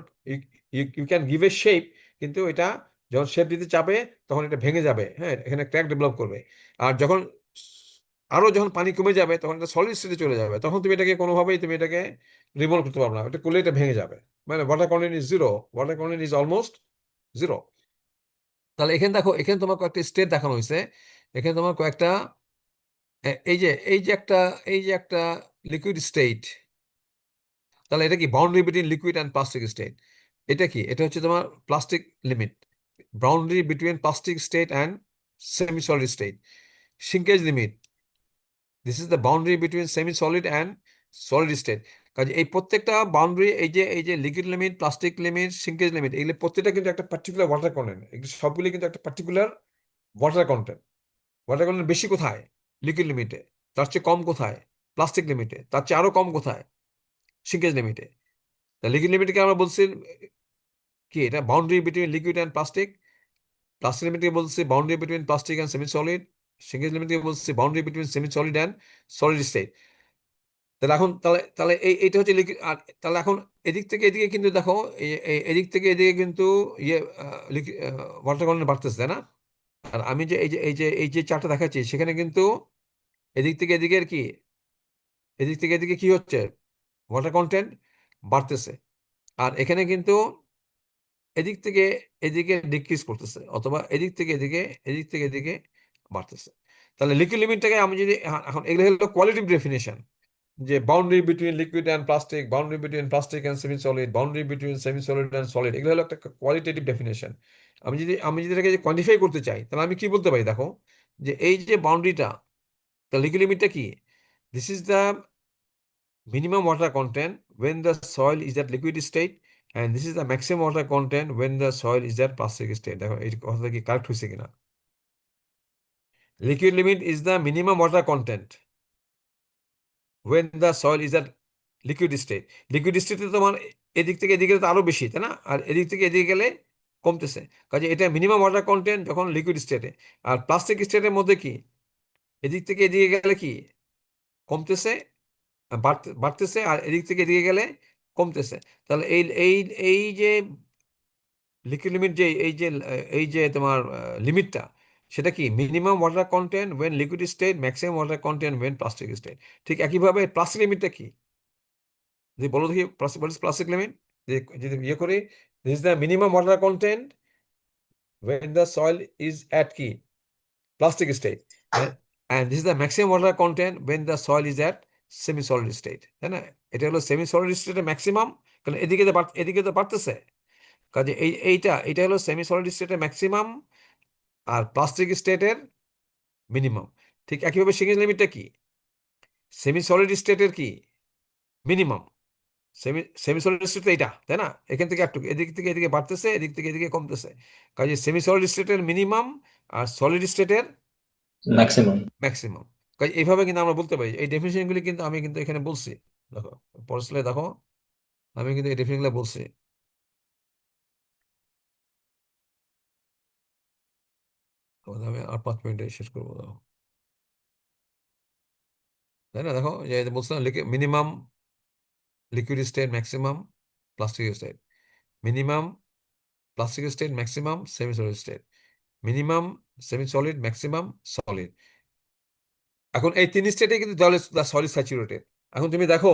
you can give a shape, কিন্তু এটা যখন শেপ দিতে চাপে তখন এটা ভেঙে যাবে, হ্যাঁ এখানে ক্র্যাক ডেভেলপ করবে। আর যখন পানি কমে যাবে, তখন এটা সলিড স্টেটে চলে যাবে, তখন তুমি এটাকে কোনোভাবেই তুমি এটাকে রিমুভ করতে পারবে না, এটা করলে এটা ভেঙে যাবে। মানে water content is zero, water content is almost zero. তাহলে এখানে দেখো, এখানে তোমার কয়েকটা স্টেট দেখানো হয়েছে। এখানে তোমার কয়েকটা এই যে একটা লিকুইড স্টেট। তাহলে এটা কি boundary between liquid and plastic state? এটা কি? এটা হচ্ছে তোমার plastic limit, boundary between plastic state and semi solid state. Shrinkage limit, this is the boundary between semi solid and solid state. কাজে এই প্রত্যেকটা বাউন্ডারি, এই যে liquid limit, plastic limit, shrinkage limit, এগুলো প্রত্যেকটা কিন্তু একটা পার্টিকুলার ওয়াটার কন্টেন্ট, এগুলো সবগুলি কিন্তু একটা particular water content. Water content বেশি কোথায়? লিকুইড লিমিটে। তার চেয়ে কম কোথায়? প্লাস্টিক লিমিটে। তার চেয়ে আরো কম কোথায়? সিঙ্কেজ লিমিটে। তা লিকুইড লিমিটকে আমরা বলছি কি? এটা boundary between liquid and plastic. Plastic লিমিটকে বলছি boundary between plastic and semi solid. Shrinkage লিমিটকে বলছি boundary between semi solid and solid state. তাহলে এখন তাহলে তাহলে এইটা হচ্ছে লিকুইড। আর তাহলে এখন এদিক থেকে এদিকে কিন্তু দেখো, এদিক থেকে এদিকে কিন্তু ইয়ে ওয়াটার কন্টেন্ট বাড়তেছে, তাই না? আর আমি যে এই যে চারটা দেখাচ্ছি, সেখানে কিন্তু এদিক থেকে এদিকে কি, এদিক থেকে এদিকে কি হচ্ছে? ওয়াটার কন্টেন্ট বাড়তেছে। আর এখানে কিন্তু এদিক থেকে এদিকে ডিক্রিজ করতেছে, অথবা এদিক থেকে এদিকে বাড়তেছে। তাহলে লিকুইড লিমিটটাকে আমি যদি এখন এগুলো হলো কোয়ালিটিভ ডেফিনেশন, যে boundary between liquid and plastic, boundary between plastic and semi solid, boundary between semi solid and solid, এগুলো হলো একটা কোয়ালিটেটিভ ডেফিনেশন। আমি যদি এটাকে কোয়ান্টিফাই করতে চাই, তাহলে আমি কি বলতে পারি? দেখো, যে এই যে বাউন্ডারিটা, the liquid limit কি? This is the minimum water content when the soil is at liquid state, and this is the maximum water content when the soil is at plastic state. দেখো এই কথাটা কি কারেক্ট হয়েছে কিনা? Liquid limit is the minimum water content when the soil is at liquid state. Liquid স্টেটে তোমার এদিক থেকে এদিকে তো আরো বেশি, তাই না? আর এদিক থেকে এদিকে গেলে কমতেছে। কাজে এটা মিনিমাম ওয়াটার কন্টেন্ট যখন লিকুইড স্টেটে। আর প্লাস্টিক স্টেটের মধ্যে কি, এদিক থেকে এদিকে গেলে কি কমতেছে, বাড়তেছে, আর এদিক থেকে এদিকে গেলে কমতেছে। তাহলে এই এই এই যে লিকুইড লিমিট, যে এই যে তোমার লিমিটটা, সেটা কি minimum water content when liquid state, maximum water content when plastic state. ঠিক একইভাবে প্লাস্টিক লিমিটটা কি, যদি বলো দেখি প্লাস্টিক লিমিট, যদি ইয়ে করি, this is the minimum water content when the soil is at কি plastic state, and this is the maximum water content when the soil is at semi solid state, তাই না? এটা হলো সেমি সলিড স্টেটের maximum, কারণ এদিকে তো বাড়তেছে। কাজে এইটা হলো সেমি সলিড স্টেটের ম্যাক্সিমাম আর প্লাস্টিক স্টেটের মিনিমাম। ঠিক একইভাবে সিঙ্গেল লিমিটটা কি, সেমি সলিড স্টেটের কি মিনিমাম, সেমি সলিড স্টেট এইটা, তাই না? এখান থেকে একটু এদিক থেকে এদিকে বাড়তেছে, এদিক থেকে এদিকে কমতেছে। কাজে সেমি সলিড স্টেটের মিনিমাম আর সলিড স্টেটের ম্যাক্সিমাম। ম্যাক্সিমাম। কাজে এইভাবে কিন্তু আমরা বলতে পারি। এই ডেফিনেশনগুলি কিন্তু আমি কিন্তু এখানে বলছি, দেখো পড়াশোনায় দেখো, আমি কিন্তু এই ডেফিনেশনগুলো বলছি। তোমাদের আমি আর 5 মিনিটে শেষ করবো, দেখো, তাই না? দেখো যে বলছিলাম minimum liquid state, maximum plastic state, minimum plastic state, maximum semi solid state, minimum semi solid, maximum solid. এখন এই তিন স্টেটে কিন্তু সলিড স্যাচুরেটেড। এখন তুমি দেখো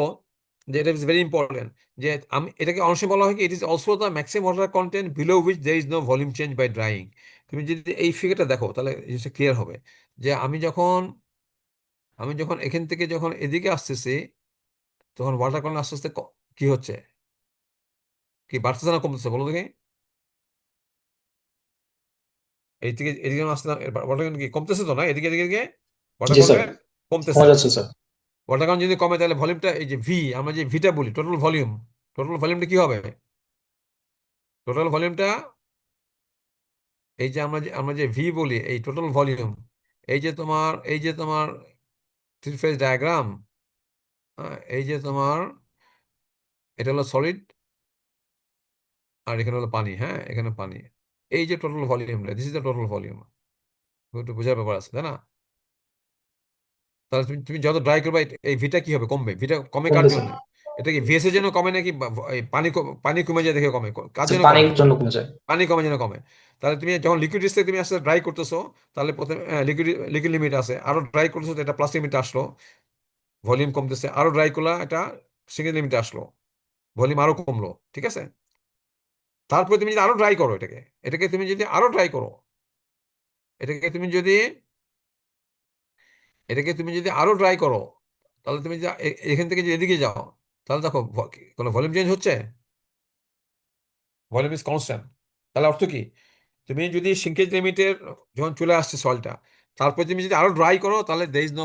যে এটা ইজ ভেরি ইম্পর্টেন্ট, যে আমি এটাকে অংশ বলা হয় কি, it is also the maximum water content below which there is no volume change by drying. তুমি যদি এই ফিগারটা দেখো তাহলে জিনিসটা ক্লিয়ার হবে, যে আমি যখন এখান থেকে যখন এদিকে আসতেছি, তখন ওয়াটার কন্টেন্ট আস্তে আস্তে কি হচ্ছে, কি বাড়তেছে না কমতেছে বলো দেখি? এই থেকে এদিকে যখন আসতে ওয়াটার কন্টেন্ট কি কমতেছে তো, না? এদিকে এদিকে এদিকে ওয়াটার জি স্যার, কন্টেন্ট কমতেছে। শোনা যাচ্ছে স্যার। ওয়াটার কন্টেন্ট যদি কমে তাহলে ভলিউমটা, এই যে ভি, আমরা যে ভিটা বলি, টোটাল ভলিউমটা কি হবে? টোটাল ভলিউমটা, এই যে আমরা যে ভি বলি, এই টোটাল ভলিউম, এই যে তোমার থ্রি ফেজ ডায়াগ্রাম, এই যে তোমার এটা হলো সলিড, আর এখানে হলো পানি, হ্যাঁ এখানে পানি। এই যে total volume, this is the total volume. একটু বোঝার ব্যাপার আছে, তাই না? তাহলে তুমি তুমি যত ড্রাই করবে এই ভিটা কি হবে, কমবে। ভিটা কমে কার কমবে স্যার। জন্য? এটা কি ভিএস এর জন্য কমে, নাকি এই পানি কমে যায় দেখে কমে? কার স্যার জন্য কমে? পানির জন্য কমে যায়। পানি কমে যেন কমে। তাহলে তুমি যখন লিকুইড স্টেট তুমি আসলে ড্রাই করতেছো, তাহলে প্রথমে লিকুইড লিকুইড লিমিট আছে, আরো ড্রাই করতেছো তো এটা প্লাস লিমিট আসলো, ভলিউম কমতেছে। আরো ড্রাই করলা, এটা সিঙ্গেল লিমিটে আসলো, ভলিউম আরো কমলো। ঠিক আছে? তারপরে তুমি যদি আরো ড্রাই করো, এটাকে তুমি যদি আরো ড্রাই করো, এটাকে তুমি যদি এটাকে তুমি যদি আরো ড্রাই করো, তাহলে তুমি যদি এখান থেকে যদি এদিকে যাও, তাহলে দেখো কোনো ভলিউম চেঞ্জ হচ্ছে? Volume is constant. তাহলে অর্থ কি, তুমি যদি সিঙ্কেজ লিমিটের যখন চলে আসছে সয়েলটা, তারপর তুমি যদি আরো ড্রাই করো, তাহলে there is no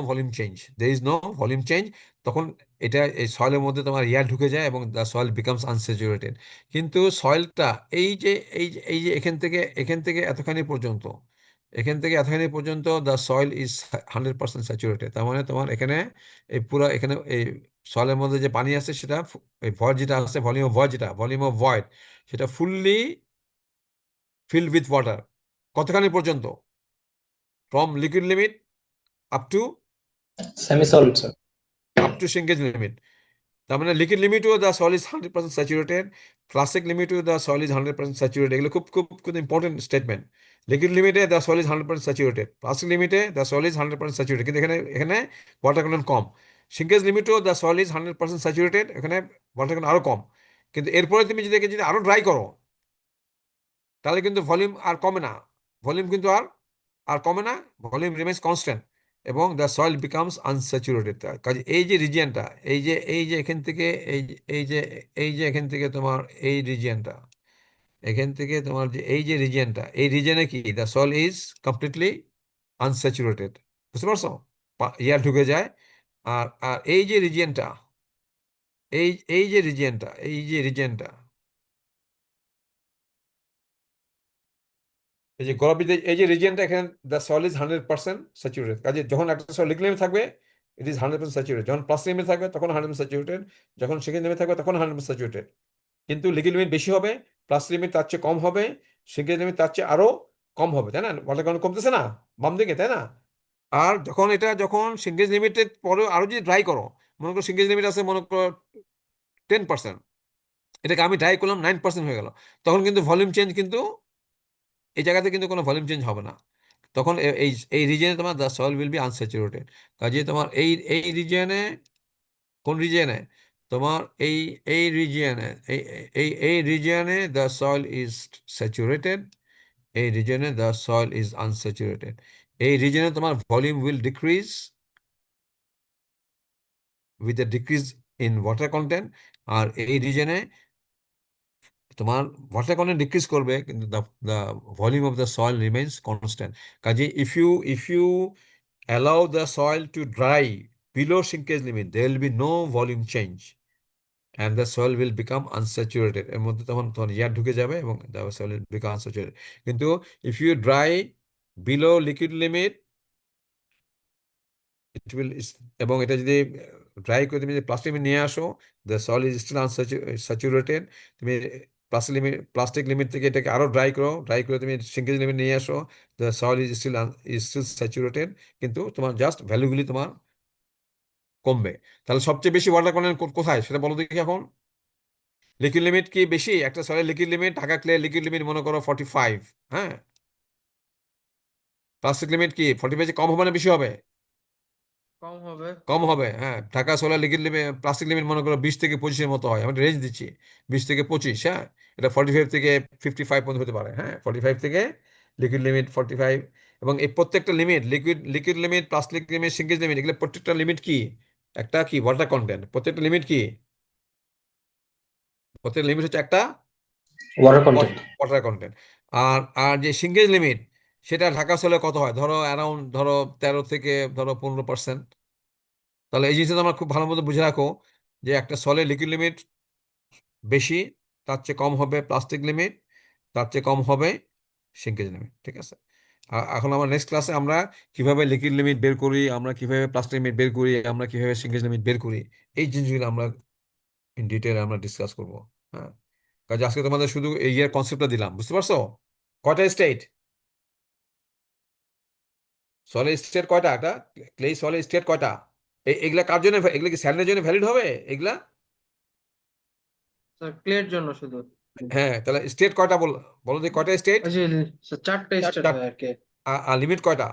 volume change. তখন এটা এই সয়েলের মধ্যে তোমার এয়ার ঢুকে যায় এবং দ্য সয়েল বিকামস আনস্যাচুরেটেড। কিন্তু সয়েলটা এই যে এখান থেকে এতখানি পর্যন্ত দ্য সয়েল ইজ 100% স্যাচুরেটেড। তার মানে তোমার এখানে এই পুরো এখানে এই সয়েলের মধ্যে যে পানি আছে সেটা এই ভয়েড যেটা আছে, ভলিউম অফ ভয়েড সেটা ফুললি ফিল্ড উইথ ওয়াটার। কতখানি পর্যন্ত? From liquid limit up to semi solid sir. Shrinkage limit. তার মানে লিকুইড লিমিটেও the soil is 100% saturated, plastic লিমিটেও দ্য সয়েল ইজ 100% স্যাচুরেটেড। এগুলো খুব খুব খুব ইম্পর্টেন্ট স্টেটমেন্ট। লিকুইড লিমিটে the soil is 100% saturated, plastic লিমিটে দ্য সয়েল ইজ 100% স্যাচুরেটেড, কিন্তু এখানে এখানে ওয়াটার কন্টেন্ট কম। সিঙ্কেজ লিমিটেও দ্য সয়েল ইজ 100% স্যাচুরেটেড, এখানে ওয়াটার কন্টেন্ট আরো কম। কিন্তু এরপরে তুমি যদি একে যদি আরো ড্রাই করো, তাহলে কিন্তু ভলিউম আর কমে না, ভলিউম কিন্তু আর আর কমে না, ভলিউম রিমেন্স কনস্ট্যান্ট এবং দ্য সয়েল বিকামস আনস্যাচুরেটেড। কাজে এই যে এখান থেকে এই যে এখান থেকে তোমার এই রিজিয়নটা, এখান থেকে তোমার যে রিজিয়নটা, এই রিজিয়নে কি the soil is completely unsaturated. বুঝতে পারছো? এয়ার ঢুকে যায়। আর আর এই এই যে রিজিয়নটা এই যে গোলাপিতে এই যে রিজিয়নটা, এখানে দ্য সয়েল ইজ 100% স্যাচুরেটেড। কাজে যখন একটা সয়েল লিকুইড থাকবে, ইট ইজ 100% স্যাচুরেটেড। যখন প্লাস লিমিট থাকবে তখন 100% স্যাচুরেটেড, যখন সেকেন্ড লিমিট থাকবে তখন 100% স্যাচুরেটেড। কিন্তু লিকুইড লিমিট বেশি হবে, প্লাস লিমিট তার চেয়ে কম হবে, সেকেন্ড লিমিট তার চেয়ে আরো কম হবে, তাই না? ওয়াটার কারেন্ট কমতেছে না বাম দিকে, তাই না? আর যখন সিঙ্গেজ লিমিটের পরে আরো যদি ড্রাই করো, মনে করো সিঙ্গেজ লিমিট আছে মনে করো 10%, এটাকে আমি ড্রাই করলাম 9% হয়ে গেল, তখন কিন্তু ভলিউম চেঞ্জ কিন্তু এই জায়গাতে কিন্তু কোনো ভলিউম চেঞ্জ হবে না। তখন এই এই রিজিয়নে তোমার the soil will be unsaturated. কাজে তোমার এই রিজিয়নে, কোন রিজিয়নে তোমার এই রিজিয়নে, এই রিজিয়নে দ্য সয়েল ইজ স্যাচুরেটেড, এই রিজিয়নে দ্য সয়েল ইজ আনস্যাচুরেটেড। এই রিজিয়নে তোমার volume will decrease with a decrease in water content, আর এই রিজনে তোমার ওয়াটার কন্টেন্ট ডিক্রিজ করবে কিন্তু the volume of the soil remains constant. কাজে if you allow the soil to dry below shrinkage limit, there will be no volume change and the soil will become unsaturated. এর মধ্যে তখন তখন air ঢুকে যাবে এবং the soil will become unsaturated. কিন্তু if you dry below liquid limit, it will এবং এটা যদি ড্রাই করে তুমি যদি প্লাস্টিক নিয়ে আসো, the soil is still unsaturated. তুমি প্লাস্টিক লিমিট থেকে এটাকে আরো ড্রাই করে তুমি সিঙ্গেজ লিমিট নিয়ে আসো, the soil is still saturated, কিন্তু তোমার জাস্ট ভ্যালুগুলি তোমার কমবে। তাহলে সবচেয়ে বেশি ওয়াটার কন্টেন্ট কোথায় সেটা বলো দেখি এখন। লিকুইড লিমিট কি বেশি? একটা soil liquid limit, Dhaka clay liquid limit মনে করো 45, হ্যাঁ। প্লাস্টিক লিমিট কি 45 কম হবে না বেশি হবে? কম হবে। কম হবে, হ্যাঁ। Dhaka solar liquid limit, plastic limit মনে করো 20 থেকে 25-এর মতো হয়, আমি রেঞ্জ দিচ্ছি 20 থেকে 25, হ্যাঁ। এটা 45 থেকে 55 পর্যন্ত হতে পারে, হ্যাঁ। 45 থেকে লিকুইড লিমিট 45। এবং এই প্রত্যেকটা limit, liquid limit, plastic limit, shrinkage limit, এগুলো প্রত্যেকটা লিমিট কি একটা কি ওয়াটার কন্টেন্ট, প্রত্যেকটা লিমিট কি, প্রত্যেকটা লিমিট হচ্ছে একটা Water content. Water content. আর আর যে সিঙ্গেজ লিমিট, সেটা ঢাকা সোলে কত হয়, ধরো অ্যারাউন্ড ধরো 13 থেকে ধরো 15%। তাহলে এই জিনিসটা তোমরা খুব ভালো মতো বুঝে রাখো যে একটা সলিড লিকুইড লিমিট বেশি, তার চেয়ে কম হবে প্লাস্টিক লিমিট, তার চেয়ে কম হবে সিঙ্কেজ লিমিট, ঠিক আছে? এখন আমার নেক্সট ক্লাসে আমরা কিভাবে লিকুইড লিমিট বের করি, আমরা কিভাবে প্লাস্টিক লিমিট বের করি, আমরা কিভাবে সিঙ্কেজ লিমিট বের করি, এই জিনিসগুলো আমরা ইন ডিটেল আমরা ডিসকাস করবো, হ্যাঁ। কাজে আজকে তোমাদের শুধু এই ইয়ার কনসেপ্টটা দিলাম, বুঝতে পারছো? কয়টা স্টেট, সলিড স্টেট কয়টা, একটা ক্লে সলিড স্টেট কয়টা, এগুলা কার জন্য, এগুলা কি স্যালিনের জন্য ভ্যালিড হবে এগুলা? স্যার ক্লিয়ার জন্য শুধু। হ্যাঁ, তাহলে স্টেট কয়টা বলো, বলো যে কয়টা স্টেট? জি স্যার, চারটা স্টেট হয় আর কি। আর লিমিট কয়টা?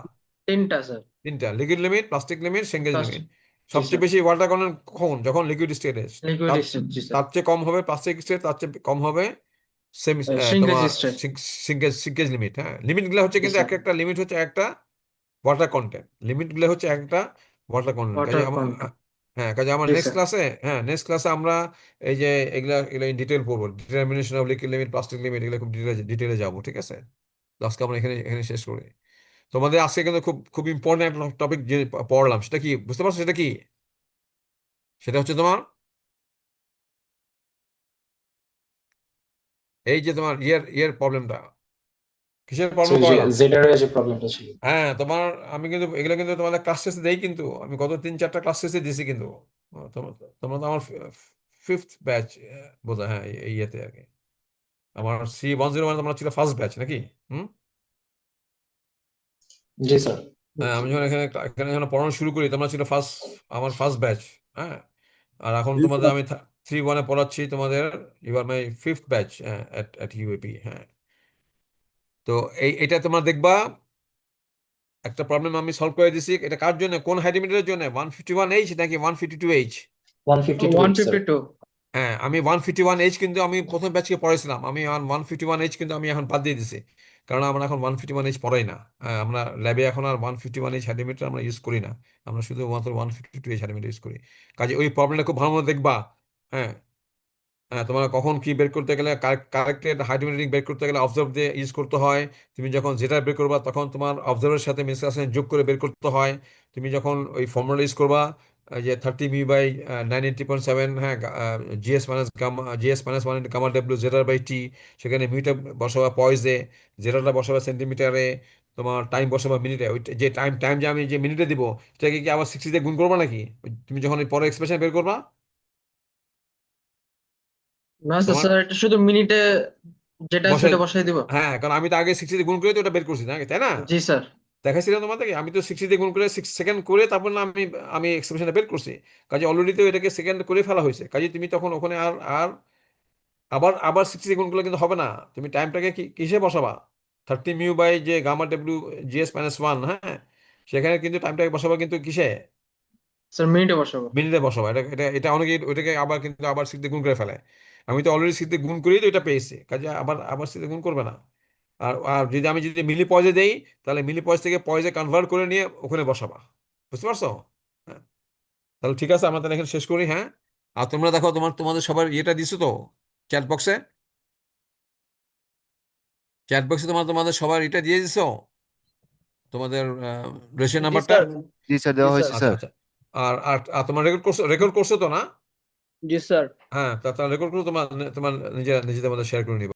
3টা স্যার। 3টা, liquid limit, plastic limit, shrinkage First, limit. জি সবচেয়ে স্যার। বেশি ওয়াটার কন্টেন্ট কখন, যখন লিকুইড স্টেটে, লিকুইড তার স্টেট, জি স্যার। তার চেয়ে কম হবে প্লাস্টিক স্টেট, তার চেয়ে কম হবে সেমি সিঙ্গেজ তোমার স্টেট। সিঙ্গেজ লিমিট, হ্যাঁ। লিমিট গুলো হচ্ছে জি কিন্তু স্যার। একটা লিমিট হচ্ছে একটা ওয়াটার কন্টেন্ট, লিমিট গুলো হচ্ছে একটা ওয়াটার কন্টেন্ট। কাজে ওয়াটার কন্ট্রোল। হ্যাঁ, কাজে আমার জি নেক্সট স্যার। ক্লাসে, হ্যাঁ নেক্সট ক্লাসে আমরা এই যে এগুলা এগুলা ইন ডিটেল পড়বো, determination of liquid limit, plastic limit, এগুলো খুব ডিটেলে যাবো, ঠিক আছে? তো আজকে আমরা এখানে এখানে শেষ করি। তোমাদের আজকে কিন্তু খুব খুব ইম্পর্টেন্ট একটা টপিক যে পড়লাম, সেটা কি বুঝতে পারছো? সেটা কি? সেটা হচ্ছে তোমার এই যে তোমার ইয়ের প্রবলেমটা, কিসের So প্রবলেম করালাম? Z-র যে প্রবলেমটা ছিল। হ্যাঁ, তোমার আমি কিন্তু এগুলো কিন্তু তোমাদের ক্লাস শেষে দেই, কিন্তু আমি গত 3-4টা ক্লাস শেষে দিছি কিন্তু। তোমরা তোমরা তো আমার 5th ব্যাচ বোধ হয়, হ্যাঁ এই ইয়েতে আর কি। আমার C10 মানে তোমরা ছিল ফার্স্ট ব্যাচ নাকি? হুম। জি স্যার। হ্যাঁ, আমি যখন এখানে এখানে যখন পড়ানো শুরু করি তোমরা ছিল আমার ফার্স্ট ব্যাচ, হ্যাঁ। আর এখন তোমাদের আমি 3-1-এ পড়াচ্ছি, তোমাদের you are my 5th batch at UAP, হ্যাঁ। তো এটা তোমরা দেখবা একটা প্রবলেম আমি সলভ করে দিছি। এটা কার জন্য, কোন হাইড্রোমিটারের জন্য, 151H নাকি 152H? 152 স্যার। 152। হ্যাঁ, আমি 151H কিন্তু আমি প্রথম ব্যাচকে পড়াইছিলাম, আমি 151H কিন্তু আমি এখন বাদ দিয়ে দিছি, কারণ আমরা এখন 151H পড়াই না। আমরা ল্যাবে এখন আর 151H হাইড্রোমিটার আমরা ইউজ করি না, আমরা শুধুমাত্র 152H হাইড্রোমিটার ইউজ করি। কাজে ওই প্রবলেমটা খুব ভালো মতো দেখবা, হ্যাঁ। হ্যাঁ, তোমার কখন কি বের করতে গেলে, কারেক্টেড হাইড্রোমিটারিং বের করতে গেলে অবজার্ভ দিয়ে ইউজ করতে হয়। তুমি যখন যেটা বের করবা তখন তোমার অবজার্ভের সাথে মিসকালকুলেশন যোগ করে বের করতে হয়। তুমি যখন ওই ফর্মুলা ইউজ করবা, যে 30 μ/980.7, হ্যাঁ, GS minus 1 gamma W Z R by T, সেখানে মিউটা বসাবা পয়েজে, জেডারটা বসাবা সেন্টিমিটারে, তোমার টাইম বসাবা মিনিটে, ওই যে টাইম টাইম যে আমি যে মিনিটে দিব সেটাকে কি আবার 60 দিয়ে গুণ করবা নাকি তুমি যখন এই পরে এক্সপ্রেশন বের করবা? না তোমার স্যার, এটা শুধু মিনিটে যেটা আছে বসাই, ওটা বসাই দিব। হ্যাঁ কারণ আমি তো আগে 60 দিয়ে গুণ করে তো ওটা বের করছি না, তাই না? জি স্যার। দেখাইছিলাম তোমাদেরকে, আমি তো 60 দিয়ে গুণ করে 6 সেকেন্ড করে তারপর না আমি আমি এক্সপ্রেশনটা বের করছি। কাজে অলরেডি তো এটাকে সেকেন্ড করে ফেলা হয়েছে, কাজে তুমি তখন ওখানে আর আর আবার আবার 60 দিয়ে গুণ করলে কিন্তু হবে না। তুমি টাইমটাকে কিসে বসাবা? 30 মিউ বাই যে গামা ডব্লিউ জিএস মাইনাস 1, হ্যাঁ, সেখানে কিন্তু টাইমটাকে বসাবা কিন্তু কিসে? স্যার মিনিটে বসাবো। মিনিটে বসাবা। এটা এটা এটা অনেকে ওইটাকে আবার কিন্তু আবার 60 দিয়ে গুণ করে ফেলে। আমি তো অলরেডি 60 দিয়ে গুণ করেই তো এটা পেয়েছি, কাজে আবার আবার 60 দিয়ে গুণ করবে না। আর আর যদি আমি যদি মিলি পয়সে দেই, তাহলে মিলি পয়সা থেকে পয়সা কনভার্ট করে নিয়ে ওখানে বসাবা। বুঝতে পারছো? হ্যাঁ, তাহলে ঠিক আছে, আমরা তাহলে এখানে শেষ করি, হ্যাঁ। আর তোমরা দেখো তোমাদের সবার ইয়েটা দিছো তো চ্যাট বক্সে, চ্যাট বক্সে তোমাদের সবার এটা দিয়ে দিছো, তোমাদের রেশন জি নাম্বারটা। স্যার। জি স্যার, জি দেওয়া স্যার। হয়েছে আচ্ছা স্যার। আচ্ছা। আর আর আর তোমার রেকর্ড করছো তো না? জি স্যার। হ্যাঁ, তা রেকর্ড করো, তোমার তোমার নিজেদের মধ্যে শেয়ার করে নিবা।